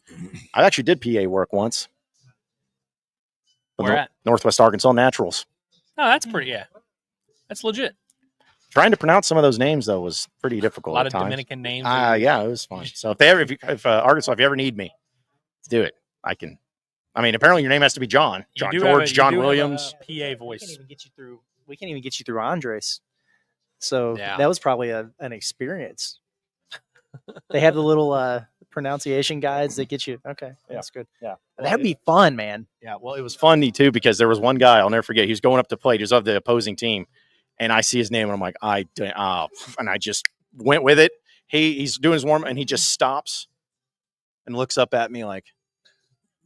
I actually did PA work once. Where at? Northwest Arkansas Naturals. Oh, that's pretty, yeah. That's legit. Trying to pronounce some of those names, though, was pretty difficult. A lot at of times. Dominican names. Yeah, it was fun. So if Arkansas, if you ever need me to do it, I can. I mean, apparently your name has to be John George, John Williams. PA We voice. can't even get you through Andres. So Yeah. that was probably an experience. They have the little pronunciation guides that get you. Okay, that's good. Yeah. That'd be fun, man. Yeah, well, it was funny too because there was one guy I'll never forget. He was going up to plate. He was of the opposing team, and I see his name and I'm like, and I just went with it. He's doing his warm and he just stops and looks up at me like,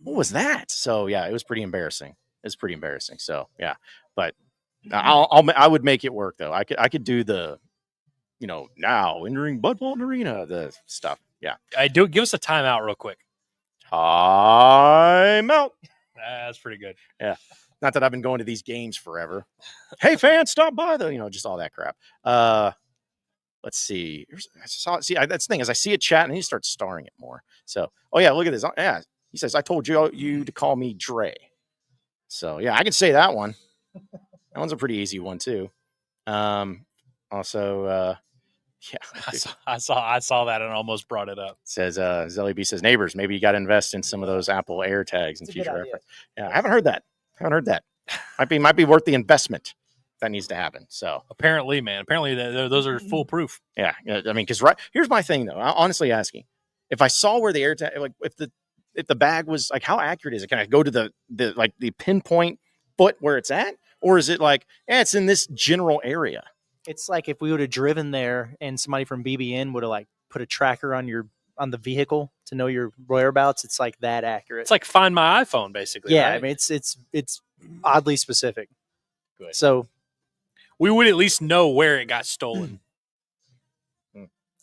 "What was that?" So yeah, it was pretty embarrassing. So yeah, but I would make it work though. I could do the, now entering Bud Walton Arena, the stuff. Yeah, I do. Give us a timeout real quick. Time out. That's pretty good. Yeah. Not that I've been going to these games forever. Hey, fans, stop by, though. Just all that crap. Let's see. That's the thing is I see a chat and he starts starring it more. So, oh, yeah, look at this. Yeah. He says, I told you to call me Dre. So, yeah, I can say that one. That one's a pretty easy one, too. Also, yeah. I saw that and almost brought it up. Says Zelly B says, neighbors, maybe you got to invest in some of those Apple Air tags in future reference. Yeah, I haven't heard that. Might be worth the investment. That needs to happen. So Apparently, man. Apparently, those are foolproof. yeah. I mean, because here's my thing though. I'm honestly asking, if I saw where the air tag, like if the bag was like, how accurate is it? Can I go to the pinpoint foot where it's at, or is it like, it's in this general area? It's like if we would have driven there and somebody from BBN would have like put a tracker on the vehicle to know your whereabouts. It's like that accurate. It's like Find My iPhone, basically. yeah, right? I mean it's oddly specific. Good. So We would at least know where it got stolen.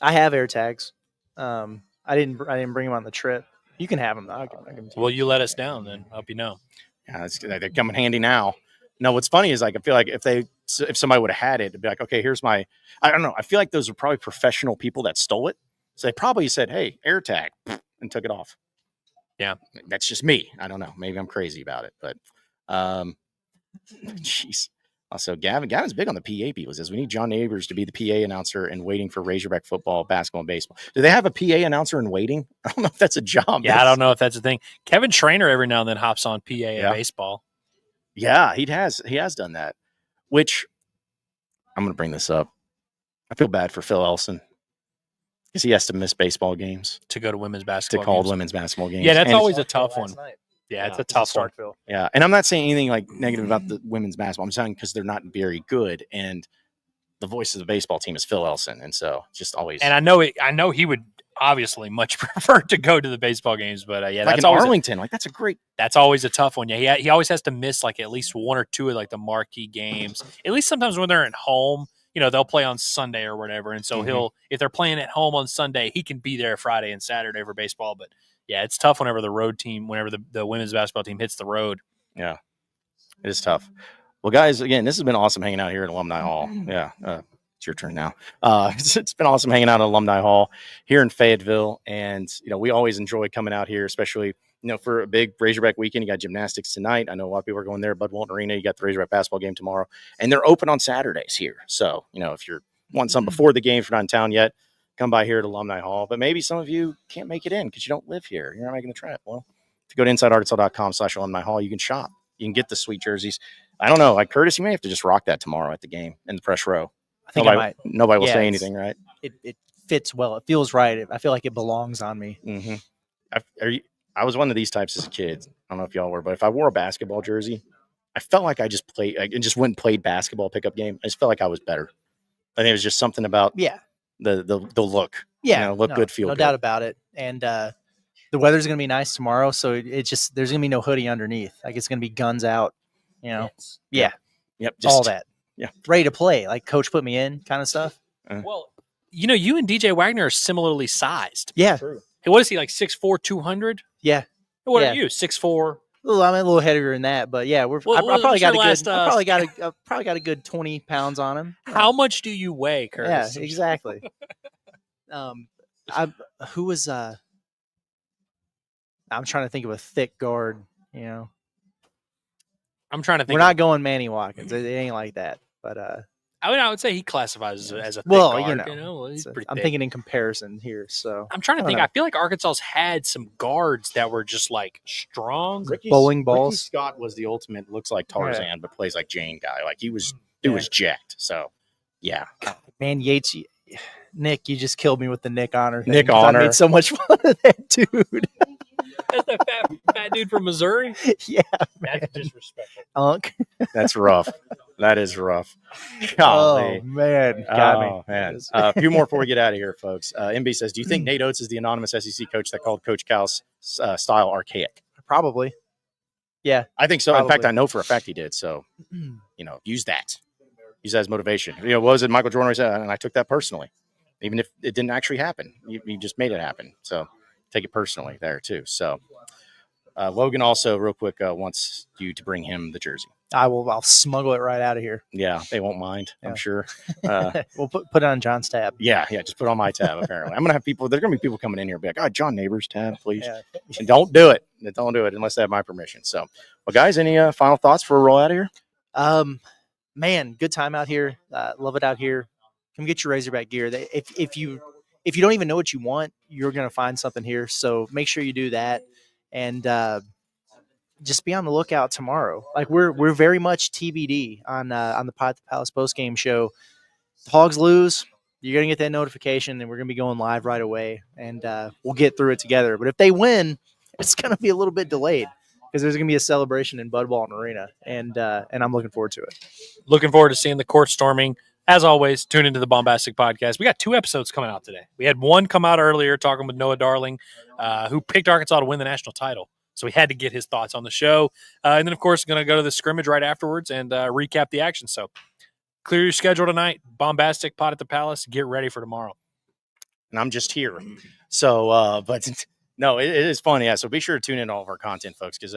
I have air tags. I didn't bring them on the trip. You can have them though. I can give them to you. Well, you let us down, then I hope you know. Yeah, they're coming handy now. No, what's funny is like I feel like if somebody would have had it, it'd be like, okay, here's my. I don't know. I feel like those are probably professional people that stole it, so they probably said, "Hey, air tag," and took it off. Yeah, that's just me. I don't know. Maybe I'm crazy about it, but jeez. Also, Gavin's big on the PA people. Says we need John Neighbors to be the PA announcer and waiting for Razorback football, basketball, and baseball. Do they have a PA announcer in waiting? I don't know if that's a job. Yeah, I don't know if that's a thing. Kevin Trainer every now and then hops on PA and baseball. Yeah, he has done that. Which I'm going to bring this up. I feel bad for Phil Elson because he has to miss baseball games to go to women's basketball. To call women's basketball games. Yeah, that's always a tough one. Night. Yeah, it's a tough one. Yeah, and I'm not saying anything like negative about the women's basketball. I'm saying because they're not very good, and the voice of the baseball team is Phil Elson, and so just always. And I know he would obviously much prefer to go to the baseball games, but yeah, like that's in always Arlington. That's always a tough one. Yeah, he always has to miss like at least one or two of like the marquee games. At least sometimes when they're at home, they'll play on Sunday or whatever, and so if they're playing at home on Sunday, he can be there Friday and Saturday for baseball. But yeah, it's tough whenever the women's basketball team hits the road. Yeah, it is tough. Well, guys, again, this has been awesome hanging out here at Alumni Hall. Yeah, it's your turn now. It's been awesome hanging out at Alumni Hall here in Fayetteville, and we always enjoy coming out here, especially for a big Razorback weekend. You got gymnastics tonight. I know a lot of people are going there. Bud Walton Arena. You got the Razorback basketball game tomorrow, and they're open on Saturdays here. So if you're wanting something before the game, if you're not in town yet, come by here at Alumni Hall. But maybe some of you can't make it in because you don't live here. You're not making the trip. Well, if you go to InsideArkansas.com/Alumni Hall, you can shop. You can get the sweet jerseys. I don't know. Like Curtis, you may have to just rock that tomorrow at the game in the press row. I think I might. Nobody will say anything, right? It fits well. It feels right. I feel like it belongs on me. Mm-hmm. I was one of these types as a kid. I don't know if y'all were, but if I wore a basketball jersey, I felt like I just went and played basketball pickup game. I just felt like I was better. I think it was just something about the look. Yeah, look good, feel good. No doubt about it. And the weather's gonna be nice tomorrow, so there's gonna be no hoodie underneath. Like it's gonna be guns out. You know, Hits. yeah, Yep. all that. yeah. Ready to play, like coach put me in kind of stuff. Well, you and DJ Wagner are similarly sized. Yeah, Hey, what is he, like 6'4", 200? yeah. What Yeah. are you, 6'4"? Well, I'm a little heavier than that, but yeah, I probably what's got a your last, good. I probably got a good 20 pounds on him. How much do you weigh, Yeah, Curtis? exactly. Who was I'm trying to think of a thick guard. You know, I'm trying to think. we're not going Manny Watkins. It ain't like that. But I would say he classifies as a thick well, guard. you know, He's pretty I'm thick. thinking in comparison here. So I'm trying to I don't think. know. I feel like Arkansas's had some guards that were just like strong. Bowling Ricky balls. Scott was the ultimate, looks like Tarzan, but plays like Jane guy. Like he was jacked. So, yeah. Man, Yates, Nick, you just killed me with the Nick Honor thing. Nick 'cause Honor. I made so much fun of that dude. That's that fat dude from Missouri. Yeah, That's disrespectful. Unk. That's rough. That is rough. Oh Golly. man, got me. Man. A few more before we get out of here, folks. MB says, do you think Nate Oates is the anonymous SEC coach that called Coach Cal's style archaic? Probably. Yeah. I think so. In fact, Probably. I know for a fact he did. So, use that. Use that as motivation. What was it Michael Jordan said? And I took that personally. Even if it didn't actually happen. You just made it happen. So, take it personally there, too. So, Logan also, real quick, wants you to bring him the jersey. I'll smuggle it right out of here. Yeah, they won't mind, Yeah. I'm sure. We'll put it on John's tab. Yeah, just put it on my tab, apparently. I'm going to have people, there's going to be people coming in here and be like, oh, John Neighbors tab, please. Yeah. And don't do it. Don't do it unless they have my permission. So, well, guys, any final thoughts before we roll out of here? Man, good time out here. Love it out here. Come get your Razorback gear. If you don't even know what you want, you're gonna find something here. So make sure you do that, and just be on the lookout tomorrow. Like we're very much TBD on the Pot at the Palace post game show. If the Hogs lose, you're gonna get that notification, and we're gonna be going live right away, and we'll get through it together. But if they win, it's gonna be a little bit delayed, because there's going to be a celebration in Bud Walton Arena, and I'm looking forward to it. Looking forward to seeing the court storming. As always, tune into the Bombastic Podcast. We got 2 episodes coming out today. We had one come out earlier talking with Noah Darling, who picked Arkansas to win the national title. So we had to get his thoughts on the show. And then, of course, going to go to the scrimmage right afterwards and recap the action. So clear your schedule tonight. Bombastic Pot at the Palace. Get ready for tomorrow. And I'm just here. So, but no, it is fun. Yeah. So be sure to tune in to all of our content, folks, because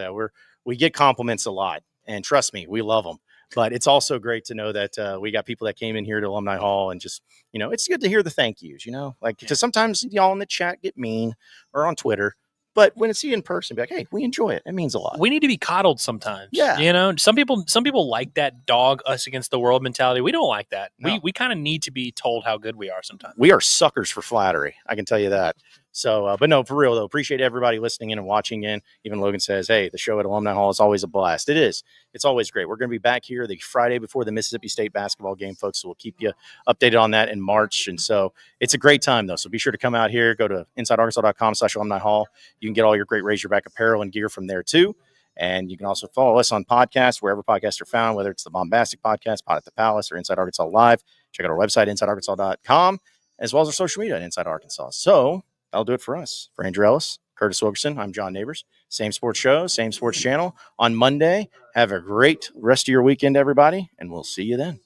we get compliments a lot. And trust me, we love them. But it's also great to know that we got people that came in here to Alumni Hall and just, it's good to hear the thank yous, like, because sometimes y'all in the chat get mean or on Twitter. But when it's you in person, be like, hey, we enjoy it. It means a lot. We need to be coddled sometimes. Yeah. Some people like that dog us against the world mentality. We don't like that. No. We kind of need to be told how good we are sometimes. We are suckers for flattery. I can tell you that. So, but no, for real though, appreciate everybody listening in and watching in. Even Logan says, hey, the show at Alumni Hall is always a blast. It is. It's always great. We're going to be back here the Friday before the Mississippi State basketball game, folks. So we'll keep you updated on that in March. And so it's a great time though. So be sure to come out here, go to insidearkansas.com/alumni hall. You can get all your great Razorback apparel and gear from there too. And you can also follow us on podcasts, wherever podcasts are found, whether it's the Bombastic Podcast, Pot at the Palace, or Inside Arkansas Live. Check out our website, insidearkansas.com, as well as our social media at Inside Arkansas. So that'll do it for us. For Andrew Ellis, Curtis Wilkerson, I'm John Neighbors. Same sports show, same sports channel on Monday. Have a great rest of your weekend, everybody, and we'll see you then.